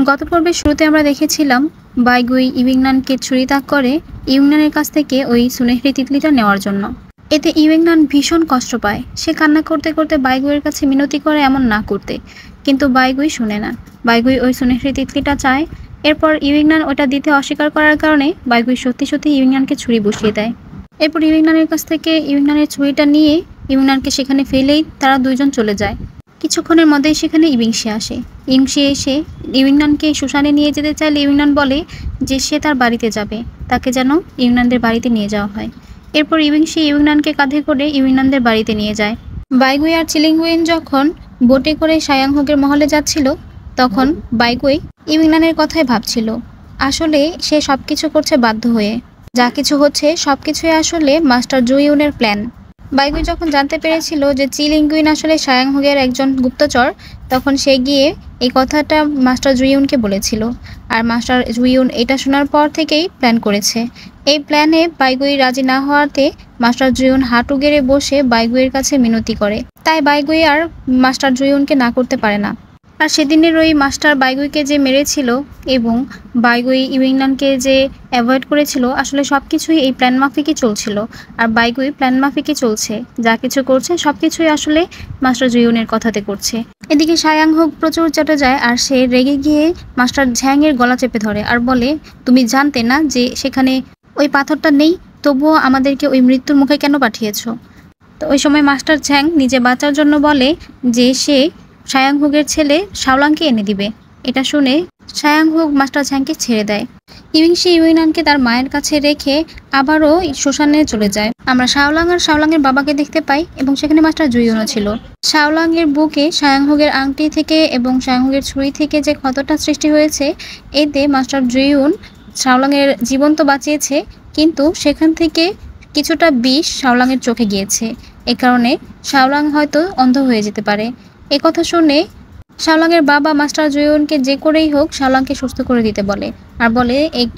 গত পর্বের শুরুতে আমরা দেখেছিলাম বাইগুই ইউইংনানকে ছুরিতাক করে ইউইংনানের কাছ থেকে ওই সুনেহরি তিতলিটা নেওয়ার জন্য। এতে ইউইংনান ভীষণ কষ্ট পায়। সে কান্না করতে করতে বাইগুইয়ের কাছে মিনতি করে এমন না করতে, কিন্তু বাইগুই শুনে না। বাইগুই ওই সুনেহরি তিতলিটা চায়। এরপর ইউইংনান ওটা দিতে অস্বীকার করার কারণে বাইগুই সত্যি সত্যি ইউইংনানকে ছুরি বসিয়ে দেয়। এরপর ইউইংনানের কাছ থেকে ইউইংনানের ছুরিটা নিয়ে ইউইংনানকে সেখানে ফেলেই তারা দুইজন চলে যায়। কিছুক্ষণের মধ্যেই সেখানে ইবিংশি আসে। ইবিংশি এসে ইউইংনানকে শ্মশানে নিয়ে যেতে চাইলে ইউইংনান বলে যে সে তার বাড়িতে যাবে, তাকে যেন ইউইংনানদের বাড়িতে নিয়ে যাওয়া হয়। এরপর ইবিংশি ইউইংনানকে কাঁধে করে ইউইংনানদের বাড়িতে নিয়ে যায়। বাইগুই আর চিলিংগুইন যখন বোটে করে সায়াংহুগের মহলে যাচ্ছিল, তখন বাইগুই ইউইংনানের কথাই ভাবছিল। আসলে সে সবকিছু করছে বাধ্য হয়ে। যা কিছু হচ্ছে সবকিছুই আসলে মাস্টার জুইউনের প্ল্যান। বাইগুই যখন জানতে পেরেছিল যে চিলিংগুইন আসলে সায়াংহুগের একজন গুপ্তচর, তখন সে গিয়ে এই কথাটা মাস্টার জুইউনকে বলেছিল। আর মাস্টার জুইউন এটা শোনার পর থেকেই প্ল্যান করেছে। এই প্ল্যানে বাইগুই রাজি না হওয়াতে মাস্টার জুইউন হাঁটু গেড়ে বসে বাইগুইয়ের কাছে মিনতি করে। তাই বাইগুই আর মাস্টার জুইউনকে না করতে পারে না। আর সেদিনের ওই মাস্টার বাইগুইকে যে মেরেছিল এবং বাইগুই ইউইংনানকে যে অ্যাভয়েড করেছিল, আসলে সব কিছুই এই প্ল্যান মাফিকই চলছিল। আর বাইগুই প্ল্যান মাফিকই চলছে, যা কিছু করছে সব কিছুই আসলে মাস্টার জুইউনের কথাতে করছে। এদিকে সায়াংহুগ প্রচুর চটে যায় আর সে রেগে গিয়ে মাস্টার ঝ্যাংয়ের গলা চেপে ধরে আর বলে, তুমি জানতে না যে সেখানে ওই পাথরটা নেই, তবুও আমাদেরকে ওই মৃত্যুর মুখে কেন পাঠিয়েছ? তো ওই সময় মাস্টার ঝ্যাং নিজে বাঁচার জন্য বলে যে সে সায়াংহুগের ছেলে শাওলাংকে এনে দিবে। এটা শুনে সায়াংহুগ মাস্টার ঝ্যাংকে ছেড়ে দেয়। ইবিংশি ইউইংনানকে তার মায়ের কাছে রেখে আবারও শ্মশানে চলে যায়। আমরা শাওলাং আর শাওলাংয়ের বাবাকে দেখতে পাই এবং সেখানে মাস্টার জুইউনও ছিল। শাওলাংয়ের বুকে সায়াংহুগের আংটি থেকে এবং সায়াংহুগের ছুরি থেকে যে ক্ষতটা সৃষ্টি হয়েছে, এতে মাস্টার জুইউন শাওলাংয়ের জীবন তো বাঁচিয়েছে, কিন্তু সেখান থেকে কিছুটা বিষ শাওলাংয়ের চোখে গিয়েছে। এ কারণে শাওলাং হয়তো অন্ধ হয়ে যেতে পারে। একথা শুনে শাওলাংয়ের বাবা মাস্টার জুইউনকে যে করেই হোক শাওলাংকে সুস্থ করে দিতে বলে, আর বলে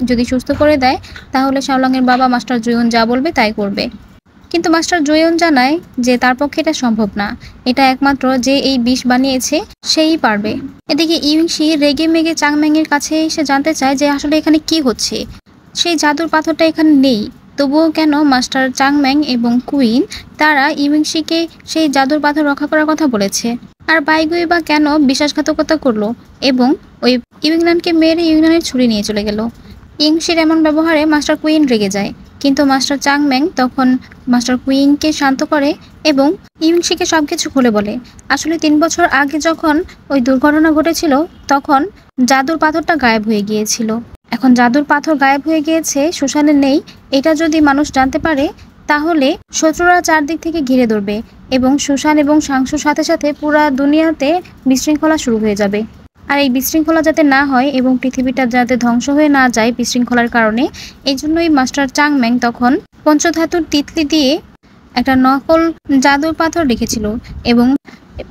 যদি সুস্থ করে দেয় তাহলে শাওলাংয়ের বাবা মাস্টার জুইউন যা বলবে তাই করবে। কিন্তু মাস্টার জুইউন জানায় যে তার পক্ষে এটা সম্ভব না, এটা একমাত্র যে এই বিষ বানিয়েছে সেই পারবে। এদিকে ইউইংশি রেগে মেগে চাংম্যাংয়ের কাছে এসে জানতে চায় যে আসলে এখানে কি হচ্ছে। সেই জাদুর পাথরটা এখানে নেই, তবুও কেন মাস্টার চাংম্যাং এবং কুইন তারা ইউইংশিকে সেই জাদুর পাথর রক্ষা করার কথা বলেছে। আর বাইগুই বা কেন বিশ্বাসঘাতকতা করলো এবং ওই ইউইংনানকে মেরে ইউইংনানের ছুরি নিয়ে চলে গেল। ইউইংশির এমন ব্যবহারে মাস্টার কুইন রেগে যায়, কিন্তু মাস্টার চাংম্যাং তখন মাস্টার কুইনকে শান্ত করে এবং ইউইংশিকে সবকিছু খুলে বলে। আসলে 3 বছর আগে যখন ওই দুর্ঘটনা ঘটেছিল, তখন জাদুর পাথরটা গায়েব হয়ে গিয়েছিল। এখন জাদুর পাথর গায়েব হয়ে গিয়েছে, শ্মশানে নেই, এটা যদি মানুষ জানতে পারে তাহলে শত্রুরা চারদিক থেকে ঘিরে ধরবে এবং শ্মশান এবং সাংশুর সাথে সাথে পুরা দুনিয়াতে বিশৃঙ্খলা শুরু হয়ে যাবে। আর এই বিশৃঙ্খলা যাতে না হয় এবং পৃথিবীটা যাতে ধ্বংস হয়ে না যায় বিশৃঙ্খলার কারণে, এই জন্যই মাস্টার চাংম্যাং তখন পঞ্চধাতুর তিতলি দিয়ে একটা নকল জাদুর পাথর রেখেছিল এবং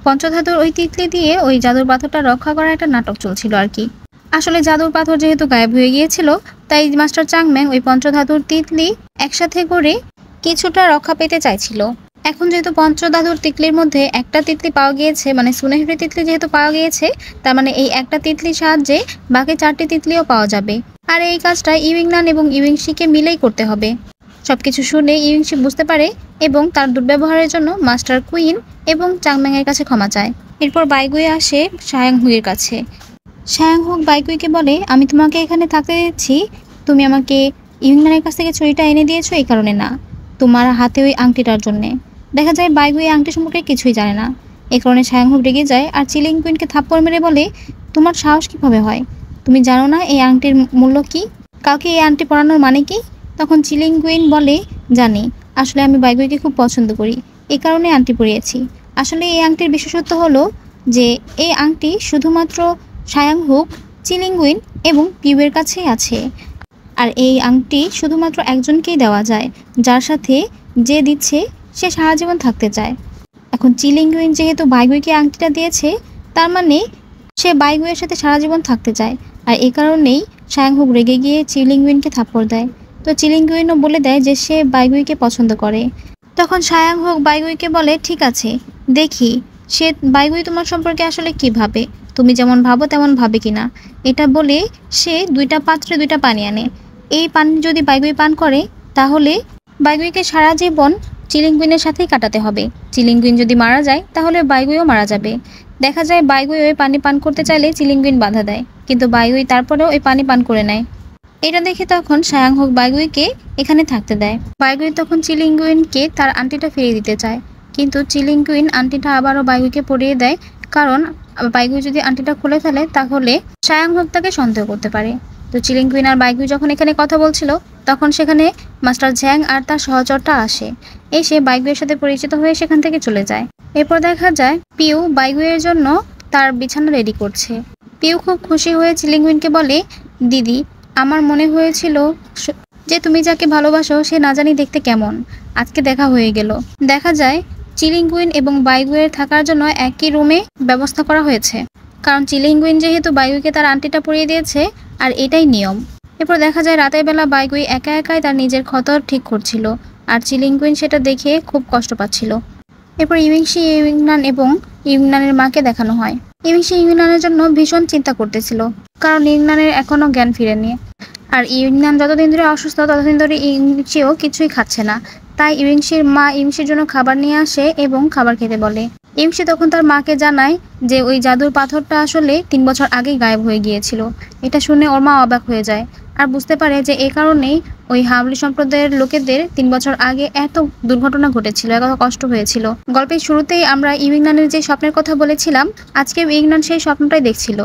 পঞ্চধাতুর ওই তিতলি দিয়ে ওই জাদুর পাথরটা রক্ষা করার একটা নাটক চলছিল আর কি। আসলে জাদুর পাথর যেহেতু গায়েব হয়ে গিয়েছিল, তাই মাস্টার চাংম্যাং ওই পঞ্চধাতুর তিতলি একসাথে করে কিছুটা রক্ষা পেতে চাইছিল। এখন যেহেতু পঞ্চধাতুর তিতলির মধ্যে একটা তিতলি পাওয়া গিয়েছে, মানে সুনেহরি তিতলি যেহেতু পাওয়া গিয়েছে, তার মানে এই একটা তিতলির সাহায্যে বাকি 4টি তিতলিও পাওয়া যাবে। আর এই কাজটা ইউইংনান এবং ইউইংশিকে মিলেই করতে হবে। সবকিছু শুনে ইউইংশি বুঝতে পারে এবং তার দুর্ব্যবহারের জন্য মাস্টার কুইন এবং চাংম্যাংয়ের কাছে ক্ষমা চায়। এরপর বাইগুই আসে সায়াংহুগের কাছে। সায়াংহুগ বাইগুইকে বলে, আমি তোমাকে এখানে থাকতে দিচ্ছি, তুমি আমাকে ইউইংনানের কাছ থেকে ছুরিটা এনে দিয়েছো এই কারণে না, তোমার হাতে ওই আংটিটার জন্যে। দেখা যায় বাইগুই আংটি সম্পর্কে কিছুই জানে না। এই কারণে সায়াংহুগ রেগে যায় আর চিলিংগুইনকে থাপ্পড় মেরে বলে, তোমার সাহস কীভাবে হয়? তুমি জানো না এই আংটির মূল্য কি? কাউকে এই আংটি পরানোর মানে কি? তখন চিলিংগুইন বলে, জানি, আসলে আমি বাইগুইকে খুব পছন্দ করি, এই কারণে আংটি পরিয়েছি। আসলে এই আংটির বিশেষত্ব হলো যে এই আংটি শুধুমাত্র সায়াংহুগ, চিলিংগুইন এবং পিউয়ের কাছেই আছে। আর এই আংটি শুধুমাত্র একজনকেই দেওয়া যায়, যার সাথে যে দিচ্ছে সে সারা জীবন থাকতে চায়। এখন চিলিংগুইন যেহেতু বাইগুইকে আংটিটা দিয়েছে, তার মানে সে বাইগুইয়ের সাথে সারা জীবন থাকতে চায়। আর এই কারণেই সায়াংহুগ রেগে গিয়ে চিলিংগুইনকে থাপ্পড় দেয়। তো চিলিংগুইনও বলে দেয় যে সে বাইগুইকে পছন্দ করে। তখন সায়াংহুগ বাইগুইকে বলে, ঠিক আছে, দেখি সে বাইগুই তোমার সম্পর্কে আসলে কি ভাবে। তুমি যেমন ভাবো তেমন ভাবে কিনা। এটা বলে সে 2টা পাত্রে 2টা পানি আনে। এই পানি যদি বাইগুই পান করে তাহলে বাইগুইকে সারা জীবন চিলিঙ্গুইনের সাথেই কাটাতে হবে। চিলিঙ্গুইন যদি মারা যায় তাহলে বাইগুইও মারা যাবে। দেখা যায় বাইগুই ওই পানি পান করতে চাইলে চিলিঙ্গুইন বাধা দেয়, কিন্তু বাইগুই তারপরেও ওই পানি পান করে নেয়। এটা দেখে তখন সায়াংহুক বাইগুইকে এখানে থাকতে দেয়। বাইগুই তখন চিলিঙ্গুইনকে তার আংটিটা ফিরিয়ে দিতে চায়, কিন্তু চিলিঙ্গুইন আংটিটা আবারও বাইগুইকে পরিয়ে দেয়, কারণ বাইগুই যদি আংটিটা খুলে ফেলে তাহলে সায়াংহুক তাকে সন্দেহ করতে পারে। তো চিলিঙ্গুইন আর বাইগুই যখন এখানে কথা বলছিল তখন সেখানে মাস্টার ঝ্যাং আর তার সহচরটা আসে। এসে বাইগুইয়ের সাথে পরিচিত হয়ে সেখান থেকে চলে যায়। এরপর দেখা যায় পিউ বাইগুইয়ের জন্য তার বিছানা রেডি করছে। পিউ খুব খুশি হয়ে চিলিঙ্গুইনকে বলে, দিদি, আমার মনে হয়েছিল যে তুমি যাকে ভালোবাসো সে না জানি দেখতে কেমন, আজকে দেখা হয়ে গেল। দেখা যায় চিলিঙ্গুইন এবং বাইগুইয়ের থাকার জন্য একই রুমে ব্যবস্থা করা হয়েছে, কারণ চিলিঙ্গুইন যেহেতু বাইগুইকে তার আংটিটা পরিয়ে দিয়েছে আর এটাই নিয়ম। এরপর দেখা যায় রাতের বেলা বাইগুই একা একাই তার নিজের ক্ষত ঠিক করছিল, আর চিলিঙ্গুইন সেটা দেখে খুব কষ্ট পাচ্ছিল। এরপর ইউইংশি, ইউইংনান এবং ইউইংনানের মাকে দেখানো হয়। ইউইংশি ইউইংনানের জন্য ভীষণ চিন্তা করতেছিল, কারণ ইউইংনানের এখনো জ্ঞান ফিরেনি। আর ইউইংনান যতদিন ধরে অসুস্থ ততদিন ধরে ইউইংশিও কিছুই খাচ্ছে না। তাই ইউইংশির মা ইউইংশির জন্য খাবার নিয়ে আসে এবং খাবার খেতে বলে। ইউইংশি তখন তার মাকে জানায় যে ওই জাদুর পাথরটা আসলে 3 বছর আগেই গায়েব হয়ে গিয়েছিল। এটা শুনে ওর মা অবাক হয়ে যায় আর বুঝতে পারে যে এই কারণেই ওই হাবলি সম্প্রদায়ের লোকেদের 3 বছর আগে এত দুর্ঘটনা ঘটেছিল, এত কষ্ট হয়েছিল। গল্পের শুরুতেই আমরা ইউইংনানের যে স্বপ্নের কথা বলেছিলাম, আজকে ইউইংনান সেই স্বপ্নটাই দেখছিল,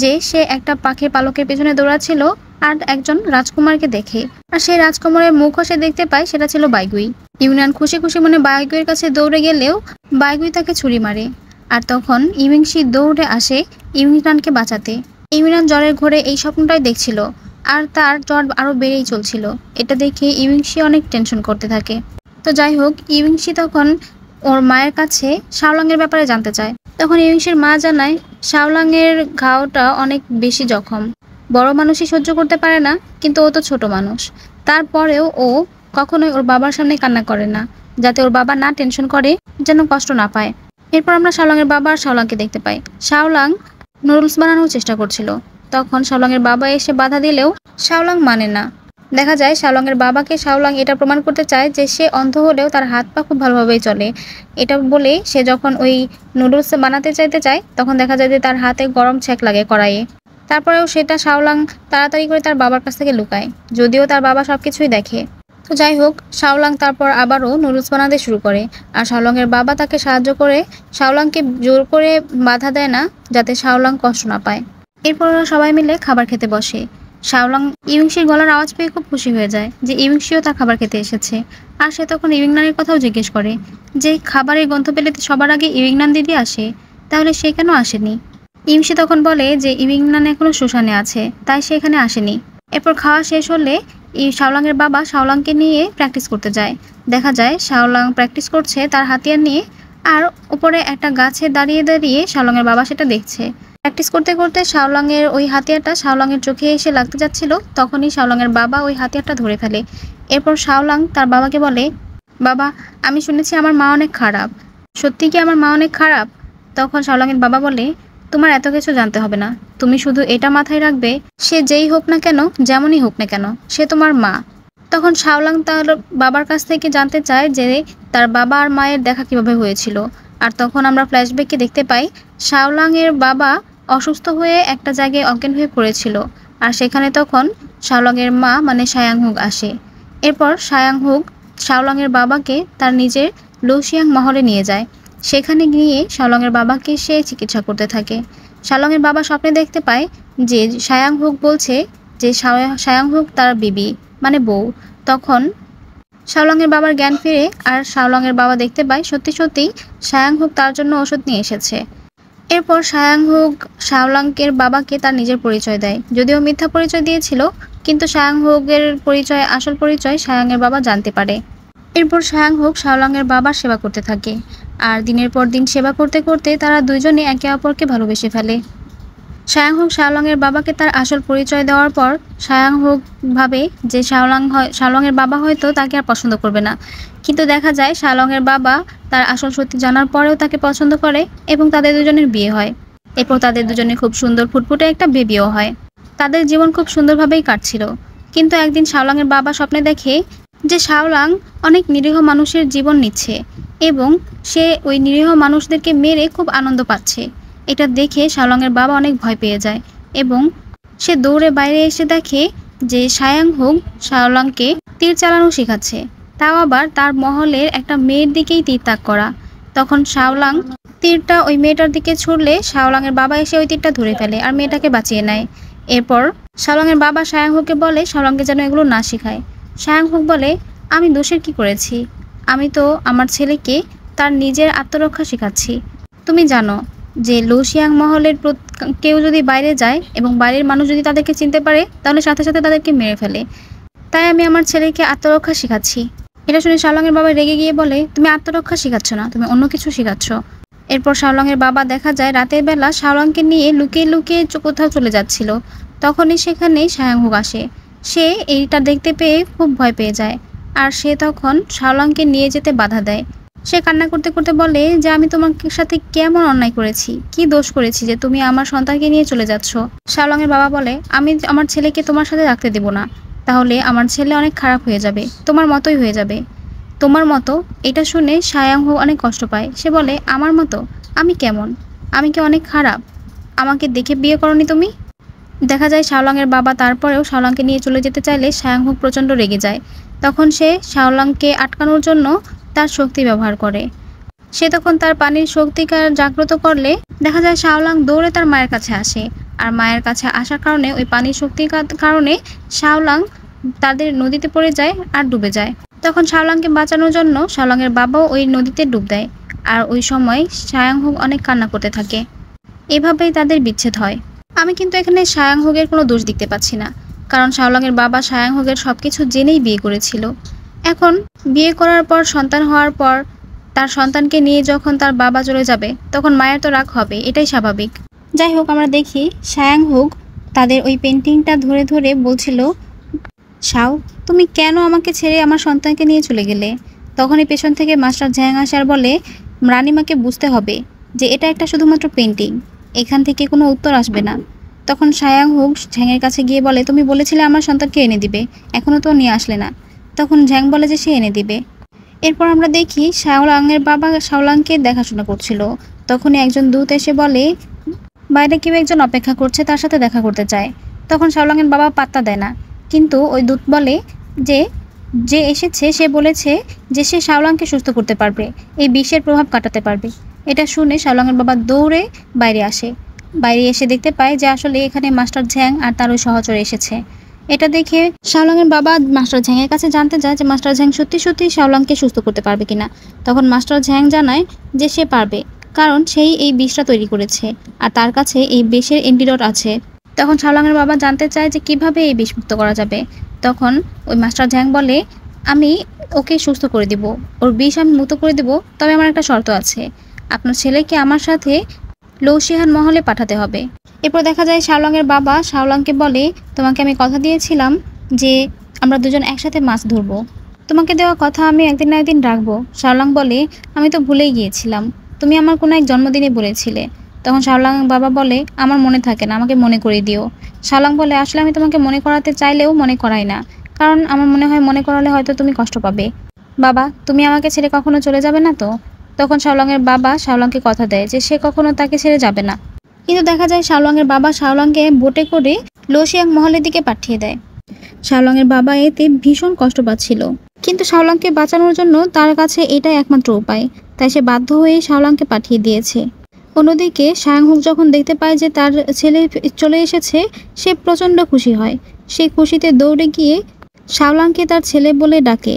যে সে একটা পাখির পালকের পেছনে দৌড়াচ্ছিল আর একজন রাজকুমারকে দেখে, আর সেই রাজকুমারের মুখও সে দেখতে পায়, সেটা ছিল বাইগুই। ইউইংনান খুশি খুশি মনে বাইগুইয়ের কাছে দৌড়ে গেলেও বাইগুই তাকে ছুরি মারে, আর তখন ইউইংশি দৌড়ে আসে ইউইংনানকে বাঁচাতে। ইউইংনান জ্বরের ঘোরে এই স্বপ্নটাই দেখছিল, আর তার জ্বর আরও বেড়েই চলছিল। এটা দেখে ইউইংশি অনেক টেনশন করতে থাকে। তো যাই হোক, ইউইংশি তখন ওর মায়ের কাছে শাওলাংয়ের ব্যাপারে জানতে চায়। তখন ইউইংশির মা জানায় শাওলাংয়ের ঘাওটা অনেক বেশি জখম, বড় মানুষই সহ্য করতে পারে না, কিন্তু ও তো ছোট মানুষ। তারপরেও ও কখনোই ওর বাবার সামনে কান্না করে না, যাতে ওর বাবা না টেনশন করে, যেন কষ্ট না পায়। এরপর আমরা শাওলাংয়ের বাবা আর শাওলাংকে দেখতে পাই। শাওলাং নুডলস বানানোর চেষ্টা করছিল, তখন শাওলাংয়ের বাবা এসে বাধা দিলেও শাওলাং মানে না। দেখা যায় শাওলাংয়ের বাবাকে শাওলাং এটা প্রমাণ করতে চায় যে সে অন্ধ হলেও তার হাত পা খুব ভালোভাবেই চলে। এটা বলে সে যখন ওই নুডলস বানাতে চাইতে চায় তখন দেখা যায় যে তার হাতে গরম ছ্যাঁক লাগে কড়াইয়ে। তারপরেও সেটা শাওলাং তাড়াতাড়ি করে তার বাবার কাছ থেকে লুকায়, যদিও তার বাবা সব কিছুই দেখে। তো যাই হোক, শাওলাং তারপর আবারও নুডলস বানাতে শুরু করে, আর শাওলাংয়ের বাবা তাকে সাহায্য করে শাওলাংকে জোর করে বাধা দেয় না, যাতে শাওলাং কষ্ট না পায়। এরপর ওরা সবাই মিলে খাবার খেতে বসে। শাওলাং ইউইংশির গলার আওয়াজ পেয়ে খুব খুশি হয়ে যায় যে ইউইংশিও তার খাবার খেতে এসেছে, আর সে তখন ইউইংনানের কথাও জিজ্ঞেস করে যে খাবারের গন্ধ পেলে সবার আগে ইউইংনান দিদি আসে, তাহলে সে কেন আসেনি। ইউইংশি তখন বলে যে ইউইংনান এখনো শ্মশানে আছে, তাই সে এখানে আসেনি। এরপর খাওয়া শেষ হলে শাওলাংয়ের বাবা শাওলাংকে নিয়ে প্র্যাকটিস করতে যায়। দেখা যায় শাওলাং প্র্যাকটিস করছে তার হাতিয়ার নিয়ে, আর উপরে একটা গাছে দাঁড়িয়ে দাঁড়িয়ে শাওলাংয়ের বাবা সেটা দেখছে। প্র্যাকটিস করতে করতে শাওলাংয়ের ওই হাতিয়ারটা শাওলাংয়ের চোখে এসে লাগতে যাচ্ছিল, তখনই শাওলাংয়ের বাবা ওই হাতিয়ারটা ধরে ফেলে। এরপর শাওলাং তার বাবাকে বলে, বাবা, আমি শুনেছি আমার মা অনেক খারাপ, সত্যি কি আমার মা অনেক খারাপ? তখন শাওলাংয়ের বাবা বলে, তোমার এত কিছু জানতে হবে না, তুমি শুধু এটা মাথায় রাখবে, সে যেই হোক না কেন, যেমনই হোক না কেন, সে তোমার মা। তখন শাওলাং তার বাবার কাছ থেকে জানতে চায় যে তার বাবা আর মায়ের দেখা কিভাবে হয়েছিল, আর তখন আমরা ফ্ল্যাশব্যাকে দেখতে পাই শাওলাংয়ের বাবা অসুস্থ হয়ে একটা জায়গায় অজ্ঞান হয়ে পড়েছিল, আর সেখানে তখন শাওলাংয়ের মা মানে সায়াংহুক আসে। এরপর সায়াংহুক শাওলাংয়ের বাবাকে তার নিজের লুশিয়াং মহলে নিয়ে যায়। সেখানে গিয়ে শাওলাংয়ের বাবাকে সে চিকিৎসা করতে থাকে। শাওলাংয়ের বাবা স্বপ্নে দেখতে পায় যে সায়াংহুক বলছে যে সায়াংহুক তার বিবি মানে বউ। তখন শাওলাংয়ের বাবার জ্ঞান ফিরে, আর শাওলাংয়ের বাবা দেখতে পায় সত্যি সত্যিই সায়াংহুক তার জন্য ওষুধ নিয়ে এসেছে। এরপর সায়াংহুক শাওলাংয়ের বাবাকে তার নিজের পরিচয় দেয়, যদিও মিথ্যা পরিচয় দিয়েছিল, কিন্তু সায়াংহুকের পরিচয়, আসল পরিচয় সায়াংয়ের বাবা জানতে পারে। এরপর সায়াংহুক শাওলাংয়ের বাবার সেবা করতে থাকে, আর দিনের পর দিন সেবা করতে করতে তারা দুইজনে একে অপরকে ভালোবেসে ফেলে। সায়াংহুক শাওলাংয়ের বাবাকে তার আসল পরিচয় দেওয়ার পর সায়াংহুক ভাবে যে শাওলাংয়ের বাবা হয়তো তাকে আর পছন্দ করবে না, কিন্তু দেখা যায় শাওলাংয়ের বাবা তার আসল সত্যি জানার পরেও তাকে পছন্দ করে এবং তাদের দুজনের বিয়ে হয়। এরপর তাদের দুজনে খুব সুন্দর ফুটফুটে একটা বেবিও হয়। তাদের জীবন খুব সুন্দরভাবেই কাটছিল। কিন্তু একদিন শাওলাংয়ের বাবা স্বপ্নে দেখে যে শাওলাং অনেক নিরীহ মানুষের জীবন নিচ্ছে এবং সে ওই নিরীহ মানুষদেরকে মেরে খুব আনন্দ পাচ্ছে। এটা দেখে শাওলাংয়ের বাবা অনেক ভয় পেয়ে যায় এবং সে দৌড়ে বাইরে এসে দেখে যে সায়াংহুক শাওলাংকে তীর চালানো শেখাচ্ছে, তাও আবার তার মহলের একটা মেয়ের দিকেই তীর তাক করা। তখন শাওলাং তীরটা ওই মেয়েটার দিকে ছুড়লে শাওলাংয়ের বাবা এসে ওই তীরটা ধরে ফেলে আর মেয়েটাকে বাঁচিয়ে নেয়। এরপর শাওলাংয়ের বাবা সায়াংহুককে বলে শাওলাংকে যেন এগুলো না শেখায়। সায়াংহুক বলে, আমি দোষের কি করেছি? আমি তো আমার ছেলেকে তার নিজের আত্মরক্ষা শেখাচ্ছি। তুমি জানো যে লুশিয়াং মহলের কেউ যদি বাইরে যায় এবং বাইরের মানুষ যদি তাদেরকে চিনতে পারে তাহলে সাথে সাথে তাদেরকে মেরে ফেলে। তাই আমি আমার ছেলেকে আত্মরক্ষা শেখাচ্ছি। এটা শুনে শাওলাংয়ের বাবা রেগে গিয়ে বলে, তুমি আত্মরক্ষা শেখাচ্ছ না, তুমি অন্য কিছু শেখাচ্ছ। এরপর শাওলাংয়ের বাবা দেখা যায় রাতের বেলা শাওলাংকে নিয়ে লুকিয়ে লুকিয়ে কোথাও চলে যাচ্ছিল। তখনই সেখানে সায়াংহুক আসে। সে এইটা দেখতে পেয়ে খুব ভয় পেয়ে যায় আর সে তখন শাওলাংকে নিয়ে যেতে বাধা দেয়। সে কান্না করতে করতে বলে যে আমি তোমার সাথে কেমন অন্যায় করেছি, কি দোষ করেছি যে তুমি আমার সন্তানকে নিয়ে চলে যাচ্ছ? শাওলাংয়ের বাবা বলে, আমি আমার ছেলেকে তোমার সাথে রাখতে দেব না, তাহলে আমার ছেলে অনেক খারাপ হয়ে যাবে, তোমার মতোই হয়ে যাবে। তোমার মতো? এটা শুনে সায়াংহু অনেক কষ্ট পায়। সে বলে, আমার মতো? আমি কেমন? আমি কি অনেক খারাপ? আমাকে দেখে বিয়ে করনি তুমি? দেখা যায় শাওলাংয়ের বাবা তারপরেও শাওলাংকে নিয়ে চলে যেতে চাইলে সায়াংহুক প্রচণ্ড রেগে যায়। তখন সে শাওলাংকে আটকানোর জন্য তার শক্তি ব্যবহার করে। সে তখন তার পানির শক্তিকে জাগ্রত করলে দেখা যায় শাওলাং দৌড়ে তার মায়ের কাছে আসে। আর মায়ের কাছে আসার কারণে ওই পানির শক্তির কারণে শাওলাং তাদের নদীতে পড়ে যায় আর ডুবে যায়। তখন শাওলাংকে বাঁচানোর জন্য শাওলাংয়ের বাবাও ওই নদীতে ডুব দেয়। আর ওই সময় সায়াংহুক অনেক কান্না করতে থাকে। এভাবেই তাদের বিচ্ছেদ হয়। আমি কিন্তু এখানে সায়াংহুকের কোনো দোষ দেখতে পাচ্ছি না, কারণ শাওলাংয়ের বাবা সায়াংহুকের সবকিছু জেনেই বিয়ে করেছিল। এখন বিয়ে করার পর সন্তান হওয়ার পর তার সন্তানকে নিয়ে যখন তার বাবা চলে যাবে তখন মায়ের তো রাগ হবে, এটাই স্বাভাবিক। যাই হোক, আমরা দেখি সায়াংহুক তাদের ওই পেন্টিংটা ধরে ধরে বলছিল, শাও, তুমি কেন আমাকে ছেড়ে আমার সন্তানকে নিয়ে চলে গেলে? তখনই পেছন থেকে মাস্টার ঝ্যাং আসে আর বলে, রানিমাকে বুঝতে হবে যে এটা একটা শুধুমাত্র পেন্টিং, এখান থেকে কোনো উত্তর আসবে না। তখন সায়াংহুক ঝ্যাংয়ের কাছে গিয়ে বলে, তুমি বলেছিলে আমার সন্তানকে এনে দিবে, এখনও তো নিয়ে আসলে না। তখন ঝ্যাং বলে যে সে এনে দিবে। এরপর আমরা দেখি শাওলাংয়ের বাবা শাওলাংকে দেখাশোনা করছিল। তখনই একজন দূত এসে বলে, বাইরে কেউ একজন অপেক্ষা করছে, তার সাথে দেখা করতে চায়। তখন শাওলাংয়ের বাবা পাত্তা দেয় না, কিন্তু ওই দূত বলে যে যে এসেছে সে বলেছে যে সে শাওলাংকে সুস্থ করতে পারবে, এই বিষের প্রভাব কাটাতে পারবে। এটা শুনে শাওলাংয়ের বাবা দৌড়ে বাইরে আসে। বাইরে এসে দেখতে পায় যে আসলে এখানে মাস্টার ঝ্যাং আর তার ওই সহচর এসেছে। এটা দেখে শাওলাংয়ের বাবা মাস্টার ঝ্যাংয়ের কাছে জানতে চায় যে মাস্টার ঝ্যাং সত্যি সত্যি শাওলাংকে সুস্থ করতে পারবে কিনা। তখন মাস্টার ঝ্যাং জানায় যে সে পারবে, কারণ সেই এই বিষটা তৈরি করেছে আর তার কাছে এই বিষের অ্যান্টিডোট আছে। তখন শাওলাংয়ের বাবা জানতে চায় যে কিভাবে এই বিষ মুক্ত করা যাবে। তখন ওই মাস্টার ঝ্যাং বলে, আমি ওকে সুস্থ করে দিব, ওর বিষ আমি মুক্ত করে দেব, তবে আমার একটা শর্ত আছে, আপনার ছেলেকে আমার সাথে লৌশিহান মহলে পাঠাতে হবে। এরপর দেখা যায় শাওলাংয়ের বাবা শাওলাংকে বলে, তোমাকে আমি কথা দিয়েছিলাম যে আমরা দুজন একসাথে মাছ ধরবো, তোমাকে দেওয়া কথা আমি একদিন না একদিন রাখবো। শাওলাং বলে, আমি তো ভুলেই গিয়েছিলাম, তুমি আমার কোনো এক জন্মদিনে বলেছিলে। তখন শাওলাং বাবা বলে, আমার মনে থাকে না, আমাকে মনে করিয়ে দিও। শাওলাং বলে, আসলে আমি তোমাকে মনে করাতে চাইলেও মনে করাই না, কারণ আমার মনে হয় মনে করালে হয়তো তুমি কষ্ট পাবে। বাবা, তুমি আমাকে ছেড়ে কখনো চলে যাবে না তো? তখন শাওলাংয়ের বাবা শাওলাংকে কথা দেয় যে সে কখনো তাকে ছেড়ে যাবে না। কিন্তু দেখা যায় শাওলাংয়ের বাবা শাওলাংকে বোটে করে লৌশিয়াং মহলের দিকে পাঠিয়ে দেয়। শাওলাংয়ের বাবা এতে ভীষণ কষ্ট পাচ্ছিল, কিন্তু শাওলাংকে বাঁচানোর জন্য তার কাছে এটাই একমাত্র উপায়, তাই সে বাধ্য হয়ে শাওলাংকে পাঠিয়ে দিয়েছে। অন্যদিকে সায়াংহুক যখন দেখতে পায় যে তার ছেলে চলে এসেছে, সে প্রচণ্ড খুশি হয়। সে খুশিতে দৌড়ে গিয়ে শাওলাংকে তার ছেলে বলে ডাকে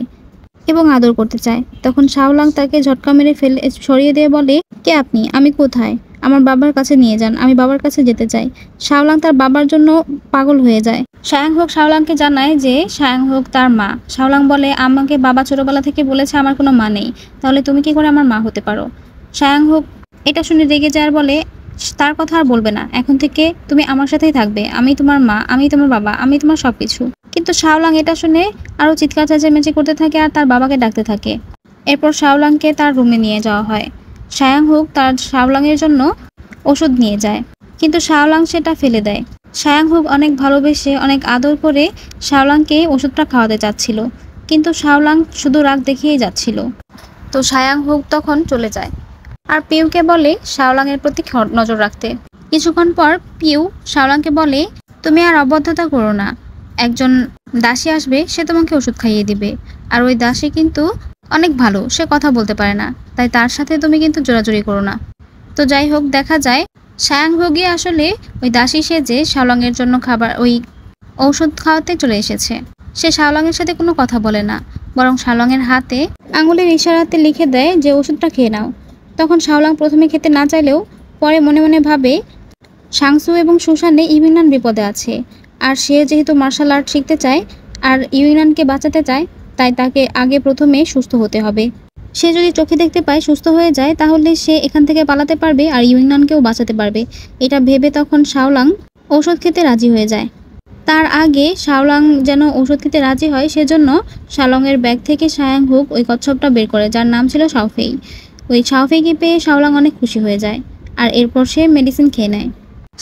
এবং আদর করতে চায়। তখন শাওলাং তাকে ঝটকা মেরে সরিয়ে দিয়ে বলে, কে আপনি? আমি কোথায়? আমার বাবার কাছে নিয়ে যান, আমি বাবার কাছে যেতে চাই। শাওলাং তার বাবার জন্য পাগল হয়ে যায়। সায়াংহুক শাওলাংকে জানায় যে সায়াংহুক তার মা। শাওলাং বলে, আমাকে বাবা ছোটবেলা থেকে বলেছে আমার কোনো মা নেই, তাহলে তুমি কি করে আমার মা হতে পারো? সায়াংহুক এটা শুনে রেগে যায় আর বলে, তার কথা আর বলবে না, এখন থেকে তুমি আমার সাথেই থাকবে, আমি তোমার মা, আমি তোমার বাবা, আমি তোমার সবকিছু। কিন্তু শাওলাং এটা শুনে আরও চিৎকার চেঁচামেচি করতে থাকে আর তার বাবাকে ডাকতে থাকে। এরপর শাওলাংকে তার রুমে নিয়ে যাওয়া হয়। সায়াংহুক তার শাওলাংয়ের জন্য ওষুধ নিয়ে যায়, কিন্তু শাওলাং সেটা ফেলে দেয়। সায়াংহুক অনেক ভালোবেসে অনেক আদর করে শাওলাংকে ওষুধটা খাওয়াতে চাচ্ছিল, কিন্তু শাওলাং শুধু রাগ দেখিয়েই যাচ্ছিল। তো সায়াংহুক তখন চলে যায় আর পিউকে বলে শাওলাংয়ের প্রতি নজর রাখতে। কিছুক্ষণ পর পিউ শাওলাংকে বলে, তুমি আর অবদ্ধতা করো না, একজন দাসী আসবে, সে তোমাকে ওষুধ খাইয়ে দিবে। আর ওই দাসী কিন্তু অনেক ভালো, সে কথা বলতে পারে না, তাই তার সাথে তুমি কিন্তু জোরাজুরি করো না। তো যাই হোক, দেখা যায় সায়াংহুকই আসলে ওই দাসী সেজে শাওলাংয়ের জন্য ওই ঔষধ খাওয়াতে চলে এসেছে। সে শাওলাংয়ের সাথে কোনো কথা বলে না, বরং শাওলাংয়ের হাতে আঙুলের ইশারাতে লিখে দেয় যে ওষুধটা খেয়ে নাও। তখন শাওলাং প্রথমে খেতে না চাইলেও পরে মনে মনে ভাবে সাংসু এবং সুসানে ইউইংনান বিপদে আছে, আর সে যেহেতু মার্শাল আর্ট শিখতে চায় আর ইউইংনানকে বাঁচাতে চায়, তাই তাকে আগে প্রথমে সুস্থ হতে হবে। সে যদি চোখে দেখতে পায় সুস্থ হয়ে যায়, তাহলে সে এখান থেকে পালাতে পারবে আর ইউইংনানকেও বাঁচাতে পারবে। এটা ভেবে তখন শাওলাং ঔষধ খেতে রাজি হয়ে যায়। তার আগে শাওলাং যেন ওষুধ খেতে রাজি হয়, সেজন্য শাওলাংয়ের ব্যাগ থেকে সায়াংহুক ওই কচ্ছপটা বের করে, যার নাম ছিল শাওফেই। ওই শাওফেইকে পেয়ে শাওলাং অনেক খুশি হয়ে যায়, আর এরপর সে মেডিসিন খেয়ে নেয়।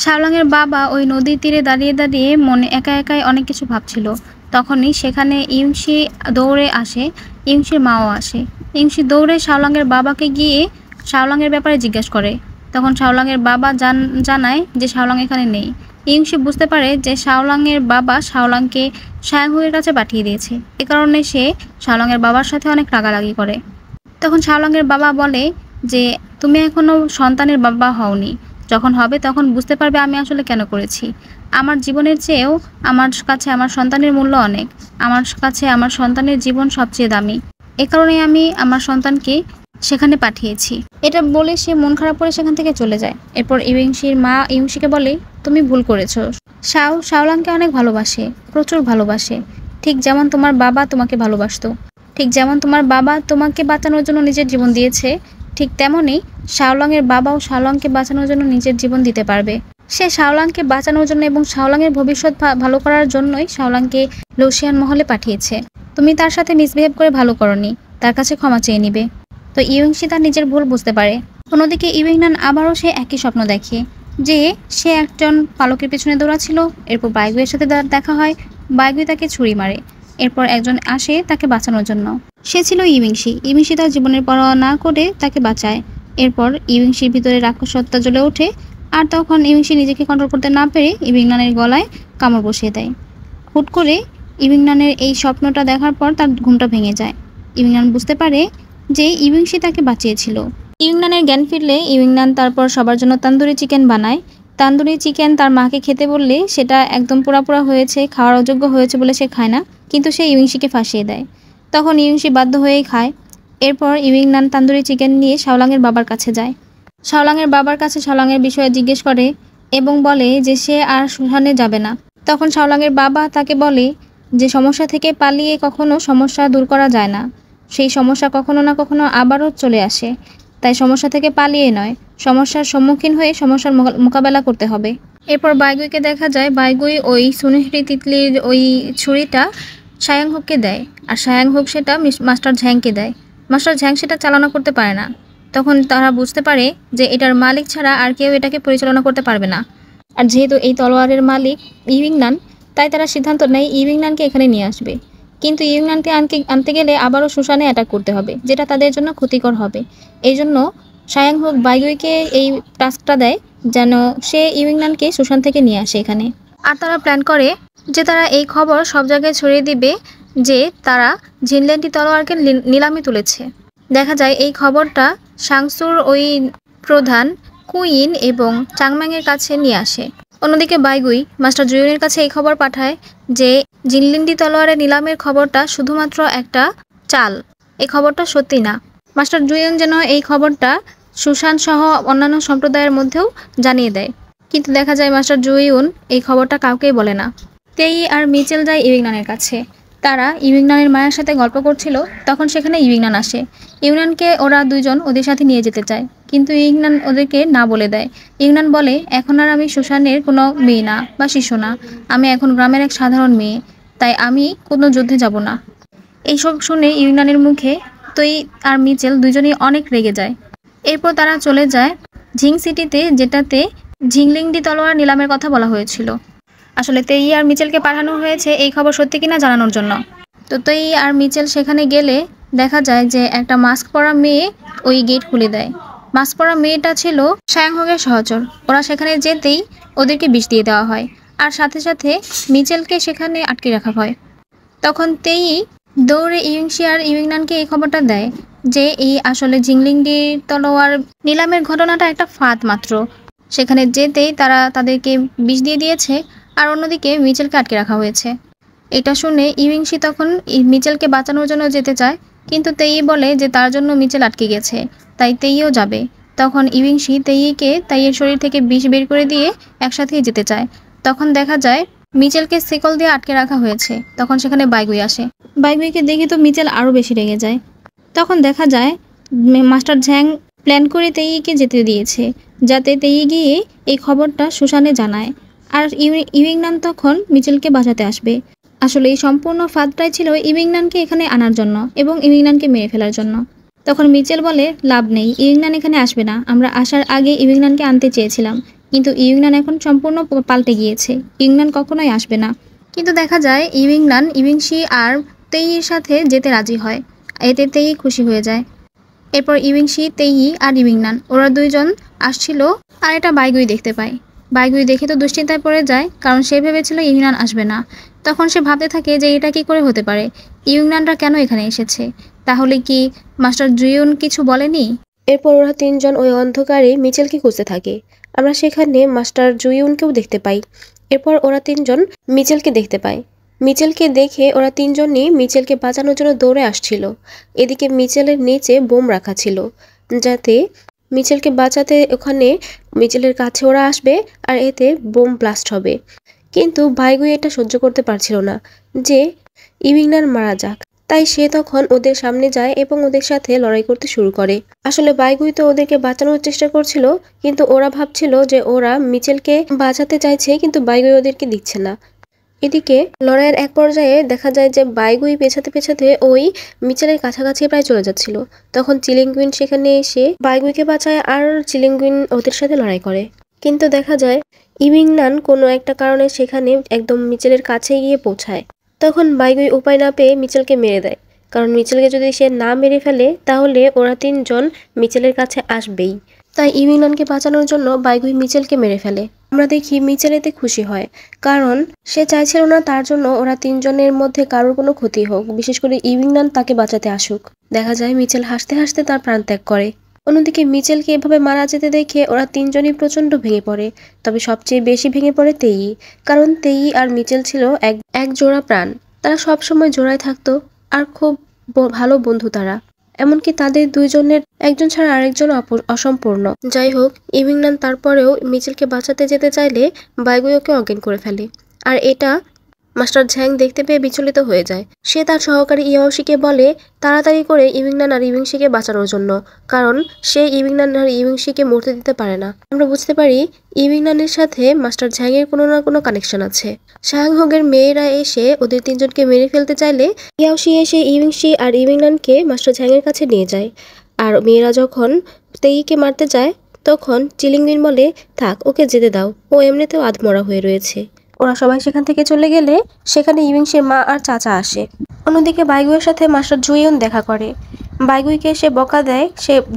শাওলাংয়ের বাবা ওই নদীর তীরে দাঁড়িয়ে দাঁড়িয়ে মনে একা একাই অনেক কিছু ভাবছিল। তখনই সেখানে ইউংশি দৌড়ে আসে, ইউংশির মাও আসে। ইউংশি দৌড়ে শাওলাংয়ের বাবাকে গিয়ে শাওলাংয়ের ব্যাপারে জিজ্ঞেস করে। তখন শাওলাংয়ের বাবা জানায় যে শাওলাং এখানে নেই। ইউংশি বুঝতে পারে যে শাওলাংয়ের বাবা শাওলাংকে সায়াংহুকের কাছে পাঠিয়ে দিয়েছে, এ কারণে সে শাওলাংয়ের বাবার সাথে অনেক রাগারাগি করে। তখন শাওলাংয়ের বাবা বলে যে তুমি এখনো সন্তানের বাবা হওনি, যখন হবে তখন বুঝতে পারবে আমি আসলে কেন করেছি। আমার জীবনের চেয়েও আমার কাছে আমার সন্তানের মূল্য অনেক, আমার কাছে আমার সন্তানের জীবন সবচেয়ে দামি, এ কারণে আমি আমার সন্তানকে সেখানে পাঠিয়েছি। এটা বলে সে মন খারাপ করে সেখান থেকে চলে যায়। এরপর ইউংশির মা ইউংশিকে বলে, তুমি ভুল করেছো, শাওলাংকে অনেক ভালোবাসে, প্রচুর ভালোবাসে, ঠিক যেমন তোমার বাবা তোমাকে ভালোবাসতো। ঠিক যেমন তোমার বাবা তোমাকে বাঁচানোর জন্য নিজের জীবন দিয়েছে, ঠিক তেমনই শাওলাংয়ের বাবাও শাওলাংকে বাঁচানোর জন্য নিজের জীবন দিতে পারবে। সে শাওলাংকে বাঁচানোর জন্য এবং শাওলাংয়ের ভবিষ্যৎ ভালো করার জন্যই শাওলাংকে লুশিয়ান মহলে পাঠিয়েছে। তুমি তার সাথে মিসবিহেভ করে ভালো করনি, তার কাছে ক্ষমা চেয়ে নিবে। তো ইউংশি তার নিজের ভুল বুঝতে পারে। অন্যদিকে ইউইংনান আবারও সে একই স্বপ্ন দেখে যে সে একজন পালকের পেছনে দৌড়াচ্ছিল। এরপর বাইগুয়ের সাথে দেখা হয়, বাইগুই তাকে ছুরি মারে। এরপর একজন আসে তাকে বাঁচানোর জন্য, সে ছিল ইউংশি। ইউংশি তার জীবনের পরোয়া না করে তাকে বাঁচায়। এরপর ইউংশির ভিতরে রাক্ষসত্তা জ্বলে ওঠে, আর তখন ইউংশি নিজেকে কন্ট্রোল করতে না পেরে ইউইংনানের গলায় কামড় বসিয়ে দেয়। হুট করে ইউইংনানের এই স্বপ্নটা দেখার পর তার ঘুমটা ভেঙে যায়। ইউইংনান বুঝতে পারে যে ইউংশি তাকে বাঁচিয়েছিল। ইউইংনানের জ্ঞান ফিরলে ইউইংনান তারপর সবার জন্য তান্দুরি চিকেন বানায়। তান্দুরি চিকেন তার মাকে খেতে বললে সেটা একদম পোড়া হয়েছে, খাওয়ার অযোগ্য হয়েছে বলে সে খায় না, কিন্তু সে ইউংশিকে ফাঁসিয়ে দেয়। তখন ইউংশি বাধ্য হয়েই খায়। এরপর ইউইংনান তান্দুরি চিকেন নিয়ে শাওলাংয়ের বাবার কাছে যায়। শাওলাংয়ের বাবার কাছে শাওলাংয়ের বিষয়ে জিজ্ঞেস করে এবং বলে যে সে আর সুসানে যাবে না। তখন শাওলাংয়ের বাবা তাকে বলে যে সমস্যা থেকে পালিয়ে কখনো সমস্যা দূর করা যায় না, সেই সমস্যা কখনো না কখনো আবারও চলে আসে। তাই সমস্যা থেকে পালিয়ে নয়, সমস্যার সম্মুখীন হয়ে সমস্যার মোকাবেলা করতে হবে। এরপর বাইগুইকে দেখা যায়, বাইগুই ওই সুনেহরি তিতলির ওই ছুরিটা সায়াংহুককে দেয়, আর সায়াংহুক সেটা মাস্টার ঝ্যাংকে দেয়। মাস্টার ঝ্যাং সেটা চালনা করতে পারে না। তখন তারা বুঝতে পারে যে এটার মালিক ছাড়া আর কেউ এটাকে পরিচালনা করতে পারবে না। আর যেহেতু এই তলোয়ারের মালিক ইউইংনান, তাই তারা সিদ্ধান্ত নেয় ইউইংনানকে এখানে নিয়ে আসবে। কিন্তু ইউইংনানকে আনতে গেলে আবারও সুসানে অ্যাটাক করতে হবে, যেটা তাদের জন্য ক্ষতিকর হবে। এই জন্য সায়াংহুক বাইগুইকে এই টাস্কটা দেয় যেন সে ইউইংনানকে সুসান থেকে নিয়ে আসে এখানে। আর তারা প্ল্যান করে যে তারা এই খবর সব জায়গায় ছড়িয়ে দিবে যে তারা জিনল্যান্ডি তলোয়ারকে নিলামে তুলেছে। দেখা যায় এই খবরটা সাংসুর ওই প্রধান কুইন এবং চাংম্যাংয়ের কাছে নিয়ে আসে। অন্যদিকে বাইগুই মাস্টার জুয়নের কাছে এই খবর পাঠায় যে জিনল্যান্ডি তলোয়ারের নিলামের খবরটা শুধুমাত্র একটা চাল, এই খবরটা সত্যি না। মাস্টার জুয়ন যেন এই খবরটা সুসান সহ অন্যান্য সম্প্রদায়ের মধ্যেও জানিয়ে দেয়, কিন্তু দেখা যায় মাস্টার জুয়ন এই খবরটা কাউকেই বলে না। তেই আর মিচেল যায় ইউইংনানের কাছে। তারা ইউইংনানের মায়ের সাথে গল্প করছিল, তখন সেখানে ইউইংনান আসে। ইউইংনানকে ওরা দুইজন ওদের সাথে নিয়ে যেতে চায়, কিন্তু ইউইংনান ওদেরকে না বলে দেয়। ইউইংনান বলে, এখন আর আমি সুসানের কোনো মেয়ে না বা শিশু না, আমি এখন গ্রামের এক সাধারণ মেয়ে, তাই আমি কোনো যুদ্ধে যাব না। এইসব শুনে ইউইংনানের মুখে তৈ আর মিচেল দুজনেই অনেক রেগে যায়। এরপর তারা চলে যায় ঝিং সিটিতে, যেটাতে ঝিংলিংডি তলোয়ার নিলামের কথা বলা হয়েছিল। আসলে তেই আর মিচেলকে পাঠানো হয়েছে এই খবর সত্যি কিনা জানানোর জন্য। তো তেই আর মিচেল সেখানে গেলে দেখা যায় যে একটা মাস্ক পরা মেয়ে ওই গেট খুলে দেয়। মাস্ক পরা মেয়েটা ছিল সায়াংহোগের সহচর। ওরা সেখানে যেতেই ওদেরকে বিষ দিয়ে দেওয়া হয়, আর সাথে সাথে মিচেলকে সেখানে আটকে রাখা হয়। তখন তেই দৌড়ে ইউংশি আর ইউংনানকে এই খবরটা দেয় যে এই আসলে জিংলিংডির তলোয়ার নিলামের ঘটনাটা একটা ফাঁদ মাত্র। সেখানে যেতেই তারা তাদেরকে বিষ দিয়ে দিয়েছে, আর অন্যদিকে মিচেলকে আটকে রাখা হয়েছে। এটা শুনে ইউংশি তখন মিচেলকে বাঁচানোর জন্য যেতে চায়, কিন্তু তেই বলে যে তার জন্য মিচেল আটকে গেছে, তাই তেইও যাবে। তখন ইউংশি তেইকে তাইয়ের শরীর থেকে বিষ বের করে দিয়ে একসাথেই যেতে চায়। তখন দেখা যায় মিচেলকে শিকল দিয়ে আটকে রাখা হয়েছে। তখন সেখানে বাইগুই আসে। বাইগুইকে দেখে তো মিচেল আরও বেশি রেগে যায়। তখন দেখা যায় মাস্টার ঝ্যাং প্ল্যান করে তেইকে যেতে দিয়েছে, যাতে তেই গিয়ে এই খবরটা সুসানে জানায়, আর ইউংনান তখন মিচেলকে বাঁচাতে আসবে। আসলে এই সম্পূর্ণ ফাঁদটাই ছিল ইউংনানকে এখানে আনার জন্য এবং ইউংনানকে মেরে ফেলার জন্য। তখন মিচেল বলে লাভ নেই, ইউংনান এখানে আসবে না। আমরা আসার আগে ইউংনানকে আনতে চেয়েছিলাম, কিন্তু ইউংনান এখন সম্পূর্ণ পাল্টে গিয়েছে। ইউংনান কখনোই আসবে না। কিন্তু দেখা যায় ইউংনান ইউংশি আর তেইয়ের সাথে যেতে রাজি হয়। এতে তেই খুশি হয়ে যায়। এরপর ইউংশি, তেই আর ইউংনান ওরা দুইজন আসছিল, আর এটা বাইগুই দেখতে পায়। বাইগুই দেখে তো দুশ্চিন্তায় পড়ে যায়, কারণ সে ভেবেছিল ইউংনান আসবে না। তখন সে ভাবতে থাকে যে এটা কি করে হতে পারে, ইউংনানরা কেন এখানে এসেছে? তাহলে কি মাস্টার জুয়ুন কিছু বলেনি? এরপর ওরা তিনজন ওই অন্ধকারে মিচেলকে খুঁজতে থাকে। আমরা সেখানে মাস্টার জুয়ুনকেও দেখতে পাই। এরপর ওরা তিনজন মিচেলকে দেখতে পায়। মিচেলকে দেখে ওরা তিনজনই মিচেলকে বাঁচানোর জন্য দৌড়ে আসছিল। এদিকে মিচেলের নিচে বোম রাখা ছিল, যাতে মিচেলকে বাঁচাতে ওখানে মিচেলের কাছে ওরা আসবে আর এতে বোম ব্লাস্ট হবে। কিন্তু বাইগুই এটা সহ্য করতে পারছিল না যে ইউংনান মারা যাক, তাই সে তখন ওদের সামনে যায় এবং ওদের সাথে লড়াই করতে শুরু করে। আসলে বাইগুই তো ওদেরকে বাঁচানোর চেষ্টা করছিল, কিন্তু ওরা ভাবছিল যে ওরা মিচেলকে বাঁচাতে চাইছে, কিন্তু বাইগুই ওদেরকে দিচ্ছে না। এদিকে লড়াইয়ের এক পর্যায়ে দেখা যায় যে বাইগুই পেছাতে পেছাতে ওই মিচেলের কাছাকাছি প্রায় চলে যাচ্ছিল। তখন চিলিংগুইন সেখানে এসে বাইগুইকে বাঁচায়, আর চিলিংগুইন ওদের সাথে লড়াই করে। কিন্তু দেখা যায় ইউংনান কোনো একটা কারণে সেখানে একদম মিচেলের কাছে গিয়ে পৌঁছায়। তখন বাইগুই উপায় না পেয়ে মিচেলকে মেরে দেয়, কারণ মিচেলকে যদি সে না মেরে ফেলে তাহলে ওরা তিনজন মিচেলের কাছে আসবেই। তাই ইউংনানকে বাঁচানোর জন্য বাইগুই মিচেলকে মেরে ফেলে। আমরা দেখি মিচেল এতে খুশি হয়, কারণ সে চাইছিল না তার জন্য ওরা তিনজনের মধ্যে কারোর কোনো ক্ষতি হোক, বিশেষ করে ইউংনান তাকে বাঁচাতে আসুক। দেখা যায় মিচেল হাসতে হাসতে তার প্রাণ ত্যাগ করে। অন্যদিকে মিচেলকে এভাবে মারা যেতে দেখে ওরা তিনজনই প্রচণ্ড ভেঙে পড়ে। তবে সবচেয়ে বেশি ভেঙে পড়ে তেই, কারণ তেই আর মিচেল ছিল এক জোড়া প্রাণ। তারা সবসময় জোড়ায় থাকতো, আর খুব ভালো বন্ধু তারা। এমনকি তাদের দুইজনের একজন ছাড়া আরেকজন অসম্পূর্ণ। যাই হোক, ইউংনান তারপরেও মিচেলকে বাঁচাতে যেতে চাইলে বাইগুই ওকে অজ্ঞান করে ফেলে, আর এটা মাস্টার ঝ্যাং দেখতে পেয়ে বিচলিত হয়ে যায়। সে তার সহকারী ইয়াওশিকে বলে তাড়াতাড়ি করে ইউংনান আর ইউংশিকে বাঁচানোর জন্য, কারণ সে ইউংনান আর ইউংশিকে মরতে দিতে পারে না। আমরা বুঝতে পারি ইউংনানের সাথে মাস্টার ঝ্যাং এর কোনো না কোনো কানেকশন আছে। সায়াংহোগের মেয়েরা এসে ওদের তিনজনকে মেরে ফেলতে চাইলে ইয়াওশি এসে ইউংশি আর ইউংনানকে মাস্টার ঝ্যাং এর কাছে নিয়ে যায়। আর মেয়েরা যখন তেইকে মারতে যায় তখন চিলিংগুইন বলে থাক, ওকে যেতে দাও, ও এমনিতেও আধমরা হয়ে রয়েছে। ওরা সবাই সেখান থেকে চলে গেলে সেখানে ইউংশির মা আর চাচা আসে। অন্যদিকে বাইগুইয়ের সাথে মাস্টার জুয়ুন দেখা করে। বাইগুইকে সে বকা দেয়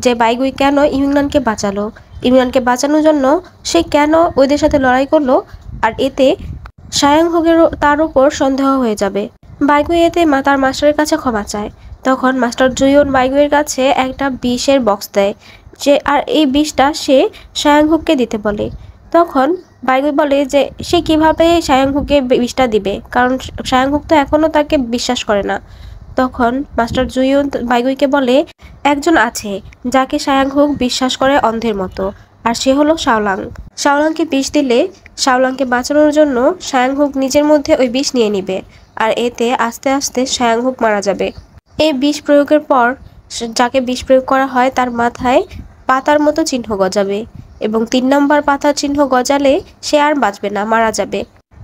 যে বাইগুই কেন ইউংনানকে বাঁচালো, ইউংনানকে বাঁচানোর জন্য সে কেন ওদের সাথে লড়াই করলো, আর এতে সায়াংহোগের তার উপর সন্দেহ হয়ে যাবে। বাইগুই এতে তার মাস্টারের কাছে ক্ষমা চায়। তখন মাস্টার জুয়ুন বাইগুইয়ের কাছে একটা বিষের বক্স দেয়, আর এই বিষটা সে সায়াংহোগকে দিতে বলে। তখন বাইগুই বলে যে সে কিভাবে সায়াংহুকে বিষটা দিবে, কারণ সায়াংহুক তো এখনো তাকে বিশ্বাস করে না। তখন মাস্টার জুয়ুন বাইগুইকে বলে একজন আছে যাকে সায়াংহুক বিশ্বাস করে অন্ধের মতো, আর সে হলো শাওলাং। শাওলাংকে বিষ দিলে শাওলাংকে বাঁচানোর জন্য সায়াংহুক নিজের মধ্যে ওই বিষ নিয়ে নিবে, আর এতে আস্তে আস্তে সায়াংহুক মারা যাবে। এই বিষ প্রয়োগের পর যাকে বিষ প্রয়োগ করা হয় তার মাথায় পাতার মতো চিহ্ন গজাবে, এবং 3 নম্বর পাতার চিহ্ন গজালে সে আর বাঁচবে না, মারা যাবে।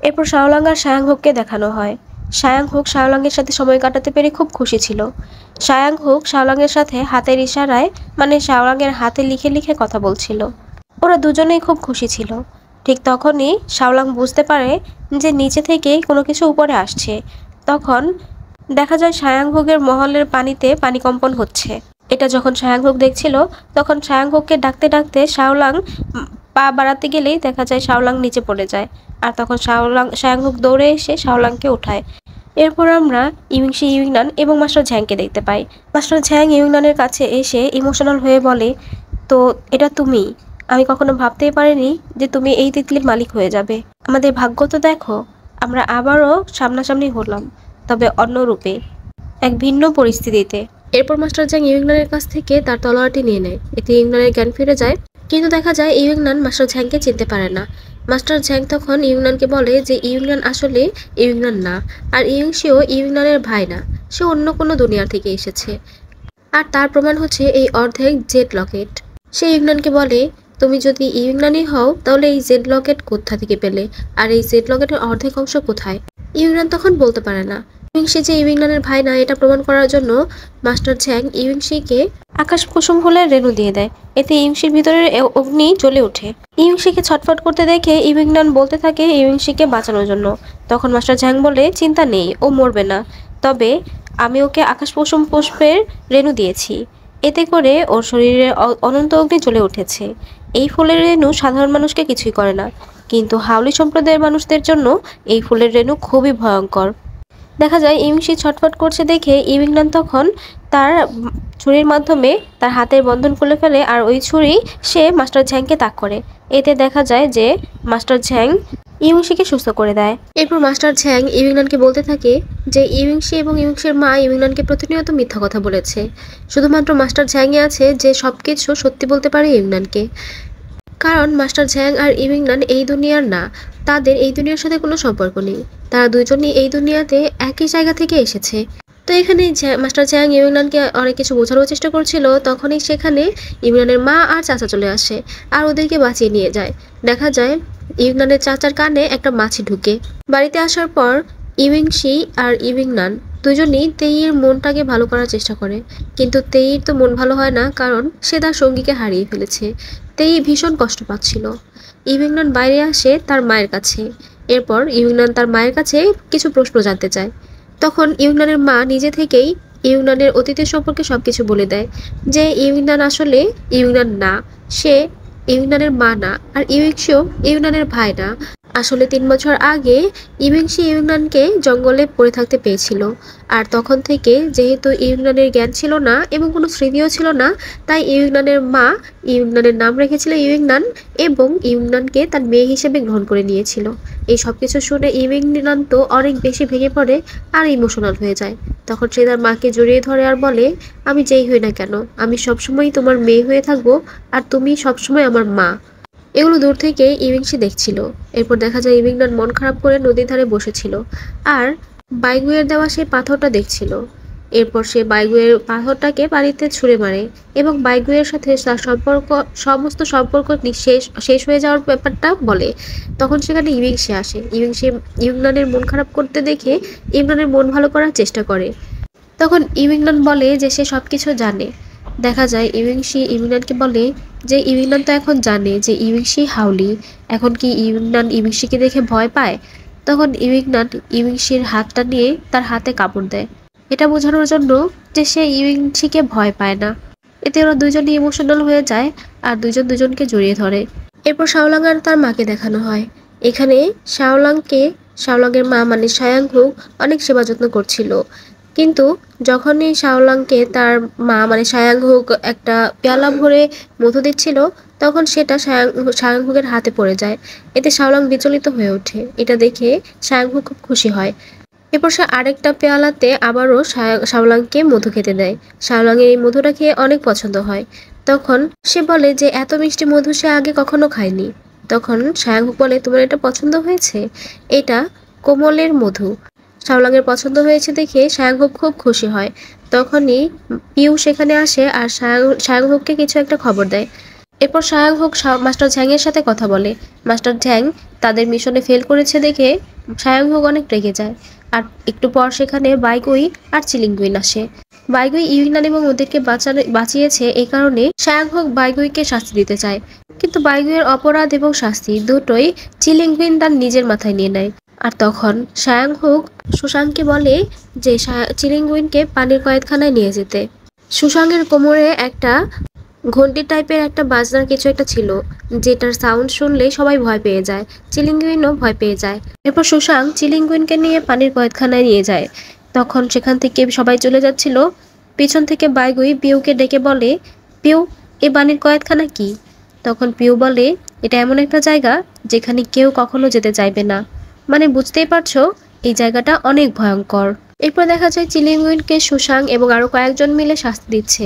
এরপর শাওলাং আর সায়াংহুককে দেখানো হয়। সায়াংহুক শাওলাংয়ের সাথে সময় কাটাতে পেরে খুব খুশি ছিল। সায়াংহুক শাওলাংয়ের সাথে হাতের ইশারায়, মানে শাওলাংয়ের হাতে লিখে লিখে কথা বলছিল। ওরা দুজনেই খুব খুশি ছিল। ঠিক তখনই শাওলাং বুঝতে পারে যে নিচে থেকে কোনো কিছু উপরে আসছে। তখন দেখা যায় সায়াংহুকের মহলের পানিতে পানিকম্পন হচ্ছে। এটা যখন সায়াংহুক দেখছিল তখন সায়াংহুককে ডাকতে ডাকতে শাওলাং পা বাড়াতে গেলেই দেখা যায় শাওলাং নিচে পড়ে যায়। আর তখন সায়াংহুক দৌড়ে এসে শাওলাংকে উঠায়। এরপর আমরা ইউংশি, ইউংনান এবং মাস্টার ঝ্যাংকে দেখতে পাই। মাস্টার ঝ্যাং ইউংনানের কাছে এসে ইমোশনাল হয়ে বলে, তো এটা তুমি, আমি কখনো ভাবতেই পারিনি যে তুমি এই তিতলির মালিক হয়ে যাবে। আমাদের ভাগ্য তো দেখো, আমরা আবারও সামনাসামনি হলাম, তবে অন্য রূপে, এক ভিন্ন পরিস্থিতিতে। এরপর মাস্টার ঝ্যাং ইউংনানের কাছ থেকে তার তলোয়ারটি নিয়ে নেয়। এতে ইউংনানের জ্ঞান ফিরে যায়, কিন্তু দেখা যায় ইউংনান মাস্টার ঝ্যাংকে চিনতে পারে না। মাস্টার ঝ্যাং তখন ইউংনানকে বলে যে ইউংনান আসলে ইউংনান না, আর ইউংশিও ইউংনানের ভাই না, সে অন্য কোনো দুনিয়ার থেকে এসেছে। আর তার প্রমাণ হচ্ছে এই অর্ধেক জেড লকেট। সে ইউংনানকে বলে, তুমি যদি ইউংনানই হও তাহলে এই জেড লকেট কোথা থেকে পেলে, আর এই জেড লকেটের অর্ধেক অংশ কোথায়? ইউংনান তখন বলতে পারে না। ইউংশি যে ইউংনানের ভাই না এটা প্রমাণ করার জন্য মাস্টার ঝ্যাং ইউংশিকে আকাশ কুসুম ফুলের রেণু দিয়ে দেয়। এতে ইউংশির ভিতরের অগ্নি জ্বলে ওঠে। ইউংশিকে ছটফট করতে দেখে ইউংনান বলতে থাকে ইউংশিকে বাঁচানোর জন্য। তখন মাস্টার ঝ্যাং বলে, চিন্তা নেই, ও মরবে না, তবে আমি ওকে আকাশ কুসুম পুষ্পের রেণু দিয়েছি, এতে করে ওর শরীরে অনন্ত অগ্নি জ্বলে উঠেছে। এই ফুলের রেণু সাধারণ মানুষকে কিছুই করে না, কিন্তু হাউলি সম্প্রদায়ের মানুষদের জন্য এই ফুলের রেণু খুবই ভয়ঙ্কর। দেখা যায় ইউংশি ছটফট করছে দেখে ইউংনান তখন তার ছুরির মাধ্যমে তার হাতের বন্ধন খুলে ফেলে, আর ওই ছুরি সে মাস্টার ঝ্যাংকে তাক করে। এতে দেখা যায় যে মাস্টার ঝ্যাং ইউংশিকে সুস্থ করে দেয়। এরপর মাস্টার ঝ্যাং ইউংনানকে বলতে থাকে যে ইউংশি এবং ইউংশির মা ইউংনানকে প্রতিনিয়ত মিথ্যা কথা বলেছে। শুধুমাত্র মাস্টার ঝ্যাংই আছে যে সবকিছু সত্যি বলতে পারে ইউংনানকে। কারণ মাস্টার ঝ্যাং আর ইউংনান এই দুনিয়ার না, তাদের এই দুনিয়ার সাথে কোনো সম্পর্ক নেই। তারা দুজনই এই দুনিয়াতে একই জায়গা থেকে এসেছে। তো এখানে মাস্টার ঝ্যাং ইউংনানকে অনেক কিছু বোঝানোর চেষ্টা করছিল, তখনই সেখানে ইউংনানের মা আর চাচা চলে আসে আর ওদেরকে বাঁচিয়ে নিয়ে যায়। দেখা যায় ইউংনানের চাচার কানে একটা মাছি ঢুকে। বাড়িতে আসার পর ইউংশি আর ইউংনান দুজনেই তেইয়ের মনটাকে ভালো করার চেষ্টা করে, কিন্তু তেইর তো মন ভালো হয় না, কারণ সে তার সঙ্গীকে হারিয়ে ফেলেছে। তেই ভীষণ কষ্ট পাচ্ছিল। ইউংনান বাইরে আসে তার মায়ের কাছে। এরপর ইউংনান তার মায়ের কাছে কিছু প্রশ্ন জানতে চায়। তখন ইউংনানের মা নিজে থেকেই ইউংনানের অতীতের সম্পর্কে সবকিছু বলে দেয়, যে ইউংনান আসলে ইউংনান না, সে ইউংনানের মা না, আর ইউংশিও ইউংনানের ভাই না। আসলে 3 বছর আগে ইউংশি ইউংনানকে জঙ্গলে পড়ে থাকতে পেয়েছিল, আর তখন থেকে যেহেতু ইউংনানের জ্ঞান ছিল না এবং কোনো স্মৃতিও ছিল না, তাই ইউংনানের মা ইউংনানের নাম রেখেছিল ইউংনান এবং ইউংনানকে তার মেয়ে হিসেবে গ্রহণ করে নিয়েছিল। এই সব কিছু শুনে ইউংনান তো অনেক বেশি ভেঙে পড়ে আর ইমোশনাল হয়ে যায়। তখন সে তার মাকে জড়িয়ে ধরে আর বলে, আমি যেই হই না কেন, আমি সবসময় তোমার মেয়ে হয়ে থাকবো, আর তুমি সবসময় আমার মা। এগুলো দূর থেকে ইউংশি দেখছিল। এরপর দেখা যায় ইউংনান মন খারাপ করে নদীর ধারে বসেছিল আর বাইগুয়ের দেওয়া সেই পাথরটা দেখছিল। এরপর সে বাইগুয়ের পাথরটাকে পানিতে ছুঁড়ে মারে এবং বাইগুয়ের সাথে তার সমস্ত সম্পর্ক শেষ হয়ে যাওয়ার ব্যাপারটা বলে। তখন সেখানে ইউংশি আসে। ইউংশি ইউংনানের মন খারাপ করতে দেখে ইউংনানের মন ভালো করার চেষ্টা করে। তখন ইউংনান বলে যে সে সবকিছু জানে। দেখা যায় ইউংশি ইউংনানকে বলে যে ইউংনান তো এখন জানে যে ইউংশি হাউলি, এখন কি ইউংনান ইউংশিকে দেখে ভয় পায়? তখন ইউংনান ইউংশির হাতটা নিয়ে তার হাতে কামড় দেয়, এটা বোঝানোর জন্য যে সে ইউংশিকে ভয় পায় না। এতে ওরা দুজনই ইমোশনাল হয়ে যায় আর দুজন দুজনকে জড়িয়ে ধরে। এরপর শাওলাং আর তার মাকে দেখানো হয়। এখানে শাওলাংয়ের মা মানে সায়াংহুক অনেক সেবা যত্ন করছিল, কিন্তু যখনই শাওলাংকে তার মা মানে সায়াংহুক একটা পেয়ালা ভরে মধু দিচ্ছিল, তখন সেটা সায়াংহুকের হাতে পড়ে যায়। এতে শাওলাং বিচলিত হয়ে ওঠে। এটা দেখে সায়াংহুক খুব খুশি হয়। এরপর সে আরেকটা পেয়ালাতে আবারও শাওলাংকে মধু খেতে দেয়। শাওলাংয়ের এই মধুটা খেয়ে অনেক পছন্দ হয়। তখন সে বলে যে এত মিষ্টি মধু সে আগে কখনো খায়নি। তখন সায়াংহুক বলে, তোমার এটা পছন্দ হয়েছে? এটা কোমলের মধু। শাওলাংয়ের পছন্দ হয়েছে দেখে সায়াংহুক খুব খুশি হয়। তখনই পিউ সেখানে আসে আর সায়াংহুককে কিছু একটা খবর দেয়। এরপর সায়াংহুক মাস্টার ঝ্যাংয়ের সাথে কথা বলে। মাস্টার ঝ্যাং তাদের মিশনে ফেল করেছে দেখে সায়াংহুক অনেক রেগে যায়। আর একটু পর সেখানে বাইগুই আর চিলিংগুইন আসে। বাইগুই ইউংনান এবং ওদেরকে বাঁচিয়েছে, এই কারণে সায়াংহুক বাইগুইকে শাস্তি দিতে চায়। কিন্তু বাইগুয়ের অপরাধ এবং শাস্তি দুটোই চিলিংগুইন তার নিজের মাথায় নিয়ে নেয়। আর তখন সায়াং হুক সুশাংকে বলে যে চিলিংগুইনকে পানির কয়েদখানায় নিয়ে যেতে। সুশাংয়ের কোমরে একটা ঘন্টি টাইপের একটা বাজনার কিছু একটা ছিল, যেটার সাউন্ড শুনলেই সবাই ভয় পেয়ে যায়। চিলিংগুইনও ভয় পেয়ে যায়। এরপর সুশাং চিলিংগুইনকে নিয়ে পানির কয়েদখানায় নিয়ে যায়। তখন সেখান থেকে সবাই চলে যাচ্ছিল, পিছন থেকে বাইগুই পিউকে ডেকে বলে, পিউ, এই পানির কয়েদখানা কি? তখন পিউ বলে, এটা এমন একটা জায়গা যেখানে কেউ কখনো যেতে চাইবে না। মানে বুঝতেই পারছো, এই জায়গাটা অনেক ভয়ঙ্কর। এরপর দেখা যায় চিলিংগুইনকে সুশাং এবং আরো কয়েকজন মিলে শাস্তি দিচ্ছে,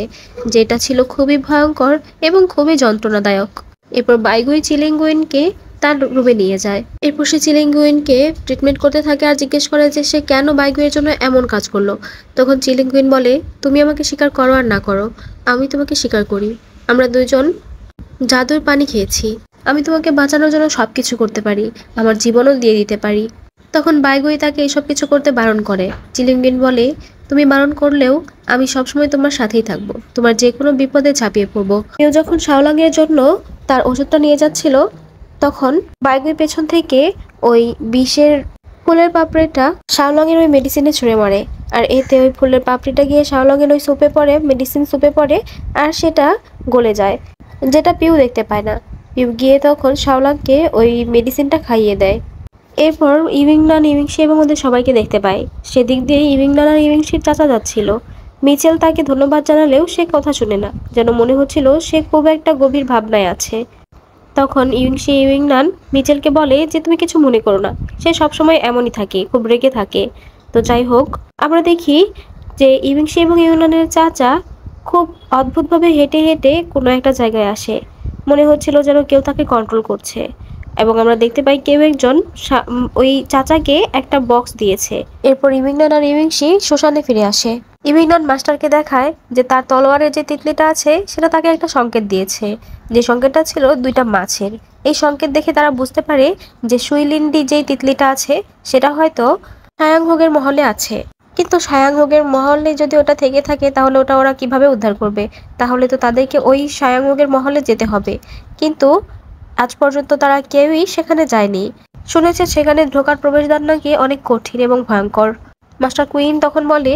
যেটা ছিল খুবই ভয়ঙ্কর এবং খুবই যন্ত্রণাদায়ক। এরপর বাইগুই চিলিংগুইনকে তার রুমে নিয়ে যায়। এরপর সে চিলিংগুইনকে ট্রিটমেন্ট করতে থাকে আর জিজ্ঞেস করে যে সে কেন বাইগুইয়ের জন্য এমন কাজ করলো। তখন চিলিংগুইন বলে, তুমি আমাকে স্বীকার করো আর না করো, আমি তোমাকে স্বীকার করি। আমরা দুজন জাদুর পানি খেয়েছি। আমি তোমাকে বাঁচানোর জন্য সবকিছু করতে পারি, আমার জীবনও দিয়ে দিতে পারি। তখন বাইগুই তাকে এসব কিছু করতে বারণ করে। চিলিংগুইন বলে, তুমি বারণ করলেও আমি সবসময় তোমার সাথেই থাকবো, তোমার যে কোনো বিপদে ঝাঁপিয়ে পড়বো। কেউ যখন শাওলাংয়ের জন্য তার ওষুধটা নিয়ে যাচ্ছিল, তখন বাইগুই পেছন থেকে ওই বিষের ফুলের পাপড়িটা শাওলাংয়ের ওই মেডিসিনে ছুঁড়ে মারে। আর এতে ওই ফুলের পাপড়িটা গিয়ে শাওলাংয়ের ওই সুপে পড়ে, মেডিসিন সুপে পড়ে, আর সেটা গলে যায়, যেটা পিউ দেখতে পায় না। পিউ গিয়ে তখন শাওলাংকে ওই মেডিসিনটা খাইয়ে দেয়। এরপর ইভিংনান, ইভিংশি এবং ওদের সবাইকে দেখতে পায়। সেদিক দিয়ে ইভিংনান আর ইভিংশির চাচা যাচ্ছিল। মিচেল তাকে ধন্যবাদ জানালেও সে কথা শুনে না, যেন মনে হচ্ছিল সে খুব একটা গভীর ভাবনায় আছে। তখন ইভিংশি ইভিংনান মিচেলকে বলে যে তুমি কিছু মনে করো না, সে সবসময় এমনই থাকে, খুব রেগে থাকে। তো যাই হোক, আমরা দেখি যে ইভিংশি এবং ইভিংনানের চাচা খুব অদ্ভুতভাবে হেঁটে হেঁটে কোনো একটা জায়গায় আসে। মনে হচ্ছিল যেন কেউ তাকে কন্ট্রোল করছে। এবং আমরা দেখতে পাই কেউ একজন ওই চাচাকে একটা বক্স দিয়েছে। এরপর ইভিংনান আর ইভিংশি শ্মশানে ফিরে আসে। ইভিংনান মাস্টারকে দেখায় যে তার তলোয়ারের যে তিতলিটা আছে সেটা তাকে একটা সংকেত দিয়েছে, যে সংকেতটা ছিল দুইটা মাছের। এই সংকেত দেখে তারা বুঝতে পারে যে সুইলিন্ডি যেই তিতলিটা আছে সেটা হয়তো সায়াং হোগের মহলে আছে। কিন্তু সায়াং হোগের মহলে যদি ওটা থেকে থাকে তাহলে ওটা ওরা কিভাবে উদ্ধার করবে? তাহলে তো তাদেরকে ওই সায়াং হোগের মহলে যেতে হবে। কিন্তু আজ পর্যন্ত তারা কেউই সেখানে যায়নি। শুনেছে সেখানে ঢোকার প্রবেশদ্বার নাকি অনেক কঠিন এবং ভয়ঙ্কর। মাস্টার কুইন তখন বলে,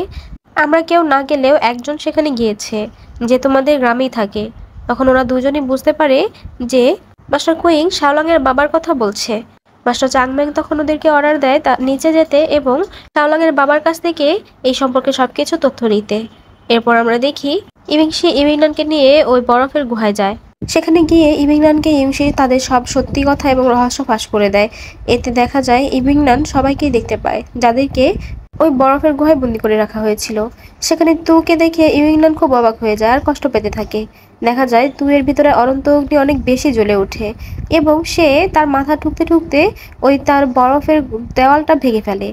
আমরা কেউ না গেলেও একজন সেখানে গিয়েছে, যে তোমাদের গ্রামেই থাকে। তখন ওরা দুজনই বুঝতে পারে যে মাস্টার কুইন শাওলাংয়ের বাবার কথা বলছে। মাস্টার চাংম্যাং তখন ওদেরকে অর্ডার দেয় তা নিচে যেতে এবং শাওলাংয়ের বাবার কাছ থেকে এই সম্পর্কে সবকিছু তথ্য নিতে। এরপর আমরা দেখি ইভিংশি ইভিংনানকে নিয়ে ওই বরফের গুহায় যায়। সেখানে গিয়ে ইভিংনানকে ইভিংশি তাদের সব সত্যি কথা এবং রহস্য ফাঁস করে দেয়। এতে দেখা যায় ইভিংনান সবাইকেই দেখতে পায়, যাদেরকে ওই বরফের গুহায় বন্দি করে রাখা হয়েছিল। সেখানে তুকে দেখে ইভিংনান খুব অবাক হয়ে যায় আর কষ্ট পেতে থাকে। দেখা যায় তুয়ের ভিতরে অনন্ত অগ্নি অনেক বেশি জ্বলে ওঠে এবং সে তার মাথা ঠুকতে ঠুকতে ওই তার বরফের দেওয়ালটা ভেঙে ফেলে।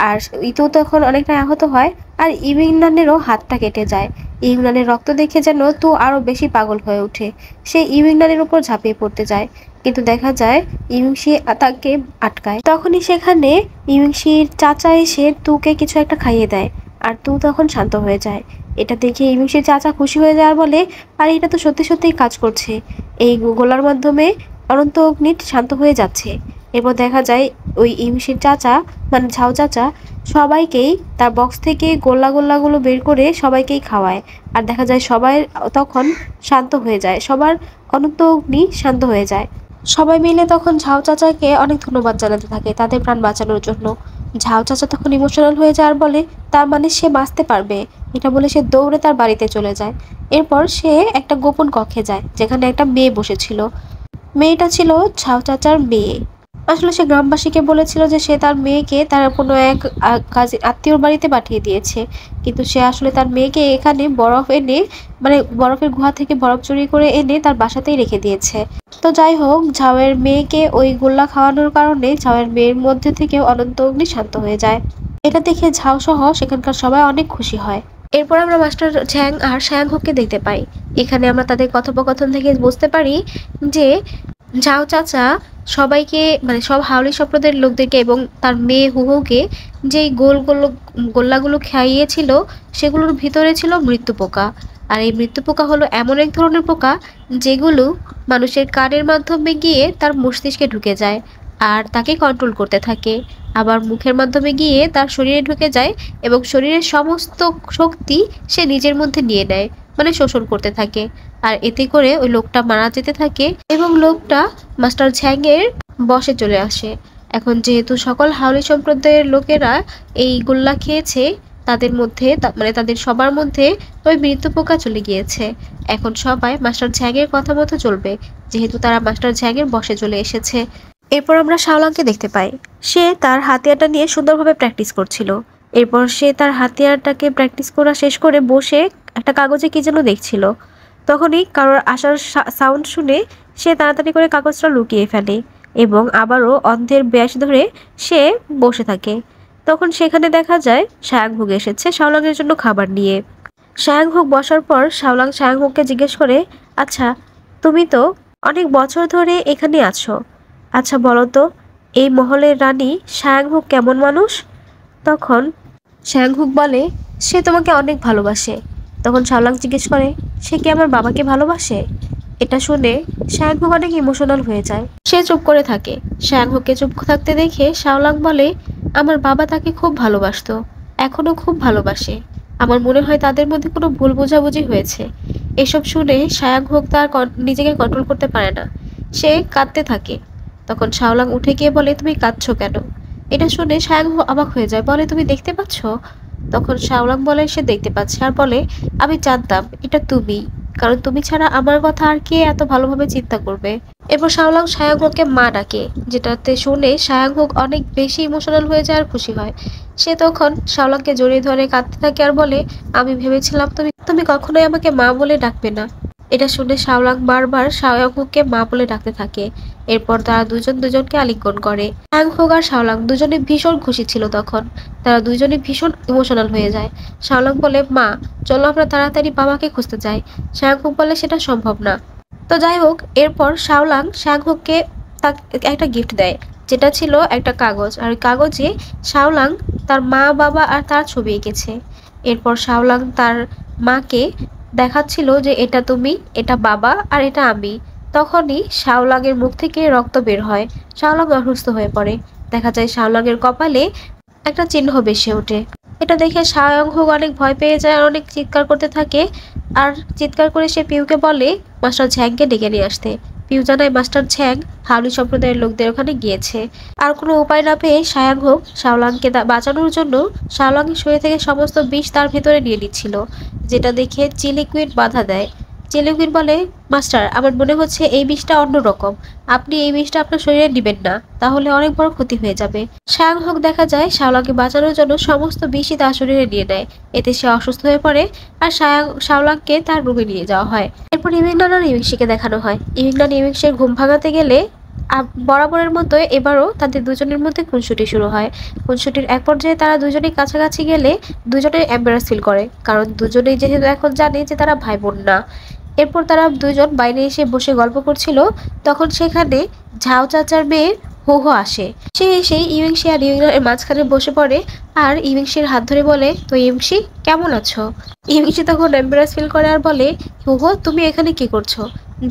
আর ইতো তখন অনেকটা আহত হয় আর ইভিংনানেরও হাতটা কেটে যায়। ইভিংনানের রক্ত দেখে যেন তু আরো বেশি পাগল হয়ে ওঠে। সে ইভিংনানের উপর ঝাঁপিয়ে পড়তে যায়, কিন্তু দেখা যায় ইভিংশি তাকে আটকায়। তখনই সেখানে ইভিংশির চাচা এসে তুকে কিছু একটা খাইয়ে দেয় আর তু তখন শান্ত হয়ে যায়। এটা দেখে ইভিংশির চাচা খুশি হয়ে যায় আর বলে, আর এটা তো সত্যি সত্যিই কাজ করছে, এই গোলার মাধ্যমে অনন্ত অগ্নি শান্ত হয়ে যাচ্ছে। এরপর দেখা যায় ওই ইভিংশির চাচা মানে ঝাও চাচা সবাইকেই তার বক্স থেকে গোল্লাগুলো বের করে সবাইকেই খাওয়ায়। আর দেখা যায় সবাই তখন শান্ত হয়ে যায়, সবার অনন্ত অগ্নি শান্ত হয়ে যায়। সবাই মিলে তখন ঝাও চাচাকে অনেক ধন্যবাদ জানাতে থাকে তাদের প্রাণ বাঁচানোর জন্য। ঝাও চাচা তখন ইমোশনাল হয়ে যায় আর বলে তার মানে সে বাঁচতে পারবে। এটা বলে সে দৌড়ে তার বাড়িতে চলে যায়। এরপর সে একটা গোপন কক্ষে যায় যেখানে একটা মেয়ে বসেছিল। মেয়েটা ছিল ঝাও চাচার মেয়ে। আসলে সে গ্রামবাসীকে বলেছিল যে সে তার মেয়েকে তার কোনো এক কাজে আত্মীয়র বাড়িতে পাঠিয়ে দিয়েছে, কিন্তু সে আসলে তার মেয়েকে এখানে বরফ এনে মানে বরফের গুহা থেকে বরফ চুরি করে এনে তার বাসাতেই রেখে দিয়েছে। তো যাই হোক, ঝাওয়ের মেয়েকে ওই গোল্লা খাওয়ানোর কারণে ঝাওয়ের মেয়ের মধ্যে থেকে অনন্ত অগ্নি শান্ত হয়ে যায়। এটা দেখে ঝাও সহ সেখানকার সবাই অনেক খুশি হয়। এরপর আমরা মাস্টার ঝ্যাং আর সায়াং হোককে দেখতে পাই। এখানে আমরা তাদের কথোপকথন থেকে বুঝতে পারি যে ঝাও চাচা সবাইকে মানে সব হাওলি সম্প্রদায়ের লোকদেরকে এবং তার মেয়ে হুহুকে যেই গোল্লাগুলো খাইয়েছিল সেগুলোর ভিতরে ছিল মৃত্যু পোকা। আর এই মৃত্যু পোকা হলো এমন এক ধরনের পোকা যেগুলো মানুষের কানের মাধ্যমে গিয়ে তার মস্তিষ্কে ঢুকে যায় আর তাকে কন্ট্রোল করতে থাকে, আবার মুখের মাধ্যমে গিয়ে তার শরীরে ঢুকে যায় এবং শরীরের সমস্ত শক্তি সে নিজের মধ্যে নিয়ে নেয়, মানে শোষণ করতে থাকে। আর এতে করে ওই লোকটা মারা যেতে থাকে এবং লোকটা মাস্টার ঝ্যাংয়ের বশে চলে আসে। এখন যেহেতু সকল হাউলি সম্প্রদায়ের লোকেরা এই গোল্লা খেয়েছে, তাদের মধ্যে মানে তাদের সবার মধ্যে ওই মৃত্যু পোকা চলে গিয়েছে। এখন সবাই মাস্টার ঝ্যাংয়ের কথা মতো চলবে, যেহেতু তারা মাস্টার ঝ্যাংয়ের বশে চলে এসেছে। এরপর আমরা শাওলাংকে দেখতে পাই, সে তার হাতিয়ারটা নিয়ে সুন্দরভাবে প্র্যাকটিস করছিল। এরপর সে তার হাতিয়ারটাকে প্র্যাকটিস করা শেষ করে বসে একটা কাগজে কি যেন দেখছিল। তখনই কারোর আসার সাউন্ড শুনে সে তাড়াতাড়ি করে কাগজটা লুকিয়ে ফেলে এবং আবারও অন্ধের ব্যাস ধরে সে বসে থাকে। তখন সেখানে দেখা যায় শায়াংহুক এসেছে শাওলাংয়ের জন্য খাবার নিয়ে। শায়াংহুক বসার পর শাওলাং শায়াংহুককে জিজ্ঞেস করে, আচ্ছা তুমি তো অনেক বছর ধরে এখানে আছো, আচ্ছা বলো তো এই মহলের রানী শায়াংহুক কেমন মানুষ? তখন শায়াংহুক বলে, সে তোমাকে অনেক ভালোবাসে। তখন শাওলাং জিজ্ঞেস করে, সে কি আমার বাবাকে ভালোবাসে? এটা শুনে শায়াংহুক অনেক ইমোশনাল হয়ে যায়, সে চুপ করে থাকে। শায়াংহুককে চুপ থাকতে দেখে শাওলাং বলে, আমার বাবা তাকে খুব ভালোবাসতো, এখনো খুব ভালোবাসে, আমার মনে হয় তাদের মধ্যে কোনো ভুল বোঝাবুঝি হয়েছে। এসব শুনে শায়াংহুক তার নিজেকে কন্ট্রোল করতে পারে না, সে কাঁদতে থাকে। তখন শাওলাং উঠে গিয়ে বলে, তুমি কাঁদছো কেন? এটা শুনে শায়াংহুক অবাক হয়ে যায়, বলে তুমি দেখতে পাচ্ছ? তখন শাওলাং বলে সে দেখতে পাচ্ছে আর বলে, আমি জানতাম এটা তুমি, কারণ তুমি ছাড়া আমার কথা আর কে এত ভালোভাবে চিন্তা করবে। এরপর শাওলাং শায়াংহুককে মা ডাকে, যেটাতে শুনে শায়াংহুক অনেক বেশি ইমোশনাল হয়ে যায় আর খুশি হয়। সে তখন শাওলাংকে জড়িয়ে ধরে কাঁদতে থাকে আর বলে, আমি ভেবেছিলাম তুমি তুমি কখনোই আমাকে মা বলে ডাকবে না। এটা শুনে শাওলাং বারবার শায়াংহুককে মা বলে ডাকতে থাকে। এরপর তারা দুজনকে আলিঙ্গন করে। শায়াংহুক আর শাওলাং দুজনে ভীষণ খুশি ছিল। তখন তারা দুজনে ভীষণ ইমোশনাল হয়ে যায়। শাওলাং বলে, মা চলো আমরা তাড়াতাড়ি বাবাকে খুঁজতে যাই। শায়াংহুক বলে সেটা সম্ভব না। তো যাই হোক, এরপর শাওলাং শায়াংহুককে একটা গিফট দেয়, যেটা ছিল একটা কাগজ, আর কাগজে শাওলাং তার মা বাবা আর তার ছবি এঁকেছে। এরপর শাওলাং তার মাকে দেখাচ্ছিল যে এটা তুমি, এটা বাবা আর এটা আমি। তখনই শাওলাংয়ের মুখ থেকে রক্ত বের হয়, শাওলাং অসুস্থ হয়ে পড়ে। দেখা যায় শাওলাংয়ের কপালে একটা চিহ্ন ভেসে ওঠে। এটা দেখে শায়াংহুক অনেক ভয় পেয়ে যায় আর অনেক চিৎকার করতে থাকে। আর চিৎকার করে সে পিউকে বলে মাস্টার ঝ্যাংকে ডেকে নিয়ে আসতে। পিউ জানায় মাস্টার ঝ্যাং হাউলি সম্প্রদায়ের লোকদের ওখানে গিয়েছে। আর কোনো উপায় না পেয়ে শায়াংহুক শাওলাংকে বাঁচানোর জন্য শাওলাংয়ের শরীর থেকে সমস্ত বিষ তার ভেতরে নিয়ে নিচ্ছিল, যেটা দেখে চিলিকুইন বাধা দেয়। চিলিকুইন বলে, মাস্টার আমার মনে হচ্ছে এই বিষটা অন্যরকম, আপনি এই বিষটা আপনার শরীরে নেবেন না, তাহলে অনেক বড় ক্ষতি হয়ে যাবে। শায়াংহুক দেখা যায় শাওলাংকে বাঁচানোর জন্য সমস্ত বিষই তার শরীরে নিয়ে নেয়। এতে সে অসুস্থ হয়ে পড়ে আর শাওলাংকে তার রুমে নিয়ে যাওয়া হয়। এরপর ইভিংনান আর ইভিংশিকে দেখানো হয়। ইভিংনান ইভিংশির ঘুম ভাঙাতে গেলে বরাবরের মতো এবারও তাদের দুজনের মধ্যে খুনসুটি শুরু হয়। খুনসুটির এক পর্যায়ে তারা দুজনেই কাছাকাছি গেলে দুজনেই এম্বারাস ফিল করে, কারণ দুজনেই যেহেতু এখন জানে যে তারা ভাই বোন না। এরপর তারা দুজন বাইরে এসে বসে গল্প করছিল। তখন সেখানে ঝাও চাচার মেয়ে হুহো আসে। সে এসে ইউংশি আর ইউংনানের মাঝখানে বসে পড়ে আর ইউংশির হাত ধরে বলে, তো ইউংশি কেমন আছো? ইউংশি তখন এম্বারাস ফিল করে আর বলে, হুহো তুমি এখানে কি করছো?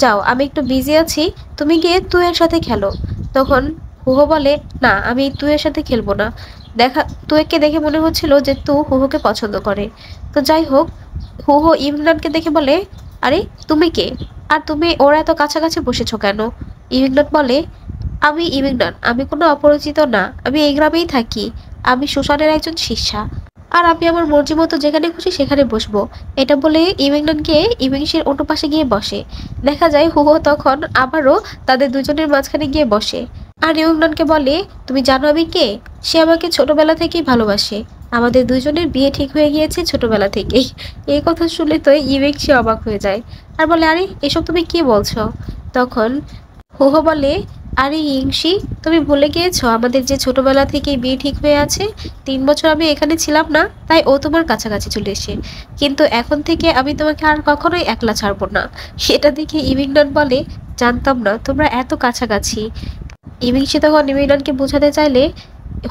যাও, আমি একটু বিজি আছি, তুমি গিয়ে তুইয়ের সাথে খেলো। তখন হুহো বলে, না আমি তুইয়ের সাথে খেলবো না। তুইকে দেখে মনে হচ্ছিল যে হুহোকে পছন্দ করে। তো যাই হোক, হুহো ইউংনানকে দেখে বলে, আরে তুমি কে? আর তুমি ওরা এত কাছাকাছি বসেছো কেন? ইভিংনান বলে, আমি ইভিংনান, আমি কোনো অপরিচিত না, আমি এই গ্রামেই থাকি, আমি সুশানের একজন শিষ্যা, আর আমি আমার মর্জি মতো যেখানে খুশি সেখানে বসবো। এটা বলে ইভিংনানকে ইভিংশির অন্য পাশে গিয়ে বসে। দেখা যায় হুহো তখন আবারও তাদের দুজনের মাঝখানে গিয়ে বসে আর ইভিংনানকে বলে, তুমি জানো আমি কে? সে আমাকে ছোটবেলা থেকেই ভালোবাসে, আমাদের দুজনের বিয়ে ঠিক হয়ে গিয়েছে ছোটবেলা থেকেই। এই কথা শুনলে তো ইভিংশি অবাক হয়ে যায় আর বলে, আরে এসব তুমি কি বলছো? তখন হুহো বলে, আরে ইংশি, তুমি ভুলে গিয়েছো আমাদের যে ছোটবেলা থেকেই বিয়ে ঠিক হয়ে আছে? 3 বছর আমি এখানে ছিলাম না, তাই ও তোমার কাছাকাছি চলে এসে, কিন্তু এখন থেকে আমি তোমাকে আর কখনোই একলা ছাড়বো না। সেটা দেখে ইভিংনান বলে, জানতাম না তোমরা এত কাছাকাছি। ইভিংশি তখন ইভিংনানকে বোঝাতে চাইলে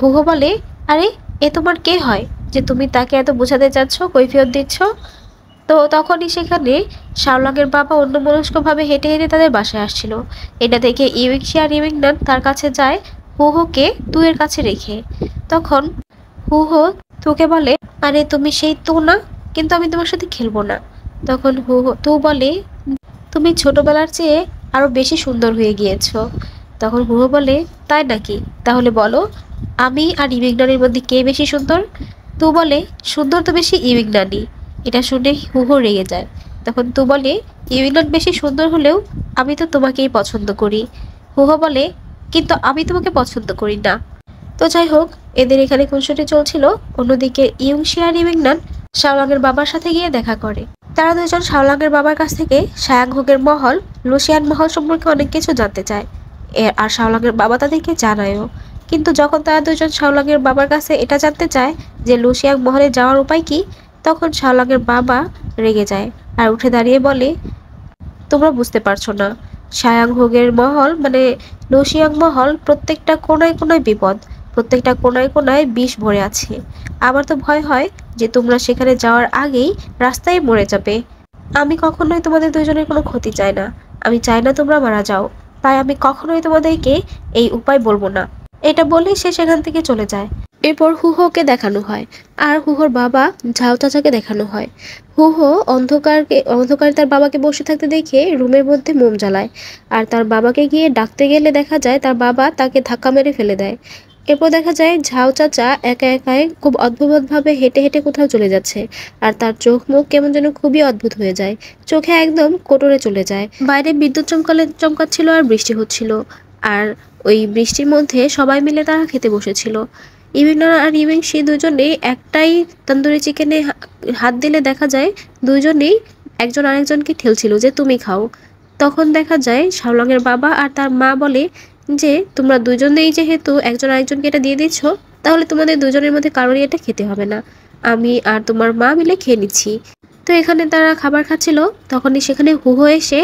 হুহো বলে, আরে এ তোমার কে হয় যে তুমি তাকে এত বোঝাতে চাচ্ছ, কৈফিয়ত দিচ্ছ? তো তখনই সেখানে শাওলাংয়ের বাবা অন্যমনস্কভাবে হেঁটে হেঁটে তাদের বাসায় আসছিল। এটা দেখে ইউইংশি আর ইউইংনান তার কাছে যায় হুহোকে তুয়ের কাছে রেখে। তখন হুহো তুকে বলে, আরে তুমি সেই তু না, কিন্তু আমি তোমার সাথে খেলবো না। তখন তু বলে, তুমি ছোটবেলার চেয়ে আরো বেশি সুন্দর হয়ে গিয়েছো। তখন হুহো বলে, তাই নাকি? তাহলে বলো, আমি আর ইউইংনানের মধ্যে কে বেশি সুন্দর? তু বলে, সুন্দর তো বেশি ইউইংনানই। এটা শুনে হুহো রেগে যায়। তখন তু বলে, ইউইংনান বেশি সুন্দর হলেও আমি তো তোমাকেই পছন্দ করি। হুহো বলে, কিন্তু আমি তোমাকে পছন্দ করি না। তো যাই হোক, এদের এখানে খুনসুটি চলছিল। অন্যদিকে ইউংশি আর ইউইংনান শাওলাংয়ের বাবার সাথে গিয়ে দেখা করে। তারা দুজন শাওলাংয়ের বাবার কাছ থেকে সায়াংহুকের মহল, লুসিয়ান মহল সম্পর্কে অনেক কিছু জানতে চায়। আর শাওলাংয়ের বাবা তাদেরকে জানায়ও। কিন্তু যখন তারা দুজন শাওলাংয়ের বাবার কাছে এটা জানতে চায় যে লুসিয়াং মহলে যাওয়ার উপায় কি, তখন শাওলাংয়ের বাবা রেগে যায় আর উঠে দাঁড়িয়ে বলে, তোমরা বুঝতে পারছো না, সায়াংহুগের মহল মানে লুসিয়াং মহল প্রত্যেকটা কোনায় কোনায় বিপদ, প্রত্যেকটা কোনায় কোনায় বিষ ভরে আছে। আমার তো ভয় হয় যে তোমরা সেখানে যাওয়ার আগেই রাস্তায় মরে যাবে। আমি কখনোই তোমাদের দুজনের কোনো ক্ষতি চাই না, আমি চাই না তোমরা মারা যাও, তাই আমি কখনোই তোমাদেরকে এই উপায় বলবো না। এটা বলেই সে সেখান থেকে চলে যায়। এরপর হুহোকে দেখানো হয় আর হুহোর বাবা ঝাও চাচাকে দেখানো হয়। হুহো অন্ধকারে তার বাবাকে বসে থাকতে দেখে রুমের মধ্যে মোম জ্বালায়, আর তার বাবাকে গিয়ে ডাকতে গেলে দেখা যায় তার বাবা তাকে ধাক্কা মেরে ফেলে দেয়। এরপর দেখা যায় ঝাও চাচা একা একাই খুব অদ্ভুতভাবে হেঁটে হেঁটে কোথাও চলে যাচ্ছে, আর তার চোখ মুখ কেমন যেন খুবই অদ্ভুত হয়ে যায়, চোখে একদম কোটরে চলে যায়। বাইরে বিদ্যুৎ চমকাচ্ছিল আর বৃষ্টি হচ্ছিল, আর ওই বৃষ্টির মধ্যে সবাই মিলে তারা খেতে বসেছিল। ইউইংনান আর ইউইংশি দুজনেই একটাই তন্দুরি চিকেনে হাত দিলে দেখা যায় দুজনেই একজন আরেকজনকে ঠেলছিল যে তুমি খাও। তখন দেখা যায় শাওলাংয়ের বাবা আর তার মা বলে যে তোমরা দুজনেই যেহেতু একজন আরেকজনকে এটা দিয়ে দিচ্ছ, তাহলে তোমাদের দুজনের মধ্যে কারোরই এটা খেতে হবে না, আমি আর তোমার মা মিলে খেয়ে নিচ্ছি। তো এখানে তারা খাবার খাচ্ছিল, তখনই সেখানে হুহো এসে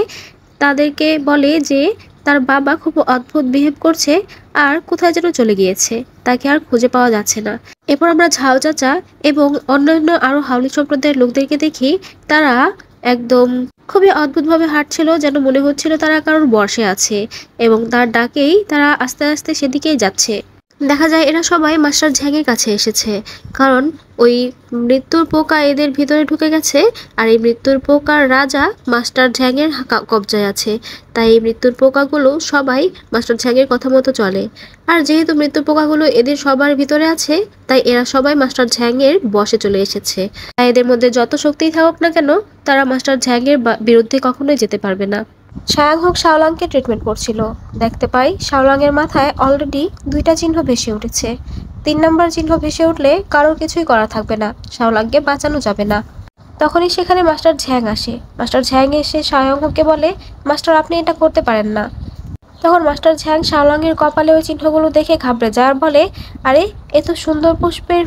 তাদেরকে বলে যে তার বাবা খুব অদ্ভুত বিহেভ করছে আর কোথায় যেন চলে গিয়েছে, তাকে আর খুঁজে পাওয়া যাচ্ছে না। এরপর আমরা ঝাও চাচা এবং অন্যান্য আরো হাউলি সম্প্রদায়ের লোকদেরকে দেখি, তারা একদম খুবই অদ্ভুতভাবে হাঁটছিল, যেন মনে হচ্ছিল তারা কারোর বর্ষে আছে, এবং তার ডাকেই তারা আস্তে আস্তে সেদিকেই যাচ্ছে। দেখা যায় এরা সবাই মাস্টার ঝ্যাংয়ের কাছে এসেছে, কারণ ওই মৃত্যুর পোকা এদের ভিতরে ঢুকে গেছে, আর এই মৃত্যুর পোকার রাজা মাস্টার ঝ্যাংয়ের কবজায় আছে। তাই এই মৃত্যুর পোকাগুলো সবাই মাস্টার ঝ্যাংয়ের কথা মতো চলে, আর যেহেতু মৃত্যুর পোকাগুলো এদের সবার ভিতরে আছে, তাই এরা সবাই মাস্টার ঝ্যাংয়ের বশে চলে এসেছে। তাই এদের মধ্যে যত শক্তিই থাকুক না কেন, তারা মাস্টার ঝ্যাংয়ের বিরুদ্ধে কখনোই যেতে পারবে না। সায়াংহুক শাওলাংকে ট্রিটমেন্ট করছিল। দেখতে পাই শাওলাংয়ের মাথায় অলরেডি 2টা চিহ্ন ভেসে উঠেছে। 3 নম্বর চিহ্ন ভেসে উঠলে কারোর কিছুই করা থাকবে না, শাওলাংকে বাঁচানো যাবে না। তখনই সেখানে মাস্টার ঝ্যাং আসে। মাস্টার ঝ্যাং এসে সায়াংহুককে বলে, মাস্টার আপনি এটা করতে পারেন না। তখন মাস্টার ঝ্যাং শাওলাংয়ের কপালে ওই চিহ্নগুলো দেখে ঘাবড়ে যায় আর বলে, আরে এ তো সুন্দর পুষ্পের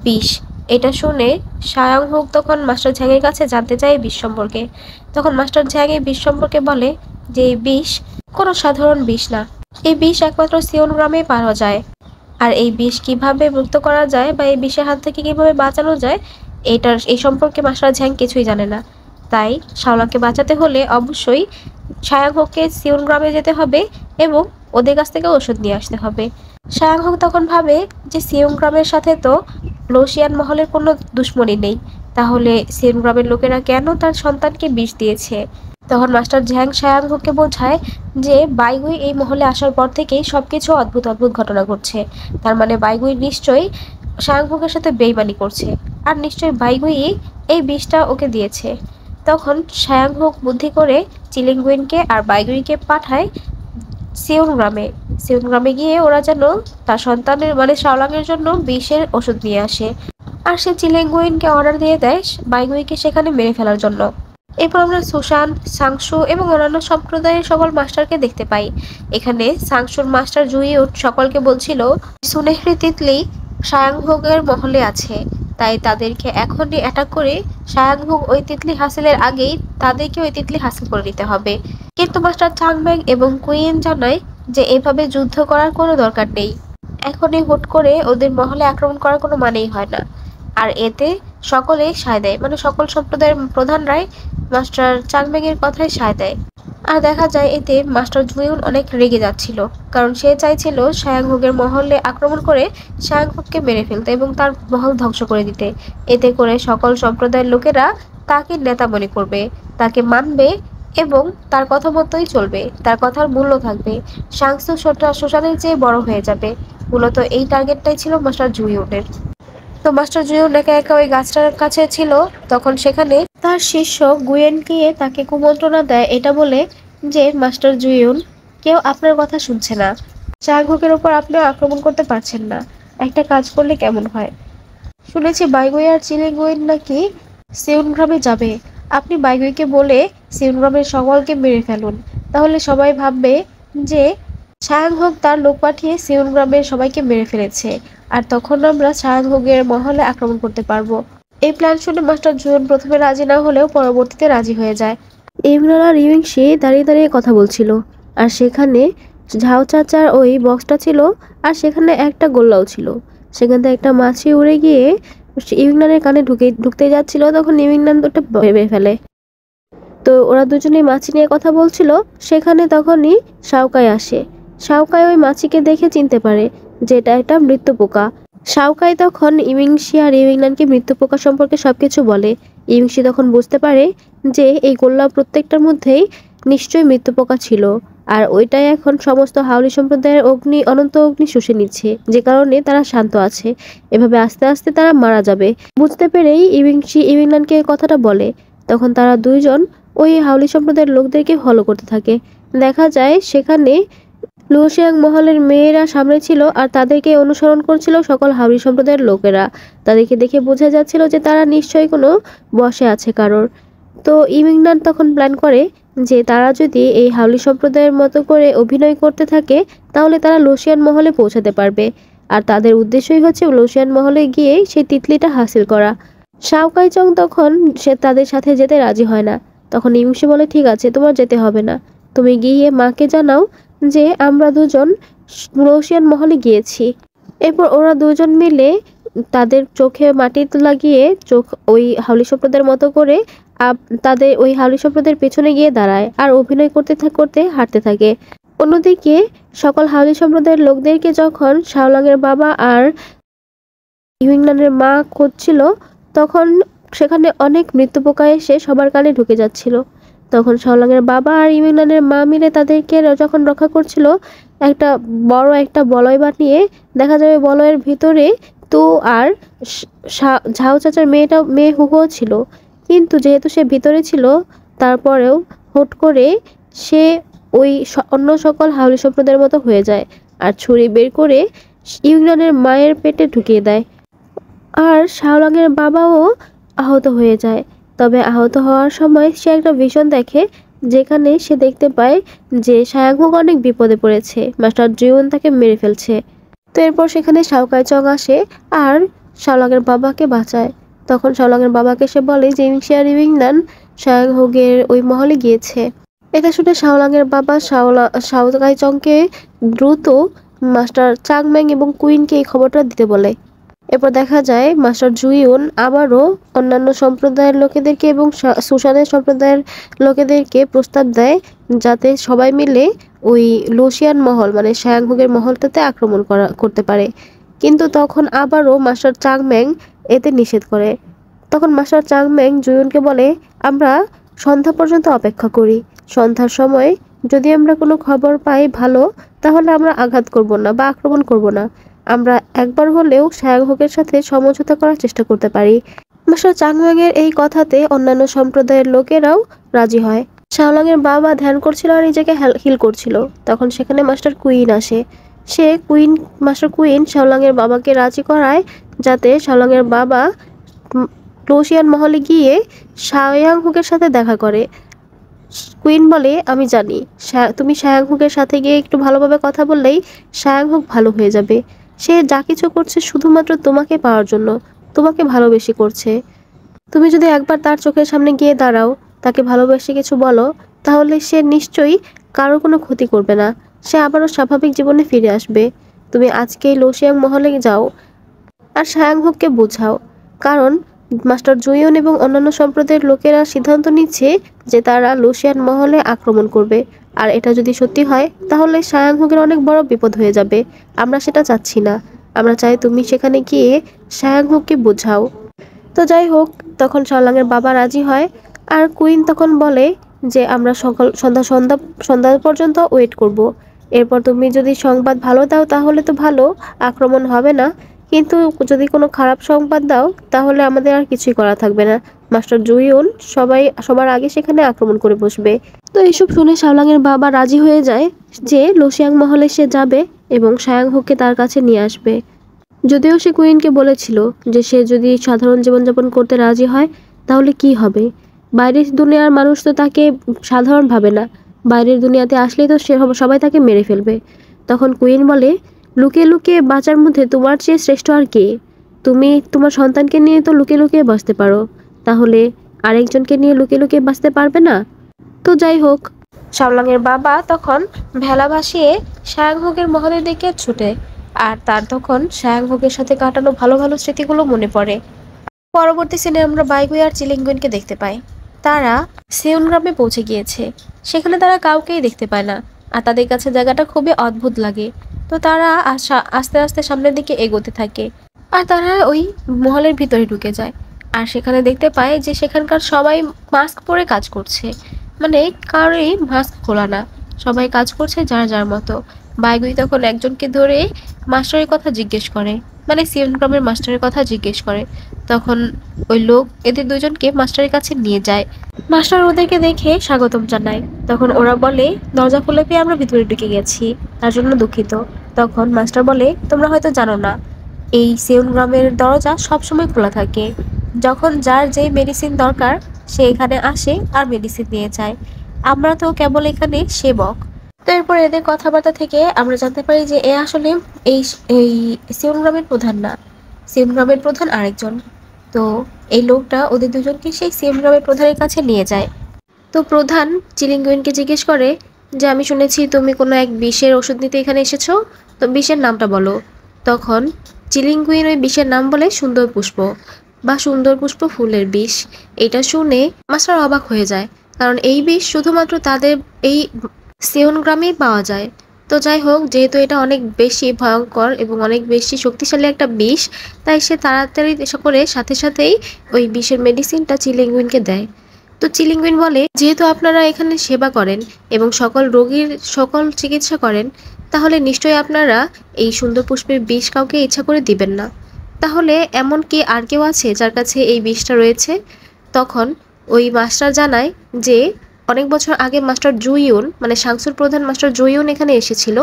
বিষ। এটা শুনে সায়াংহুক তখন মাস্টার ঝ্যাংয়ের কাছে জানতে চায় বিষ সম্পর্কে। তখন মাস্টার ঝ্যাং এই বিষ সম্পর্কে বলে যে এই বিষ কোনো সাধারণ বিষ না, এই বিষ একমাত্র সিওন গ্রামে পাওয়া যায়। আর এই বিষ কিভাবে মুক্ত করা যায় বা এই বিষের হাত থেকে কিভাবে বাঁচানো যায়, এই সম্পর্কে মাস্টার ঝ্যাং কিছুই জানে না। তাই শাওলাংকে বাঁচাতে হলে অবশ্যই সায়াংহুককে সিওন গ্রামে যেতে হবে এবং ওদের কাছ থেকে ওষুধ নিয়ে আসতে হবে। সায়াংহুক তখন ভাবে যে সিওন গ্রামের সাথে তো লুসিয়ান মহলের কোনো দুশ্মনী নেই, তাহলে সিওন গ্রামের লোকেরা কেন তার সন্তানকে বিষ দিয়েছে। তখন মাস্টার ঝ্যাং সায়াংহুককে বোঝায় যে বাইগুই এই মহলে আসার পর থেকেই সবকিছু অদ্ভুত অদ্ভুত ঘটনা ঘটছে, তার মানে বাইগুই নিশ্চয়ই সায়াংহুকের সাথে বেইমানি করছে, আর নিশ্চয়ই বাইগুই এই বিষটা ওকে দিয়েছে। তখন সায়াংহুক বুদ্ধি করে চিলিংগুইনকে আর বাইগুইকে পাঠায় সিওন গ্রামে। সিওন গ্রামে গিয়ে ওরা যেন তার সন্তানের মানে শাওলাংয়ের জন্য বিষের ওষুধ নিয়ে আসে, আর সে চিলেংগুইনকে অর্ডার দিয়ে দেয় বাইগুইকে সেখানে মেরে ফেলার জন্য। এরপর আমরা সুশান, সাংশু এবং অন্যান্য সম্প্রদায়ের সকল মাস্টারকে দেখতে পাই। এখানে সাংশুর মাস্টার জুইউট সকলকে বলছিল সুনেহরি তিতলি সায়াংহুকের মহলে আছে, তাই তাদেরকে এখনই অ্যাটাক করে সায়াংহুক ওই তিতলি হাসিলের আগেই তাদেরকে ওই তিতলি হাসিল করে নিতে হবে। কিন্তু মাস্টার চাংম্যাং এবং কুইয়েন জানায় যে এভাবে যুদ্ধ করার কোনো দরকার নেই, এখনই হুট করে ওদের মহলে আক্রমণ করার কোনো মানেই হয় না, আর এতে সকলেই সায় দেয়, মানে সকল সম্প্রদায়ের প্রধানরাই মাস্টার চাংম্যানের কথায় সায় দেয়। আর দেখা যায় এতে মাস্টার জুয়ুন অনেক রেগে যাচ্ছিল, কারণ সে চাইছিল সায়াংহুকের মহলে আক্রমণ করে সায়াংহুককে মেরে ফেলতে এবং তার মহল ধ্বংস করে দিতে। এতে করে সকল সম্প্রদায়ের লোকেরা তাকে নেতা মনে করবে, তাকে মানবে এবং তার কথা মতোই চলবে, তার কথার মূল্য থাকবে। সাংসু শোষণের চেয়ে বড় হয়ে যাবে। মূলত এই টার্গেটটাই ছিল মাস্টার জুয়ুনের। তো মাস্টার জুয়ুন একা একা ওই গাছটার কাছে ছিল, তখন সেখানে তার শিষ্য গুয়েন গিয়ে তাকে কুমন্ত্রণা দেয় এটা বলে যে মাস্টার জুয়ুন, কেউ আপনার কথা শুনছে না, চাংহুকের উপর আপনিও আক্রমণ করতে পারছেন না, একটা কাজ করলে কেমন হয়? শুনেছি বাইগুই আর চিলিগুইন নাকি সিউন গ্রামে যাবে। আপনি বাইগুইকে বলে সিউন গ্রামের সকলকে মেরে ফেলুন, তাহলে সবাই ভাববে যে সায়াংহুক তার লোক পাঠিয়ে সিউন গ্রামের সবাইকে মেরে ফেলেছে, আর তখন আমরা সায়াংহুকের মহলে আক্রমণ করতে পারবো। এই প্ল্যান শুনে মাস্টার জুয়ুন প্রথমে রাজি না হলেও পরবর্তীতে রাজি হয়ে যায়। ইমরান আর ইউইংশি দাঁড়িয়ে দাঁড়িয়ে কথা বলছিল, আর সেখানে ঝাও চাচার ওই বক্সটা ছিল, আর সেখানে একটা গোল্লাও ছিল। সেখান থেকে একটা মাছি উড়ে গিয়ে ইউইংনানের কানে ঢুকতে যাচ্ছিল, তখন ইউইংনান ওটা ভেবে ফেলে। তো ওরা দুজনেই মাছি নিয়ে কথা বলছিল, সেখানে তখনই শাওকাই আসে। শাওকাই ওই মাছিকে দেখে চিনতে পারে যে এটা একটা মৃত্যু পোকা। শাওকাই তখন ইউইংশি আর ইউইংনানকে মৃত্যু পোকা সম্পর্কে সবকিছু বলে। ইউইংশি তখন বুঝতে পারে যে এই গোল্লা প্রত্যেকটার মধ্যেই নিশ্চয়ই মৃত্যু পোকা ছিল, আর ওইটাই এখন সমস্ত হাউলি সম্প্রদায়ের অনন্ত অগ্নি শুষে নিচ্ছে, যে কারণে তারা শান্ত আছে। এভাবে আস্তে আস্তে তারা মারা যাবে। বুঝতে পেরেই ইউইংশি ইউইংনানকে কথাটা বলে। তখন তারা দুইজন ওই হাউলি সম্প্রদায়ের লোকদেরকে ফলো করতে থাকে। দেখা যায় সেখানে লুওশিয়াং মহলের মেয়েরা সামনে ছিল, আর তাদেরকে অনুসরণ করছিল সকল হাউলি সম্প্রদায়ের লোকেরা। তাদেরকে দেখে বোঝা যাচ্ছিল যে তারা নিশ্চয়ই কোনো বশে আছে কারোর। তো ইউইংনান তখন প্ল্যান করে যে তারা যদি এই হাউলি সম্প্রদায়ের মতো করে অভিনয় করতে থাকে, তাহলে তারা লুওশিয়ান মহলে পৌঁছাতে পারবে, আর তাদের উদ্দেশ্যই হচ্ছে লুওশিয়ান মহলে গিয়ে সেই তিতলিটা হাসিল করা। শাওকাই চং তখন সে তাদের সাথে যেতে রাজি হয় না। তখন ইউইংশি বলে, ঠিক আছে, তোমার যেতে হবে না, তুমি গিয়ে মাকে জানাও যে আমরা দুজন লুওশিয়ান মহলে গিয়েছি। এরপর ওরা দুজন মিলে তাদের চোখে মাটি লাগিয়ে চোখ ওই হাউলি সম্প্রদায়ের মতো করে তাদের ওই হাউলি সম্প্রদায়ের পেছনে গিয়ে দাঁড়ায়, আর অভিনয় করতে করতে হাঁটতে থাকে। অন্যদিকে সকল হাউলি সম্প্রদায়ের লোকদেরকে যখন শাওলাংয়ের বাবা আর ইউইংনানের মা খুঁজছিল, তখন সেখানে অনেক মৃত্যু পোকা এসে সবার কানে ঢুকে যাচ্ছিল। তখন শাওলাংয়ের বাবা আর ইউইংনানের মা মিলে তাদেরকে যখন রক্ষা করছিল, একটা বড় একটা বলয় বানিয়ে দেখা যাবে বলয়ের ভিতরে তু আর ঝাও চাচার মেয়ে হুহো ছিল। কিন্তু যেহেতু সে ভিতরে ছিল, তারপরেও হুট করে সে ওই অন্য সকল হাউলি সম্প্রদায়ের মতো হয়ে যায়, আর ছুরি বের করে ইউইংনানের মায়ের পেটে ঢুকিয়ে দেয়। আর শাওলাংয়ের বাবাও আহত হয়ে যায়। তবে আহত হওয়ার সময় সে একটা ভিশন দেখে, যেখানে সে দেখতে পায় যে সায়াংহুক অনেক বিপদে পড়েছে, মাস্টার জুয়ুন তাকে মেরে ফেলছে। তো এরপর সেখানে শাওকাই চং আসে আর শাওলাংয়ের বাবাকে বাঁচায়। তখন শাওলাংয়ের বাবাকে সে বলে যে ইউইংশি আর ইউইংনান সায়াংহুকের ওই মহলে গিয়েছে। এটা শুনে শাওলাংয়ের বাবা শাওকাই চংকে দ্রুত মাস্টার চাংম্যাং এবং কুইনকে এই খবরটা দিতে বলে। এরপর দেখা যায় মাস্টার জুয়ুন আবারও অন্যান্য সম্প্রদায়ের লোকেদেরকে এবং সুশানের সম্প্রদায়ের লোকেদেরকে প্রস্তাব দেয় যাতে সবাই মিলে ওই লুওশিয়ান মহল মানে সায়াংহুকের মহলটাতে আক্রমণ করতে পারে। কিন্তু তখন আবারও মাস্টার চাংম্যাং এতে নিষেধ করে। তখন মাস্টার চাংম্যাং জুয়ুনকে বলে, আমরা সন্ধ্যা পর্যন্ত অপেক্ষা করি, সন্ধ্যার সময় যদি আমরা কোনো খবর পাই ভালো, তাহলে আমরা আঘাত করব না বা আক্রমণ করব না, আমরা একবার হলেও সায়াংহুকের সাথে সমঝোতা করার চেষ্টা করতে পারি। মাস্টার চাংম্যাংয়ের এই কথাতে অন্যান্য সম্প্রদায়ের লোকেরাও রাজি হয়। শাওলাংয়ের বাবা ধ্যান করছিল আর নিজেকে হিল করছিল। তখন সেখানে মাস্টার কুইন আসে। মাস্টার কুইন শাওলাংয়ের বাবাকে রাজি করায় যাতে শাওলাংয়ের বাবা লুওশিয়ান মহলে গিয়ে সায়াংহুকের সাথে দেখা করে। কুইন বলে, আমি জানি তুমি সায়াংহুকের সাথে গিয়ে একটু ভালোভাবে কথা বললেই সায়াংহুক ভালো হয়ে যাবে। সে যা কিছু করছে শুধুমাত্র তোমাকে পাওয়ার জন্য, তোমাকে ভালোবেসে করছে। তুমি যদি একবার তার চোখের সামনে গিয়ে দাঁড়াও, তাকে ভালোবেসে কিছু বলো, তাহলে সে নিশ্চয়ই কারোর কোনো ক্ষতি করবে না, সে আবারও স্বাভাবিক জীবনে ফিরে আসবে। তুমি আজকেই লুওশিয়াং মহলে যাও আর সায়াংহুককে বোঝাও, কারণ মাস্টার জুইয়ন এবং অন্যান্য সম্প্রদায়ের লোকেরা সিদ্ধান্ত নিচ্ছে যে তারা লুসিয়ান মহলে আক্রমণ করবে। আর এটা যদি সত্যি হয় তাহলে সায়াংহুকের অনেক বড় বিপদ হয়ে যাবে। আমরা সেটা চাচ্ছি না। আমরা চাই তুমি সেখানে গিয়ে সায়াংহুককে বোঝাও। তো যাই হোক, তখন শাওলাংয়ের বাবা রাজি হয়। আর কুইন তখন বলে যে আমরা সকাল সন্ধ্যা সন্ধ্যা সন্ধ্যা পর্যন্ত ওয়েট করব। এরপর তুমি যদি সংবাদ ভালো দাও তাহলে তো ভালো, আক্রমণ হবে না। কিন্তু যদি কোনো খারাপ সংবাদ দাও তাহলে আমাদের আর কিছুই করা থাকবে না। মাস্টার জুইয়ন সবার আগে সেখানে আক্রমণ করে বসবে। তো এইসব শুনে শাওলাংয়ের বাবা রাজি হয়ে যায় যে লুসিয়াং মহলে সে যাবে এবং সায়াংহুককে তার কাছে নিয়ে আসবে। যদিও সে কুইনকে বলেছিল যে সে যদি সাধারণ জীবনযাপন করতে রাজি হয় তাহলে কি হবে। বাইরের দুনিয়ার মানুষ তো তাকে সাধারণ ভাবে না। বাইরের দুনিয়াতে আসলেই তো সবাই তাকে মেরে ফেলবে। তখন কুইন বলে, লুকিয়ে লুকিয়ে বাঁচার মধ্যে তোমার চেয়ে শ্রেষ্ঠ আর কে? তুমি তোমার সন্তানকে নিয়ে তো লুকিয়ে লুকিয়ে বাঁচতে পারো, তাহলে আরেকজনকে নিয়ে লুকিয়ে লুকিয়ে বাঁচতে পারবে না? তো যাই হোক, শাওলাংয়ের বাবা তখন ভেলা ভাসিয়ে সায়াংহুকের মহলের দিকে ছুটে। আর তার তখন সায়াংহুকের সাথে কাটানো ভালো ভালো স্মৃতিগুলো মনে পড়ে। পরবর্তী সিনে আমরা বাইগুই আর চিলিংগুইনকে দেখতে পাই। তারা সেউন গ্রামে পৌঁছে গিয়েছে। সেখানে তারা কাউকেই দেখতে পায় না। আর তাদের কাছে জায়গাটা খুবই অদ্ভুত লাগে। তো তারা আস্তে আস্তে সামনের দিকে এগোতে থাকে। আর তারা ওই মহলের ভিতরে ঢুকে যায়। আর সেখানে দেখতে পায় যে সেখানকার সবাই মাস্ক পরে কাজ করছে। মানে কারোরই মাস্ক খোলা না, সবাই কাজ করছে যার যার মতো। বাইগুই তখন একজনকে ধরে মাস্টারের কথা জিজ্ঞেস করে, মানে সিয়ন গ্রামের মাস্টারের কথা জিজ্ঞেস করে। তখন ওই লোক এদের দুজনকে মাস্টারের কাছে নিয়ে যায়। মাস্টার ওদেরকে দেখে স্বাগতম জানায়। তখন ওরা বলে, দরজা খুলে পেয়ে আমরা ভিতরে ঢুকে গেছি, তার জন্য দুঃখিত। তখন মাস্টার বলে, তোমরা হয়তো জানো না, এই সিয়ন গ্রামের দরজা সবসময় খোলা থাকে। যখন যার যেই মেডিসিন দরকার সে এখানে আসে আর মেডিসিন নিয়ে যায়। আমরা তো কেবল এখানে সেবক। তো এরপর এদের কথাবার্তা থেকে আমরা জানতে পারি যে এ আসলে এই এই সিয়ন গ্রামের প্রধান না, সিয়ন গ্রামের প্রধান আরেকজন। তো এই লোকটা ওদের দুজনকে সেই সিয়ন গ্রামের প্রধানের কাছে নিয়ে যায়। তো প্রধান চিলিংগুইনকে জিজ্ঞেস করে যে আমি শুনেছি তুমি কোনো এক বিষের ওষুধ নিতে এখানে এসেছো, তো বিষের নামটা বলো। তখন চিলিংগুইন ওই বিষের নাম বলে সুন্দর পুষ্প বা সুন্দর পুষ্প ফুলের বিষ। এটা শুনে মাস্টার অবাক হয়ে যায়, কারণ এই বিষ শুধুমাত্র তাদের এই সিয়ন গ্রামেই পাওয়া যায়। তো যাই হোক, যেহেতু এটা অনেক বেশি ভয়ঙ্কর এবং অনেক বেশি শক্তিশালী একটা বিষ, তাই সে তাড়াতাড়ি করে সাথে সাথেই ওই বিষের মেডিসিনটা চিলিংগুইনকে দেয়। তো চিলিংগুইন বলে, যেহেতু আপনারা এখানে সেবা করেন এবং সকল রোগীর সকল চিকিৎসা করেন, তাহলে নিশ্চয়ই আপনারা এই সুন্দর পুষ্পের বিষ কাউকে ইচ্ছা করে দিবেন না। তাহলে এমন কি আর কেউ আছে যার কাছে এই বিষটা রয়েছে? তখন ওই মাস্টার জানায় যে অনেক বছর আগে মাস্টার জুইয়ুন, মানে সাংসুর প্রধান মাস্টার জুইয়ুন এখানে এসেছিল।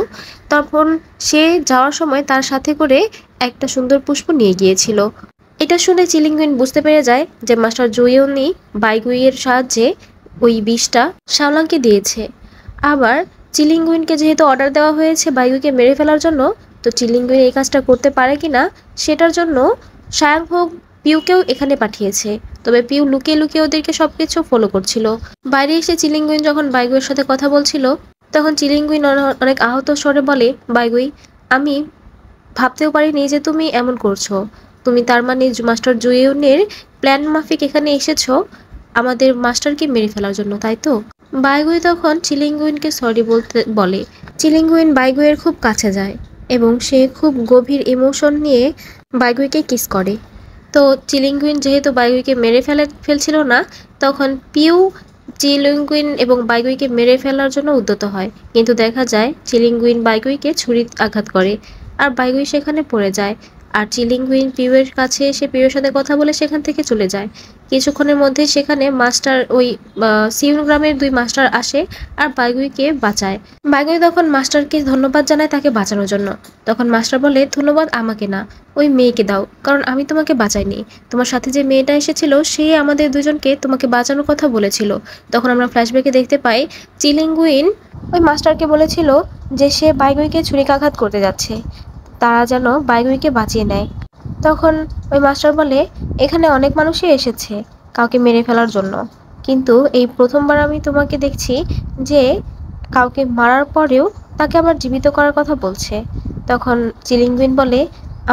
তখন সে যাওয়ার সময় তার সাথে করে একটা সুন্দর পুষ্প নিয়ে গিয়েছিল। এটা শুনে চিলিংগুইন বুঝতে পেরে যায় যে মাস্টার জুইয়ুনই বাইগুইয়ের সাহায্যে ওই বিষটা শাওলাংকে দিয়েছে। আবার চিলিংগুইনকে যেহেতু অর্ডার দেওয়া হয়েছে বাইগুইকে মেরে ফেলার জন্য, তো চিলিংগুইন এই কাজটা করতে পারে কিনা সেটার জন্য সায়াংহুক পিউকেও এখানে পাঠিয়েছে। তবে পিউ লুকিয়ে লুকিয়ে ওদেরকে সবকিছু ফলো করছিল। বাইরে এসে চিলিংগুইন যখন বাইগুইয়ের সাথে কথা বলছিল, তখন চিলিংগুইন অনেক আহত স্বরে বলে, বাইগুই, আমি ভাবতেও পারিনি যে তুমি এমন করছো। তুমি তার মানে মাস্টার জুইয়ুনের প্ল্যান মাফিক এখানে এসেছো আমাদের মাস্টারকে মেরে ফেলার জন্য, তাই তো? বাইগুই তখন চিলিংগুইনকে সরি বলে। চিলিংগুইন বাইগুইয়ের খুব কাছে যায় এবং সে খুব গভীর ইমোশন নিয়ে বাইগুইকে কিস করে। তো চিলিংগুইন যেহেতু বাইগুইকে মেরে ফেলছিল না, তখন পিউ চিলিংগুইন এবং বাইগুইকে মেরে ফেলার জন্য উদ্যত হয়। কিন্তু দেখা যায় চিলিংগুইন বাইগুইকে ছুরি আঘাত করে আর বাইগুই সেখানে পড়ে যায়। আর চিলিংগুইন পিউয়ের কাছে এসে পিউয়ের সাথে কথা বলে সেখান থেকে চলে যায়। কিছুক্ষণের মধ্যে সেখানে মাস্টার ওই সিউন গ্রামের দুই মাস্টার আসে আর বাইগুইকে বাঁচায়। বাইগুই তখন মাস্টারকে ধন্যবাদ জানায় তাকে বাঁচানোর জন্য। তখন মাস্টার বলে, ধন্যবাদ আমাকে না, ওই মেয়েকে দাও, কারণ আমি তোমাকে বাঁচাইনি। তোমার সাথে যে মেয়েটা এসেছিল সে আমাদের দুজনকে তোমাকে বাঁচানোর কথা বলেছিল। তখন আমরা ফ্ল্যাশব্যাকে দেখতে পাই চিলিংগুইন ওই মাস্টারকে বলেছিল যে সে বাইগুইকে ছুরিকাঘাত করতে যাচ্ছে, তারা যেন বাইগুইকে বাঁচিয়ে নেয়। তখন ওই মাস্টার বলে, এখানে অনেক মানুষই এসেছে কাউকে মেরে ফেলার জন্য, কিন্তু এই প্রথমবার আমি তোমাকে দেখছি যে কাউকে মারার পরেও তাকে আবার জীবিত করার কথা বলছে। তখন চিলিংগুইন বলে,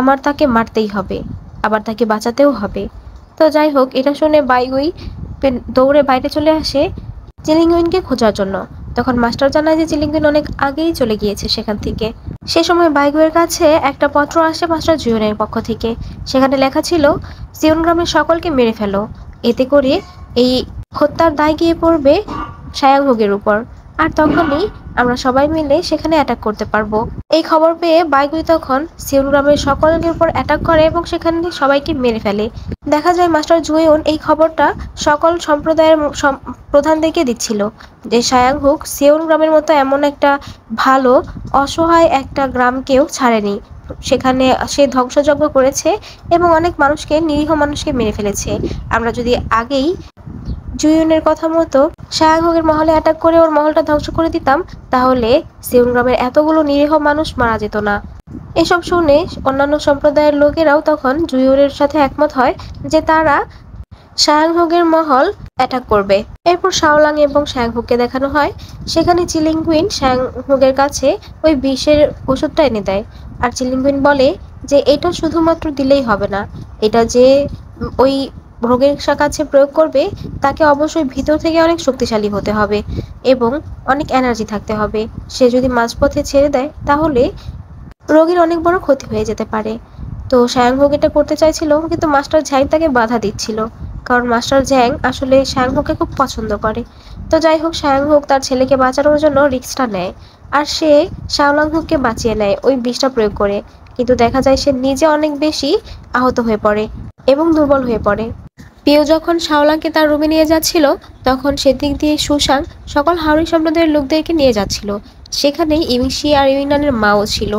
আমার তাকে মারতেই হবে, আবার তাকে বাঁচাতেও হবে। তো তো যাই হোক, এটা শুনে বাইগুই দৌড়ে বাইরে চলে আসে চিলিংগুইনকে খোঁজার জন্য। তখন মাস্টার জানায় যে চিলিংগুইন অনেক আগেই চলে গিয়েছে সেখান থেকে। সে সময় বাইগুয়ের কাছে একটা পত্র আসে মাস্টার জুয়নের পক্ষ থেকে। সেখানে লেখা ছিল, সিউন গ্রামের সকলকে মেরে ফেলো, এতে করে এই হত্যার দায় গিয়ে পড়বে সায়াংহুগের উপর, আর তখনই আমরা সবাই মিলে সেখানে অ্যাটাক করতে পারবো। এই খবর পেয়ে বাইগুই তখন সিউন গ্রামের সকলের উপর অ্যাটাক করে এবং সেখানে সবাইকে মেরে ফেলে। দেখা যায় মাস্টার জুয়ন এই খবরটা সকল সম্প্রদায়ের প্রধানদেরকে দিচ্ছিল যে সায়াংহুক সিউন গ্রামের মতো এমন একটা ভালো অসহায় একটা গ্রামকেও ছাড়েনি, সেখানে সে ধ্বংসযজ্ঞ করেছে এবং অনেক মানুষকে, নিরীহ মানুষকে মেরে ফেলেছে। আমরা যদি আগেই জুয়নের কথা মতো সায়াংহুকের মহলে অ্যাটাক করে ওর মহলটা ধ্বংস করে দিতাম, তাহলে সিউন গ্রামের এতগুলো নিরীহ মানুষ মারা যেত না। এসব শুনে অন্যান্য সম্প্রদায়ের লোকেরাও তখন জুয়নের সাথে একমত হয় যে তারা সায়াংহুকের মহল অ্যাটাক করবে। এরপর শাওলাং এবং সায়াংহুককে দেখানো হয়, সেখানে চিলিংগুইন সায়াংহুকের কাছে ওই বিষের ওষুধটা এনে দেয়। আর চিলিংগুইন বলে যে এটা শুধুমাত্র দিলেই হবে না, এটা যে ওই রোগের কাছে প্রয়োগ করবে তাকে অবশ্যই ভিতর থেকে অনেক শক্তিশালী হতে হবে এবং অনেক এনার্জি থাকতে হবে। সে যদি মাঝপথে ছেড়ে দেয় তাহলে রোগীর অনেক বড় ক্ষতি হয়ে যেতে পারে। তো সায়াংহুক এটা করতে চাইছিল, কিন্তু মাস্টার ঝ্যাং তাকে বাধা দিচ্ছিল, কারণ মাস্টার ঝ্যাং আসলে সায়াংহুককে খুব পছন্দ করে। তো যাই হোক, সায়াংহুক তার ছেলেকে বাঁচানোর জন্য রিস্কটা নেয়, আর সে শাওলাংহুককে বাঁচিয়ে নেয় ওই বিষটা প্রয়োগ করে। কিন্তু দেখা যায় সে নিজে অনেক বেশি আহত হয়ে পড়ে এবং দুর্বল হয়ে পড়ে। পিউ যখন শাওলাংকে তার রুমে নিয়ে যাচ্ছিল, তখন সেদিক দিয়ে সুসাং সকল হাওড়ি সম্প্রদায়ের লোকদেরকে নিয়ে যাচ্ছিল। সেখানেই ইউংশি আর ইউইনানের মাও ছিল।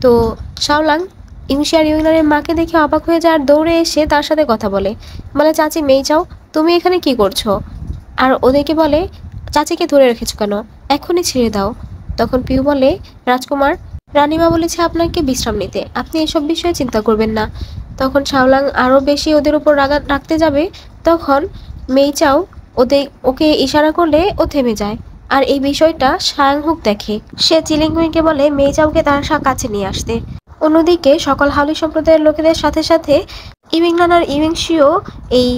তো শাওলাং ইউংশি আর ইউইনানের মাকে দেখে অবাক হয়ে যায় আর দৌড়ে এসে তার সাথে কথা বলে, চাচি মেইচাও, তুমি এখানে কি করছো? আর ওদেরকে বলে, চাচিকে ধরে রেখেছো কেন, এখনই ছেড়ে দাও। তখন পিউ বলে, রাজকুমার, রানীমা বলেছে আপনাকে বিশ্রাম নিতে, আপনি এসব বিষয়ে চিন্তা করবেন না। তখন শাওলাং আরও বেশি ওদের উপর রাখতে যাবে, তখন মেইচাও ওকে ইশারা করলে ও থেমে যায়। আর এই বিষয়টা সায়াংহুক দেখে। সে চিলিংগুইনকে বলে মেইচাওকে তার কাছে নিয়ে আসতে। অন্যদিকে সকল হাওলি সম্প্রদায়ের লোকেদের সাথে সাথে ইউইংনান আর ইউইংশিও এই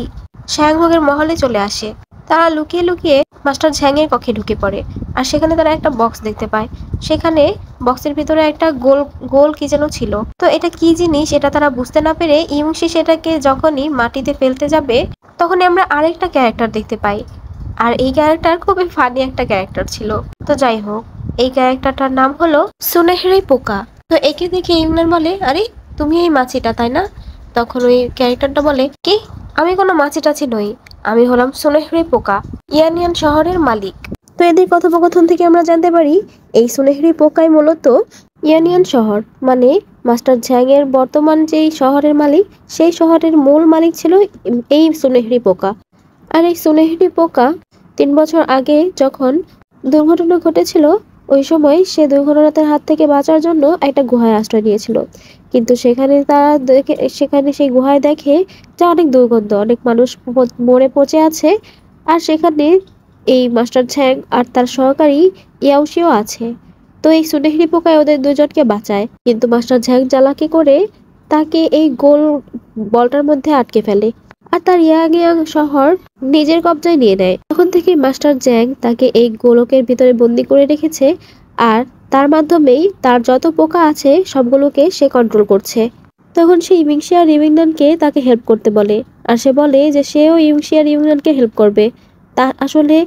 সায়াংহুকের মহলে চলে আসে। তারা লুকিয়ে লুকিয়ে মাস্টার ঝ্যাংয়ের কক্ষে ঢুকে পড়ে, আর সেখানে তারা একটা বক্স দেখতে পায়। সেখানে বক্সের ভিতরে একটা গোল গোল কি যেন ছিল। তো এটা কি জিনিস এটা তারা বুঝতে না পেরে ইউংশি সেটাকে যখনই মাটিতে ফেলতে যাবে, তখনই আমরা আরেকটা ক্যারেক্টার দেখতে পাই। আর এই ক্যারেক্টার খুবই ফানি একটা ক্যারেক্টার ছিল। তো যাই হোক, এই ক্যারেক্টারটার নাম হলো সুনেহরি পোকা। তো একে দেখে ইউনান বলে, আরে তুমি এই মাছিটা তাই না? তখন ওই ক্যারেক্টারটা বলে, কি, আমি কোনো মাছি টাছি নই, আমি হলাম সুনেহরি পোকা, ইয়ানিয়ান শহরের মালিক। তো এদের কথোপকথন থেকে আমরা জানতে পারি এই সুনেহরি পোকাই মূলত ইয়ানিয়ান শহর, মানে মাস্টার ঝ্যাং এর বর্তমান যেই শহরের মালিক, সেই শহরের মূল মালিক ছিল এই সুনেহরি পোকা। আর এই সুনেহরি পোকা 3 বছর আগে যখন দুর্ঘটনা ঘটেছিল, ওই সময় সে দুর্ঘটনার হাত থেকে বাঁচার জন্য একটা গুহায় আশ্রয় নিয়েছিল। কিন্তু সেখানে সেই গুহায় দেখে যে অনেক দুর্গন্ধ, অনেক মানুষ মরে পচে আছে, আর সেখানে এই মাস্টার ঝ্যাং আর তার সহকারী ইয়াওশিও আছে। তো এই সুনেহরি পোকায় ওদের দুজনকে বাঁচায়, কিন্তু মাস্টার ঝ্যাং চালাকি করে তাকে এই গোল বলটার মধ্যে আটকে ফেলে, আর তার ইয়াং শহর নিজের কবজায় নিয়ে নেয়। তখন থেকে মাস্টার জ্যাং তাকে এই গোলকের ভিতরে বন্দি করে রেখেছে, আর তার মাধ্যমেই তার যত পোকা আছে সবগুলোকে সে কন্ট্রোল করছে। তখন সে ইউংশি আর ইউইংনানকে তাকে হেল্প করতে বলে, আর সে বলে যে সেও ইউংশি আর ইউইংনানকে হেল্প করবে। তা আসলে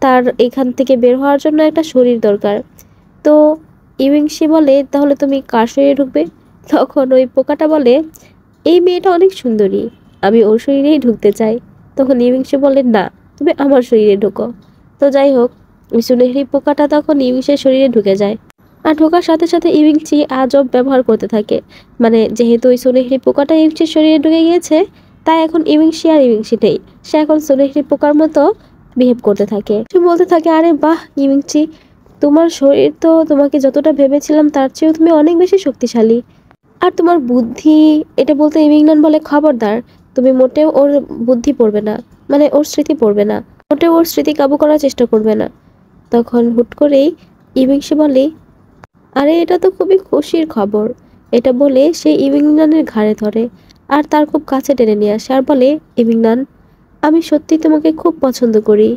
তার এখান থেকে বের হওয়ার জন্য একটা শরীর দরকার। তো ইউংশি বলে, তাহলে তুমি কার শরীরে ঢুকবে? তখন ওই পোকাটা বলে, এই মেয়েটা অনেক সুন্দরী, আমি ওর শরীরেই ঢুকতে চাই। তখন ইউংশি বলে, না, তুমি আমার শরীরে ঢুকো। তো যাই হোক, সুনেহরি পোকাটা তখন ইউংশির শরীরে ঢুকে যায়, আর ঢোকার সাথে সাথে ইউংশি আজব ব্যবহার করতে থাকে। যেহেতু ওই সুনেহরি পোকাটা ইউংশির শরীরে ঢুকে গিয়েছে, তাই এখন ইউংশি আর ইউংশি নেই, সে এখন সুনেহরি পোকার মতো বিহেভ করতে থাকে। সে বলতে থাকে, আরে বাহ ইউংশি, তোমার শরীর তো তোমাকে যতটা ভেবেছিলাম তার চেয়েও তুমি অনেক বেশি শক্তিশালী, আর তোমার বুদ্ধি। এটা বলতে ইউইংনান বলে, খবরদার, তুমি মোটেও ওর বুদ্ধি পড়বে না, ওর স্মৃতি পড়বে না, মোটেও ওর স্মৃতি কাবু করার চেষ্টা করবে না। তখন হুট করেই ইউংশি বলে, আরে এটা তো খুবই খুশির খবর। এটা বলে সে ইউইংনানের ঘাড়ে ধরে, আর তার খুব কাছে টেনে নিয়ে আসে আর বলে, ইভিংনান, আমি সত্যি তোমাকে খুব পছন্দ করি।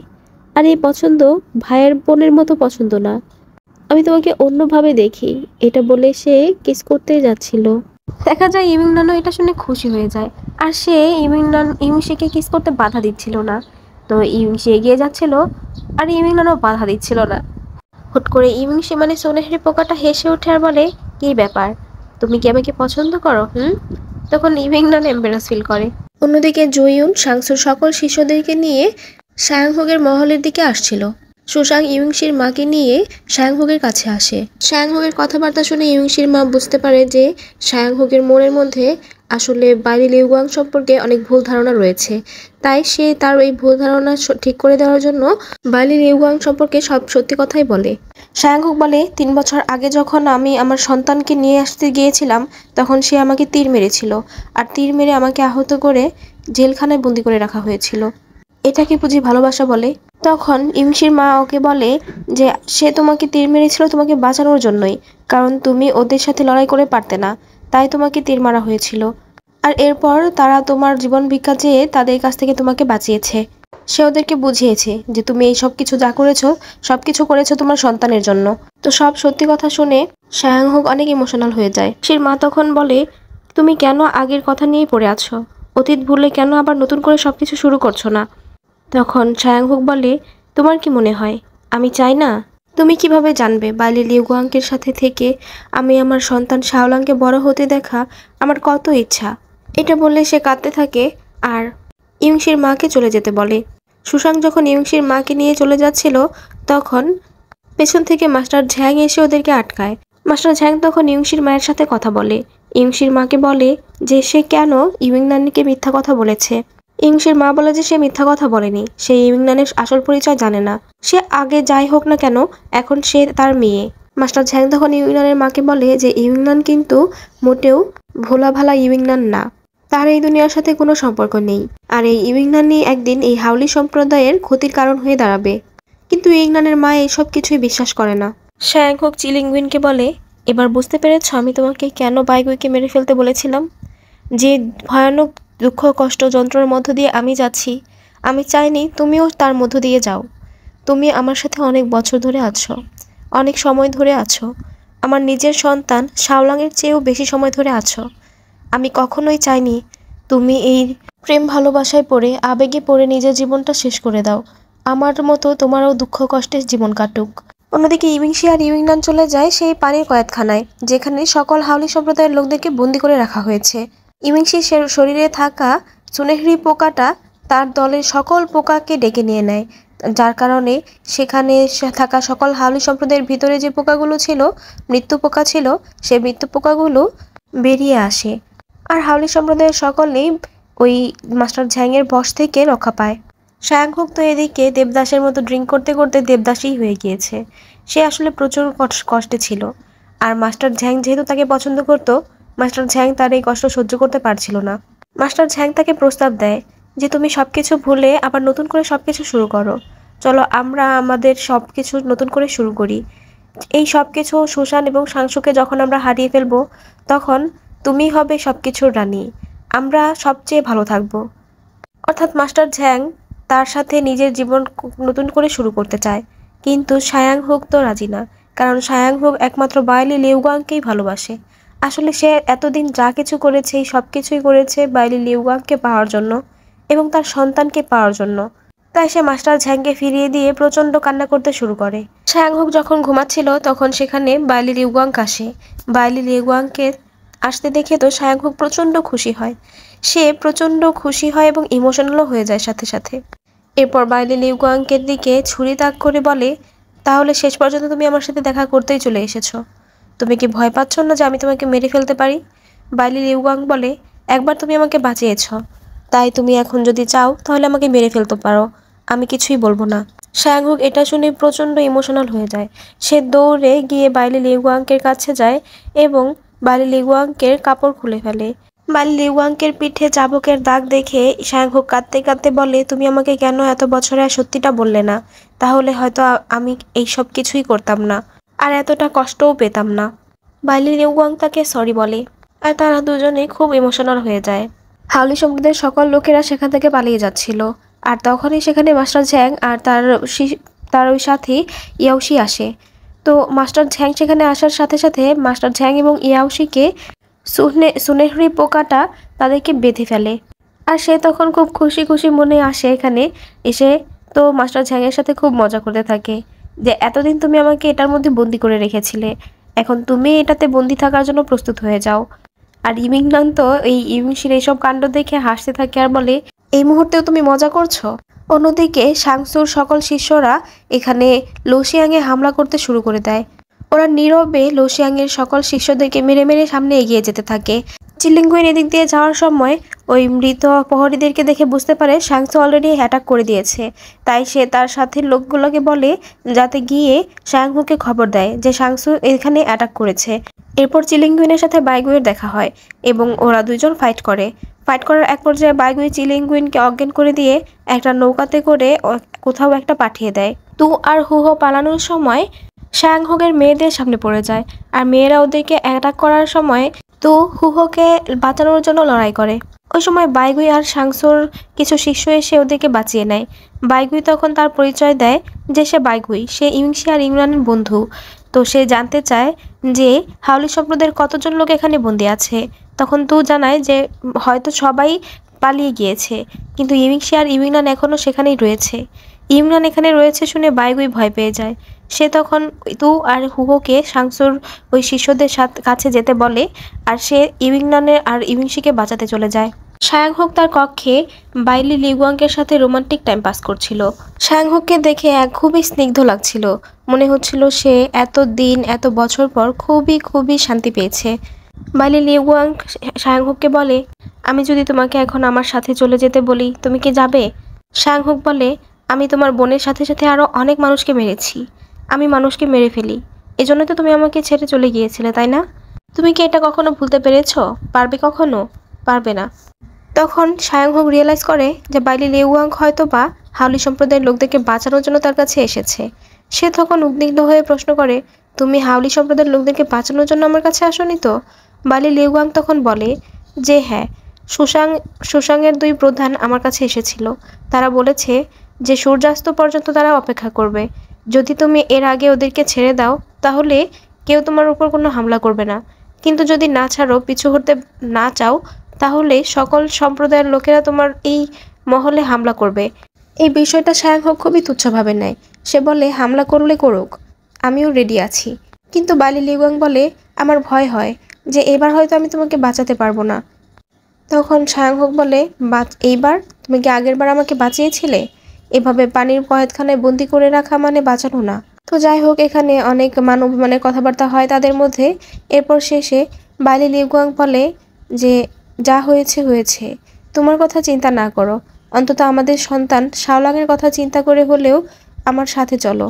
আর এই পছন্দ ভাইয়ের বোনের মতো পছন্দ না, আমি তোমাকে অন্যভাবে দেখি। এটা বলে সে কিস করতে যাচ্ছিল। দেখা যায় ইভিংনানও এটা শুনে খুশি হয়ে যায়, আর সে ইভিংশিকে কিস করতে বাধা দিচ্ছিল না। তো ইভিংশি এগিয়ে যাচ্ছিল আর ইভিংনানও বাধা দিচ্ছিল না। হুট করে ইভিংশি মানে সোনেহেরি পোকাটা হেসে ওঠে আর বলে, কি ব্যাপার, তুমি কি আমাকে পছন্দ করো? তখন ইভিংনান এম্বারাস ফিল করে। অন্যদিকে জুইউন সাংসুর সকল শিষ্যদেরকে নিয়ে সায়াংহুগের মহলের দিকে আসছিল। সুসাং ইউংশির মাকে নিয়ে সায়াংহুগের কাছে আসে। সায়াংহুগের কথাবার্তা শুনে ইউংশির মা বুঝতে পারে যে সায়াংহুগের মনের মধ্যে আসলে বাইলি লিউগুয়াং সম্পর্কে অনেক ভুল ধারণা রয়েছে। তাই সে তার এই ভুল ধারণা ঠিক করে দেওয়ার জন্য বাইলি লিউগুয়াং সম্পর্কে সব সত্যি কথাই বলে। সায়াংহুগ বলে, 3 বছর আগে যখন আমি আমার সন্তানকে নিয়ে আসতে গিয়েছিলাম তখন সে আমাকে তীর মেরেছিল, আর তীর মেরে আমাকে আহত করে জেলখানায় বন্দি করে রাখা হয়েছিল। এটাকে বুঝি ভালোবাসা বলে? তখন ইউংশির মা ওকে বলে যে সে তোমাকে তীর মেরেছিল তোমাকে বাঁচানোর জন্যই, কারণ তুমি ওদের সাথে লড়াই করে পারতে না, তাই তোমাকে তীর মারা হয়েছিল। আর এরপর তারা তোমার জীবন ভিক্ষা চেয়ে তাদের কাছ থেকে তোমাকে বাঁচিয়েছে। সে ওদেরকে বুঝিয়েছে যে তুমি এই সব কিছু যা করেছো সবকিছু করেছো তোমার সন্তানের জন্য। তো সব সত্যি কথা শুনে সায়াংহুগ অনেক ইমোশনাল হয়ে যায়। ইউংশির মা তখন বলে, তুমি কেন আগের কথা নিয়েই পড়ে আছো? অতীত ভুলে কেন আবার নতুন করে সবকিছু শুরু করছো না? তখন সায়াংহুগ বলে, তোমার কি মনে হয় আমি চাই না? তুমি কিভাবে জানবে বাইলি লিউগুয়াংকের সাথে থেকে আমি আমার সন্তান শাওলাংকে বড় হতে দেখা আমার কত ইচ্ছা। এটা বলে সে কাঁদতে থাকে আর ইউংশির মাকে চলে যেতে বলে। সুসাং যখন ইউংশির মাকে নিয়ে চলে যাচ্ছিল তখন পেছন থেকে মাস্টার ঝ্যাং এসে ওদেরকে আটকায়। মাস্টার ঝ্যাং তখন ইউংশির মায়ের সাথে কথা বলে। ইউংশির মাকে বলে যে সে কেন ইউংনানকে মিথ্যা কথা বলেছে। ইংশির মা বলে যে সে মিথ্যা কথা বলেনি, সে ইউংনানের আসল পরিচয় জানে না। সে আগে যাই হোক না কেন এখন সে তার মেয়ে। মাস্টার ঝ্যাং তখন ইউংনানের মাকে বলে যে ইউংনান কিন্তু মোটেও ভোলা ভালা ইউংনান না, তার এই দুনিয়ার সাথে কোনো সম্পর্ক নেই। আর এই ইউংনানই একদিন এই হাউলি সম্প্রদায়ের ক্ষতির কারণ হয়ে দাঁড়াবে। কিন্তু ইউংনানের মা এইসব কিছুই বিশ্বাস করে না। সায়াংহুগ চিলিংগুইনকে বলে, এবার বুঝতে পেরেছ আমি তোমাকে কেন বাইগুইকে মেরে ফেলতে বলেছিলাম? যে ভয়ানক দুঃখ কষ্ট যন্ত্রণার মধ্য দিয়ে আমি যাচ্ছি, আমি চাইনি তুমিও তার মধ্য দিয়ে যাও। তুমি আমার সাথে অনেক বছর ধরে আছো, অনেক সময় ধরে আছো, আমার নিজের সন্তান শাওলাংয়ের চেয়েও বেশি সময় ধরে আছো। আমি কখনোই চাইনি তুমি এই প্রেম ভালোবাসায় পড়ে আবেগে পড়ে নিজের জীবনটা শেষ করে দাও। আমার মতো তোমারও দুঃখ কষ্টের জীবন কাটুক। অন্যদিকে ইউংশি আর ইউংনান চলে যায় সেই পানির কয়েদখানায়, যেখানে সকল হাউলি সম্প্রদায়ের লোকদেরকে বন্দি করে রাখা হয়েছে। ইউংশির শরীরে থাকা সুনেহরি পোকাটা তার দলের সকল পোকাকে ডেকে নিয়ে নেয়, যার কারণে সেখানে থাকা সকল হাউলি সম্প্রদায়ের ভিতরে যে পোকাগুলো ছিল, মৃত্যু পোকা ছিল, সেই মৃত্যু পোকাগুলো বেরিয়ে আসে। আর হাউলি সম্প্রদায়ের সকলেই ওই মাস্টার ঝ্যাংয়ের বশ থেকে রক্ষা পায়। সায়াংহুগ তো এদিকে দেবদাসের মতো ড্রিঙ্ক করতে করতে দেবদাসই হয়ে গিয়েছে। সে আসলে প্রচুর কষ্টে ছিল। আর মাস্টার ঝ্যাং যেহেতু তাকে পছন্দ করতো, মাস্টার ঝ্যাং তার এই কষ্ট সহ্য করতে পারছিল না। মাস্টার ঝ্যাং তাকে প্রস্তাব দেয় যে তুমি সবকিছু ভুলে আবার নতুন করে সবকিছু শুরু করো, চলো আমরা আমাদের সবকিছু নতুন করে শুরু করি। এই সবকিছু সুসান এবং সাংশুকে যখন আমরা হারিয়ে ফেলবো তখন তুমি হবে সবকিছুর রানী, আমরা সবচেয়ে ভালো থাকবো। অর্থাৎ মাস্টার ঝ্যাং তার সাথে নিজের জীবন নতুন করে শুরু করতে চায়, কিন্তু সায়াংহুগ তো রাজি না, কারণ সায়াংহুগ একমাত্র বাইলি লিউগুয়াংকেই ভালোবাসে। আসলে সে এতদিন যা কিছু করেছে এই সব কিছুই করেছে বাইলি লিউগুয়াংকে পাওয়ার জন্য এবং তার সন্তানকে পাওয়ার জন্য। তাই সে মাস্টার ঝ্যাংকে ফিরিয়ে দিয়ে প্রচণ্ড কান্না করতে শুরু করে। সায়াংহুগ যখন ঘুমাচ্ছিল তখন সেখানে বাইলি লিউগুয়াং আসে। বাইলি লিউগুয়াংকে আসতে দেখে তো সায়াংহুগ প্রচণ্ড খুশি হয়। সে প্রচণ্ড খুশি হয় এবং ইমোশনালও হয়ে যায় সাথে সাথে। এরপর বাইলি লিউগুয়াংকের দিকে ছুরি তাক করে বলে, তাহলে শেষ পর্যন্ত তুমি আমার সাথে দেখা করতেই চলে এসেছো। তুমি কি ভয় পাচ্ছ না যে আমি তোমাকে মেরে ফেলতে পারি? বাইলি লিউগুয়াং বলে, একবার তুমি আমাকে বাঁচিয়েছ, তাই তুমি এখন যদি চাও তাহলে আমাকে মেরে ফেলতে পারো, আমি কিছুই বলবো না। সায়াংহুগ এটা শুনে প্রচণ্ড ইমোশনাল হয়ে যায়। সে দৌড়ে গিয়ে বাইলি লিউগুয়াংকের কাছে যায় এবং বাইলি লিউগুয়াংকের কাপড় খুলে ফেলে। বাইলি লিউগুয়াংকের পিঠে চাবুকের দাগ দেখে সায়াংহুগ কাঁদতে কাঁদতে বলে, তুমি আমাকে কেন এত বছরে সত্যিটা বললে না? তাহলে হয়তো আমি এই সব কিছুই করতাম না আর এতটা কষ্টও পেতাম না। বাইলি লিউগুয়াং তাকে সরি বলে আর তারা দুজনে খুব ইমোশনাল হয়ে যায়। হাউলি সম্প্রদায়ের সকল লোকেরা সেখান থেকে পালিয়ে যাচ্ছিল। আর তখনই সেখানে মাস্টার ঝ্যাং আর তার ওই সাথী ইয়াওশি আসে। তো মাস্টার ঝ্যাং সেখানে আসার সাথে সাথে মাস্টার ঝ্যাং এবং ইয়াওশিকে সুনেহরি পোকাটা তাদেরকে বেঁধে ফেলে। আর সে তখন খুব খুশি খুশি মনে আসে এখানে এসে। তো মাস্টার ঝ্যাংয়ের সাথে খুব মজা করতে থাকে যে এতদিন তুমি আমাকে এটার মধ্যে বন্দি করে রেখেছিলে, এখন তুমি এটাতে বন্দি থাকার জন্য প্রস্তুত হয়ে যাও। আর ইমিংনান তো এই ইমিংশির এইসব কাণ্ড দেখে হাসতে থাকে আর বলে, এই মুহূর্তেও তুমি মজা করছো? অন্যদিকে সাংসুর সকল শিষ্যরা এখানে লোশিয়াংয়ে হামলা করতে শুরু করে দেয়। ওরা নীরবে লোশিয়াংয়ের সকল শিষ্যদেরকে মেরে মেরে সামনে এগিয়ে যেতে থাকে। চিলিংগুইন এদিক দিয়ে যাওয়ার সময় ওই মৃত প্রহরীদেরকে দেখে বুঝতে পারে সাংসু অলরেডি অ্যাটাক করে দিয়েছে। তাই সে তার সাথে লোকগুলোকে বলে যাতে গিয়ে শাংহুকে খবর দেয় যে সাংসু এখানে অ্যাটাক করেছে। এরপর চিলিংগুইনের সাথে বাইগুইয়ের দেখা হয় এবং ওরা দুইজন ফাইট করার এক পর্যায়ে বাইগুই চিলিংগুইনকে অজ্ঞান করে দিয়ে একটা নৌকাতে করে কোথাও একটা পাঠিয়ে দেয়। তু আর হুহো পালানোর সময় শাংহুকের মেয়েদের সামনে পড়ে যায়। আর মেয়েরা ওদেরকে অ্যাটাক করার সময় তো হুহোকে বাঁচানোর জন্য লড়াই করে। ওই সময় বাইগুই আর সাংসুর কিছু শিষ্য এসে ওদেরকে বাঁচিয়ে নেয়। বাইগুই তখন তার পরিচয় দেয় যে সে বাইগুই, সে ইংশি আর ইমরানের বন্ধু। তো সে জানতে চায় যে হাউলি সম্প্রদায়ের কতজন লোক এখানে বন্দি আছে। তখন তু জানায় যে হয়তো সবাই পালিয়ে গিয়েছে, কিন্তু ইমিংশি আর ইমিংনান এখনও সেখানেই রয়েছে। ইমরান এখানে রয়েছে শুনে বাইগুই ভয় পেয়ে যায়। সে তখন তু আর হুহোকে সাংসুর ওই শিষ্যদের কাছে যেতে বলে আর সে ইমিংনানের আর ইমিংশিকে বাঁচাতে চলে যায়। শায়াংহুক তার কক্ষে বাইলি লিগুয়াংকের সাথে রোমান্টিক টাইম পাস করছিল। শায়াংহুককে দেখে খুবই স্নিগ্ধ লাগছিল, মনে হচ্ছিল সে এত দিন এত বছর পর খুবই খুবই শান্তি পেয়েছে। বাইলি লিগুয়াং শায়াংহুককে বলে, আমি যদি তোমাকে এখন আমার সাথে চলে যেতে বলি তুমি কি যাবে? শায়াংহুক বলে, আমি তোমার বোনের সাথে সাথে আরও অনেক মানুষকে মেরেছি, আমি মানুষকে মেরে ফেলি, এজন্য তো তুমি আমাকে ছেড়ে চলে গিয়েছিলে, তাই না? তুমি কি এটা কখনো ভুলতে পেরেছ? পারবে কখনো? পারবে না। তখন শায়াংহুক রিয়েলাইজ করে যে বাইলি লিগুয়াং হয়তো বা হাউলি সম্প্রদায়ের লোকদেরকে বাঁচানোর জন্য তার কাছে এসেছে। সে তখন উদ্বিগ্ন হয়ে প্রশ্ন করে, তুমি হাউলি সম্প্রদায়ের লোকদেরকে বাঁচানোর জন্য আমার কাছে আসোনি তো? বাইলি লিগুয়াং তখন বলে যে হ্যাঁ, সুসাংয়ের দুই প্রধান আমার কাছে এসেছিল। তারা বলেছে যে সূর্যাস্ত পর্যন্ত তারা অপেক্ষা করবে। যদি তুমি এর আগে ওদেরকে ছেড়ে দাও তাহলে কেউ তোমার উপর কোনো হামলা করবে না, কিন্তু যদি না ছাড়ো, পিছু হতে না চাও, তাহলে সকল সম্প্রদায়ের লোকেরা তোমার এই মহলে হামলা করবে। এই বিষয়টা শায়াংহুক খুবই তুচ্ছভাবে নেয়। সে বলে, হামলা করলে করুক, আমিও রেডি আছি। কিন্তু বাইলি লিগুয়াং বলে, আমার ভয় হয় যে এবার হয়তো আমি তোমাকে বাঁচাতে পারবো না। তখন শায়াংহুক বলে, এইবার? তুমি কি আগের বার আমাকে বাঁচিয়েছিলে? এভাবে পানির কয়েদখানায় বন্দি করে রাখা মানে বাঁচানো না। তো যাই হোক, এখানে অনেক মানবিমানের কথাবার্তা হয় তাদের মধ্যে। এরপর শেষে বাইলি লিগুয়াং বলে যে যা হয়েছে হয়েছে, তোমার কথা চিন্তা না করো, অন্তত আমাদের সন্তান শাওলাংয়ের কথা চিন্তা করে হলেও আমার সাথে চলো,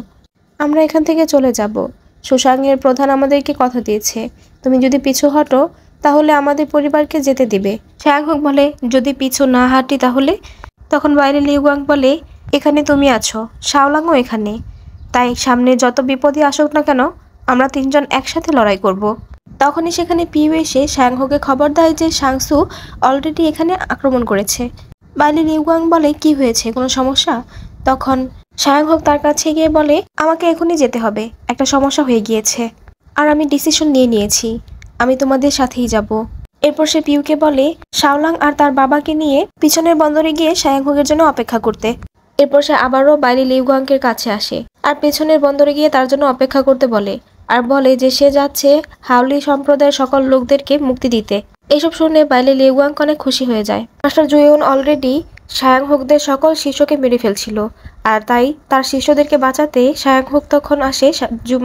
আমরা এখান থেকে চলে যাব। সুসাংয়ের প্রধান আমাদেরকে কথা দিয়েছে, তুমি যদি পিছু হটো তাহলে আমাদের পরিবারকে যেতে দিবে। শায়াংহুক বলে, যদি পিছু না হাঁটি তাহলে? তখন বাইরে লিগুয়াং বলে, এখানে তুমি আছো, শাওলাংও এখানে, তাই সামনে যত বিপদই আসুক না কেন আমরা তিনজন একসাথে লড়াই করব। তখনই সেখানে পিউ এসে শায়াংহুকে খবর দেয় যে সাংসু অলরেডি এখানে আক্রমণ করেছে। বাইলি লিগুয়াং বলে, কি হয়েছে, কোনো সমস্যা? তখন শায়াংহুক তার কাছে গিয়ে বলে, আমাকে এখনই যেতে হবে, একটা সমস্যা হয়ে গিয়েছে আর আমি ডিসিশন নিয়েছি, আমি তোমাদের সাথেই যাব। এরপর সে পিউকে বলে শাওলাং আর তার বাবাকে নিয়ে পিছনের বন্দরে গিয়ে শায়াংহুকের জন্য অপেক্ষা করতে। এরপর সে আবারও বাইলি লিগুয়াংকের কাছে আসে আর পেছনের বন্দরে গিয়ে তার জন্য অপেক্ষা করতে বলে আর বলে যে সে যাচ্ছে হাউলি সম্প্রদায়ের সকল লোকদেরকে মুক্তি দিতে। এসব শুনে বাইলি লিগুয়াং অনেক খুশি হয়ে যায়। মাস্টার জুইউন অলরেডি শায়াংহুকদের সকল শিষ্যকে মেরে ফেলছিল, আর তাই তার শিষ্যদেরকে বাঁচাতে শায়াংহুক তখন আসে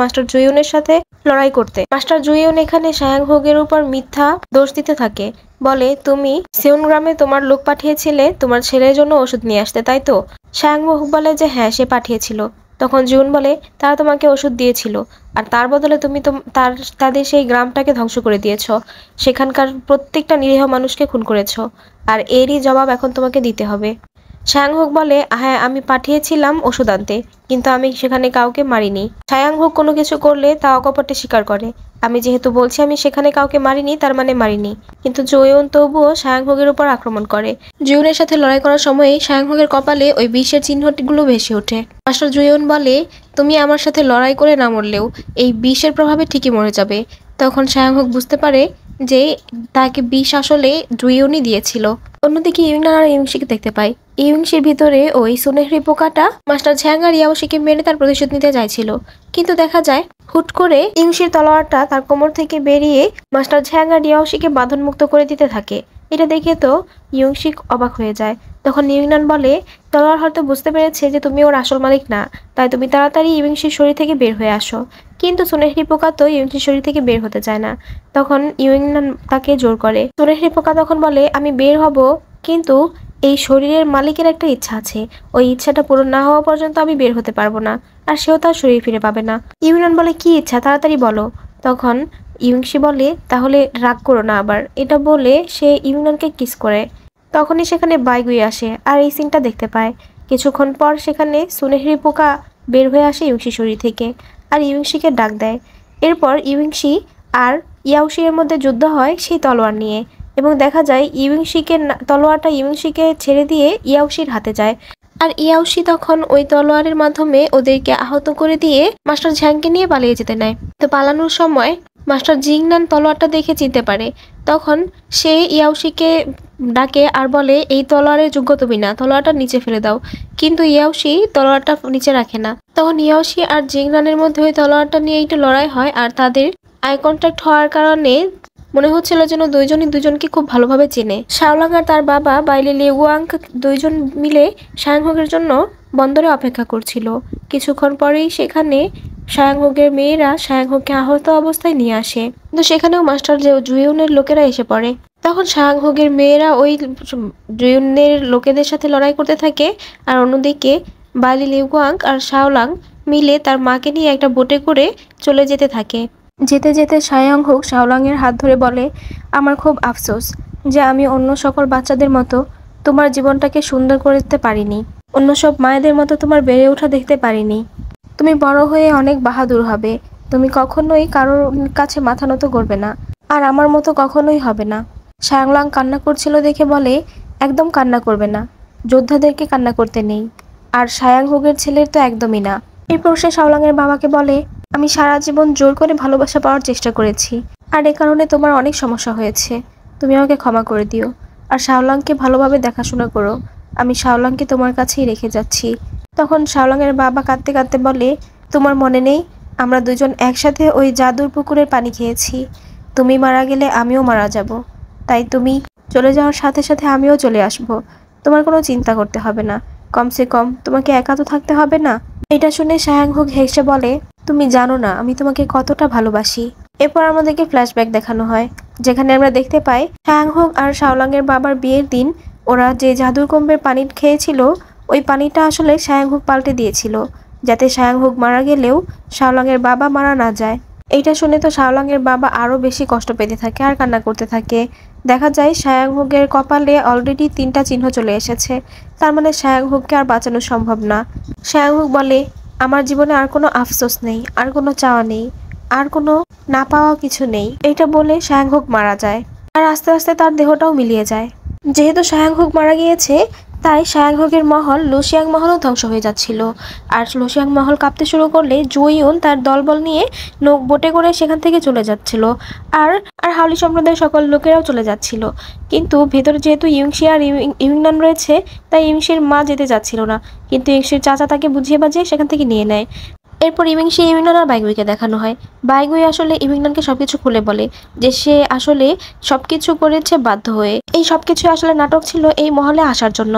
মাস্টার জুইউনের সাথে লড়াই করতে। মাস্টার জুইউন এখানে শায়াংহুকের উপর মিথ্যা দোষ দিতে থাকে, বলে তুমি সেউন গ্রামে তোমার লোক পাঠিয়েছিলে তোমার ছেলের জন্য ওষুধ নিয়ে আসতে, তাই তো? শায়াংহুক বলে যে হ্যাঁ, সে পাঠিয়েছিল। তখন জুন বলে, তারা তোমাকে ওষুধ দিয়েছিল আর তার বদলে তুমি তো তাদের সেই গ্রামটাকে ধ্বংস করে দিয়েছ, সেখানকার প্রত্যেকটা নিরীহ মানুষকে খুন করেছ, আর এরই জবাব এখন তোমাকে দিতে হবে। সায়াংহুক বলে, হ্যাঁ আমি পাঠিয়েছিলাম ওষুধ আনতে, কিন্তু আমি সেখানে কাউকে মারিনি। সায়াংহুক কোনো কিছু করলে তা অকপটে স্বীকার করে। আমি যেহেতু বলছি আমি সেখানে কাউকে মারিনি, তার মানে মারিনি। কিন্তু জয়ুন তবুও সায়াংহুকের উপর আক্রমণ করে। জুয়ুনের সাথে লড়াই করার সময়ই সায়াংহুকের কপালে ওই বিষের চিহ্নগুলো ভেসে ওঠে। মাস্টার জুয়ুন বলে, তুমি আমার সাথে লড়াই করে না মরলেও এই বিষের প্রভাবে ঠিকই মরে যাবে। তখন সায়াংহুক বুঝতে পারে যে তাকে বিষ আসলে জুয়ুনই দিয়েছিল। অন্যদিকে ইউংনান আর ইউংশিকে দেখতে পাই। ইউংশির ভিতরে ওই সুনেহরি পোকাটা মাস্টার ঝ্যাং আর ইয়াওশিকে মেরে তার প্রতিশোধ নিতে চাইছিল, কিন্তু দেখা যায় হুট করে ইউংশির তলোয়ারটা তার কোমর থেকে বেরিয়ে মাস্টার ঝ্যাং আর ইয়াওশিকে বাঁধনমুক্ত করে দিতে থাকে। এটা দেখে তো ইউংশিক অবাক হয়ে যায়। তখন ইউংনান বলে, তলোয়ার হয়তো বুঝতে পেরেছে যে তুমি ওর আসল মালিক না, তাই তুমি তাড়াতাড়ি ইউংশির শরীর থেকে বের হয়ে আসো। কিন্তু সুনেহরি পোকা তো ইউংশির শরীর থেকে বের হতে চায় না। তখন ইউংনান তাকে জোর করে। সুনেহরি পোকা তখন বলে, আমি বের হব, কিন্তু এই শরীরের মালিকের একটা ইচ্ছা আছে, ওই ইচ্ছাটা পূরণ না হওয়া পর্যন্ত আমি বের হতে পারবো না, আর সেও তার শরীর ফিরে পাবে না। ইউনান বলে, কি ইচ্ছা, তাড়াতাড়ি বলো। তখন ইউংশি বলে, তাহলে রাগ করো না আবার। এটা বলে সে ইউনানকে কিস করে। তখনই সেখানে বাইগুই আসে আর এই সিনটা দেখতে পায়। কিছুক্ষণ পর সেখানে সুনেহরি পোকা বের হয়ে আসে ইউংশি শরীর থেকে আর ইউংশিকে ডাক দেয়। এরপর ইউংশি আর ইয়াওশির মধ্যে যুদ্ধ হয় সেই তলোয়ার নিয়ে, এবং দেখা যায় তলোয়ারটা ইউংশিকে ছেড়ে দিয়ে ইয়াওশির হাতে যায়। আর ইয়াওশি তখন ওই তলোয়ারের মাধ্যমে ওদেরকে আহত করে দিয়ে মাস্টার ঝ্যাংকে নিয়ে পালিয়ে যেতে নেয়। তো পালানোর সময় মাস্টার জিংনান তলোয়ারটা দেখে চিনতে পারে। তখন সে ইয়াওশিকে ডাকে আর বলে, এই তলোয়ারের যোগ্য তুমি না, তলোয়ারটা নিচে ফেলে দাও। কিন্তু ইয়াওশি তলোয়ারটা নিচে রাখে না। তখন ইয়াওশি আর জিংনানের মধ্যে ওই তলোয়ারটা নিয়ে একটু লড়াই হয়, আর তাদের আই কন্ট্যাক্ট হওয়ার কারণে মনে হচ্ছিল যেন দুইজনই দুজনকে খুব ভালোভাবে চেনে। শাওলাং আর তার বাবা বাইলি লিউয়াং দুইজন মিলে সায়াংহুকের জন্য বন্দরে অপেক্ষা করছিল। কিছুক্ষণ পরেই সেখানে সায়াংহুকের মেয়েরা সায়াংহুককে আহত অবস্থায় নিয়ে আসে, কিন্তু সেখানেও মাস্টার জুয়ুনের লোকেরা এসে পড়ে। তখন সায়াংহুকের মেয়েরা ওই জুয়ুনের লোকেদের সাথে লড়াই করতে থাকে, আর অন্যদিকে বাইলি লিউয়াং আর শাওলাং মিলে তার মাকে নিয়ে একটা বোটে করে চলে যেতে থাকে। যেতে যেতে সায়াংহুক শাওলাংয়ের হাত ধরে বলে, আমার খুব আফসোস যে আমি অন্য সকল বাচ্চাদের মতো তোমার জীবনটাকে সুন্দর করতে পারিনি, অন্য সব মায়েদের মতো তোমার বেড়ে ওঠা দেখতে পারিনি। তুমি বড় হয়ে অনেক বাহাদুর হবে, তুমি কখনোই কারোর কাছে মাথা নত করবে না, আর আমার মতো কখনোই হবে না। শাওলাং কান্না করছিল দেখে বলে, একদম কান্না করবে না, যোদ্ধাদেরকে কান্না করতে নেই, আর সায়াংহুকের ছেলের তো একদমই না। এরপর সে শাওলাংয়ের বাবাকে বলে, আমি সারা জীবন জোর করে ভালোবাসা পাওয়ার চেষ্টা করেছি, আর এ কারণে তোমার অনেক সমস্যা হয়েছে, তুমি আমাকে ক্ষমা করে দিও, আর শাওলাংকে ভালোভাবে দেখাশোনা করো, আমি শাওলাংকে তোমার কাছেই রেখে যাচ্ছি। তখন শাওলাংয়ের বাবা কাঁদতে কাঁদতে বলে, তোমার মনে নেই আমরা দুজন একসাথে ওই জাদুর পুকুরের পানি খেয়েছি, তুমি মারা গেলে আমিও মারা যাব, তাই তুমি চলে যাওয়ার সাথে সাথে আমিও চলে আসব, তোমার কোনো চিন্তা করতে হবে না, কমসে কম তোমাকে একা তো থাকতে হবে না। এটা শুনে সায়াংহুক হেসে বলে, তুমি জানো না আমি তোমাকে কতটা ভালোবাসি। এরপর আমাদেরকে ফ্ল্যাশব্যাক দেখানো হয়, যেখানে আমরা দেখতে পাই সায়াংহুক আর শাওলাংয়ের বাবার বিয়ের দিন ওরা যে জাদুর কুম্ভের পানি খেয়েছিল, ওই পানিটা আসলে সায়াংহুক পাল্টে দিয়েছিল, যাতে সায়াংহুক মারা গেলেও শাওলাংয়ের বাবা মারা না যায়। এইটা শুনে তো শাওলাংয়ের বাবা আরো বেশি কষ্ট পেতে থাকে আর কান্না করতে থাকে। দেখা যায় সায়াংহুকের কপালে অলরেডি 3টা চিহ্ন চলে এসেছে, তার মানে সায়াংহুককে আর বাঁচানো সম্ভব না। সায়াংহুক বলে, আমার জীবনে আর কোনো আফসোস নেই, আর কোনো চাওয়া নেই, আর কোনো না পাওয়া কিছু নেই। এটা বলে সায়াংহুক মারা যায়, আর আস্তে আস্তে তার দেহটাও মিলিয়ে যায়। যেহেতু সায়াংহুক মারা গিয়েছে, তাই সায়াংহুকের মহল লুসিয়াং মহলও ধ্বংস হয়ে যাচ্ছিল। আর লুসিয়াং মহল কাঁপতে শুরু করলে জুইউন তার দলবল নিয়ে বোটে করে সেখান থেকে চলে যাচ্ছিল, আর আর হাওলি সম্প্রদায়ের সকল লোকেরাও চলে যাচ্ছিল। কিন্তু ভেতরে যেহেতু ইউংশি আর ইউংনান রয়েছে, তাই ইউংশির মা যেতে যাচ্ছিল না, কিন্তু ইউংশির চাচা তাকে বুঝিয়ে বাজিয়ে সেখান থেকে নিয়ে নেয়। এরপর ইউংশি ইউংনান আর বাইগুইকে দেখানো হয়। বাইগুই আসলে ইউংনানকে সবকিছু খুলে বলে যে সে আসলে সবকিছু করেছে বাধ্য হয়ে, এই সবকিছু আসলে নাটক ছিল এই মহলে আসার জন্য।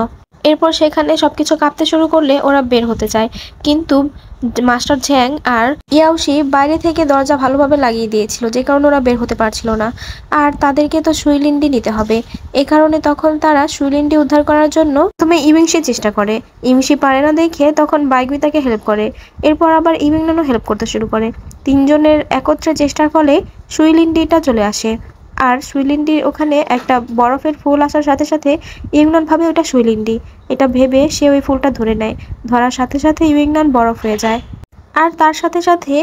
এরপর সেখানে সবকিছু কাঁপতে শুরু করলে ওরা বের হতে চায়, কিন্তু মাস্টার ঝ্যাং আর ইয়াওশি বাইরে থেকে দরজা ভালোভাবে লাগিয়ে দিয়েছিল, যে কারণে ওরা বের হতে পারছিল না, আর তাদেরকে তো সুইলিন্ডি নিতে হবে। এ কারণে তখন তারা সুইলিন্ডি উদ্ধার করার জন্য তুমি ইউংশি চেষ্টা করে, ইউংশি পারে না দেখে তখন বাইগুই তাকে হেল্প করে। এরপর আবার ইউংনানও হেল্প করতে শুরু করে। 3জনের একত্রে চেষ্টার ফলে সুইলিন্ডিটা চলে আসে। আর সুইলিন্ডির ওখানে একটা বরফের ফুল আসার সাথে সাথে ইউংনান ভাবে ওটা সুইলিন্ডি। এটা ভেবে সে ওই ফুলটা ধরে নেয়। ধরার সাথে সাথে ইউংনান বরফ হয়ে যায়। আর তার সাথে সাথে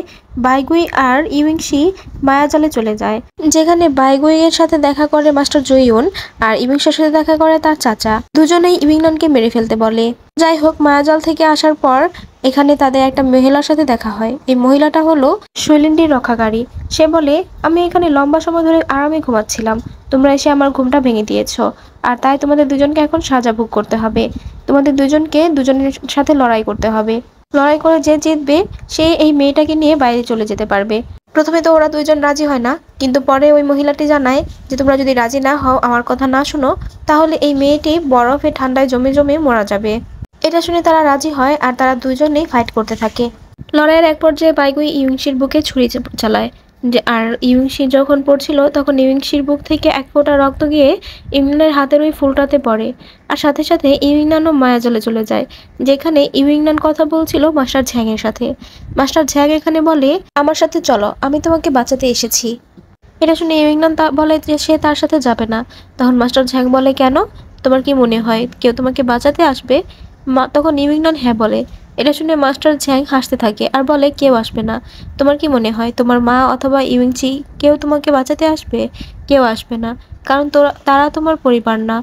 বাইগুই আর ইউংশি মায়াজালে চলে যায়, যেখানে বাইগুই এর সাথে দেখা করে মাস্টার জুইউন আর ইউংশির সাথে দেখা করে তার চাচা। দুজনেই ইউংনানকে মেরে ফেলতে বলে। যাই হোক, মায়াজাল থেকে আসার পর এখানে তাদের একটা মহিলার সাথে দেখা হয়। এই মহিলাটা হলো শৈলিন্ডির রক্ষাকারী। সে বলে, আমি এখানে লম্বা সময় ধরে আরামে ঘুমাচ্ছিলাম, তোমরা এসে আমার ঘুমটা ভেঙে দিয়েছো, আর তাই তোমাদের দুজনকে এখন সাজা ভোগ করতে হবে। তোমাদের দুজনকে দুজনের সাথে লড়াই করতে হবে। লড়াই করে যে জিতবে সে এই মেয়েটাকে নিয়ে বাইরে চলে যেতে পারবে। প্রথমে তো ওরা দুইজন রাজি হয় না, কিন্তু পরে ওই মহিলাটি জানায় যে তোমরা যদি রাজি না হও, আমার কথা না শুনো, তাহলে এই মেয়েটি বরফে ঠান্ডায় জমে জমে মারা যাবে। এটা শুনে তারা রাজি হয় আর তারা দুইজনেই ফাইট করতে থাকে। লড়াইয়ের এক পর্যায়ে বাইগুই ইউংশির বুকে ছুরি চালায়। আর ইউংশি যখন পড়ছিল তখন ইউংশির বুক থেকে এক ফোঁটা রক্ত গিয়ে ইউংনানের হাতের ওই ফুলটাতে পড়ে। আর সাথে সাথে ইউংনানও মায়াজালে চলে যায়, যেখানে ইউংনান কথা বলছিল মাস্টার ঝ্যাংয়ের সাথে। মাস্টার ঝ্যাং এখানে বলে, আমার সাথে চলো, আমি তোমাকে বাঁচাতে এসেছি। এটা শুনে ইউংনান বলে যে সে তার সাথে যাবে না। তখন মাস্টার ঝ্যাং বলে, কেন? তোমার কি মনে হয় কেউ তোমাকে বাঁচাতে আসবে? তখন ইউংনান হ্যাঁ বলে। এটা শুনে মাস্টার ঝ্যাং হাসতে থাকে আর বলে, কেউ আসবে না। তোমার কি মনে হয় তোমার মা অথবা ইউংচি কেউ তোমাকে বাঁচাতে আসবে? কেউ আসবে না, কারণ তারা তোমার পরিবার না।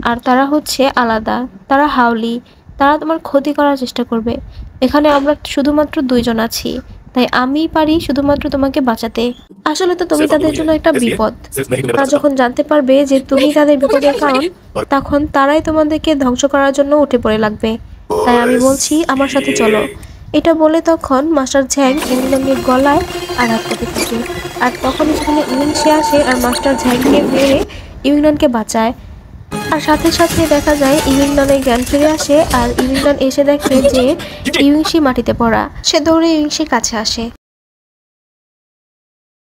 আর তারা হচ্ছে আলাদা, তারা হাওলি, তারা তোমার ক্ষতি করার চেষ্টা করবে। এখানে আমরা শুধুমাত্র দুইজন আছি, তাই আমি পারি শুধুমাত্র তোমাকে বাঁচাতে। আসলে তো তুমি তাদের জন্য একটা বিপদ। তারা যখন জানতে পারবে যে তুমি তাদের বিপদের কারণ, তখন তারাই তোমাদেরকে ধ্বংস করার জন্য উঠে পড়ে লাগবে। তাই আমি বলছি, আমার সাথে চলো। এটা বলে তখন মাস্টার ঝ্যাং ইউংনানের গলায় আঘাত করতে থাকে। আর তখন সেখানে ইউংশি আসে আর মাস্টার ঝ্যাংকে মেরে ইউংনানকে বাঁচায়। আর সাথে সাথে দেখা যায় ইউংনানের জ্ঞান ফিরে আসে। আর ইউংনান এসে দেখে যে ইউংশি মাটিতে পড়া। সে দৌড়ে ইউংশির কাছে আসে।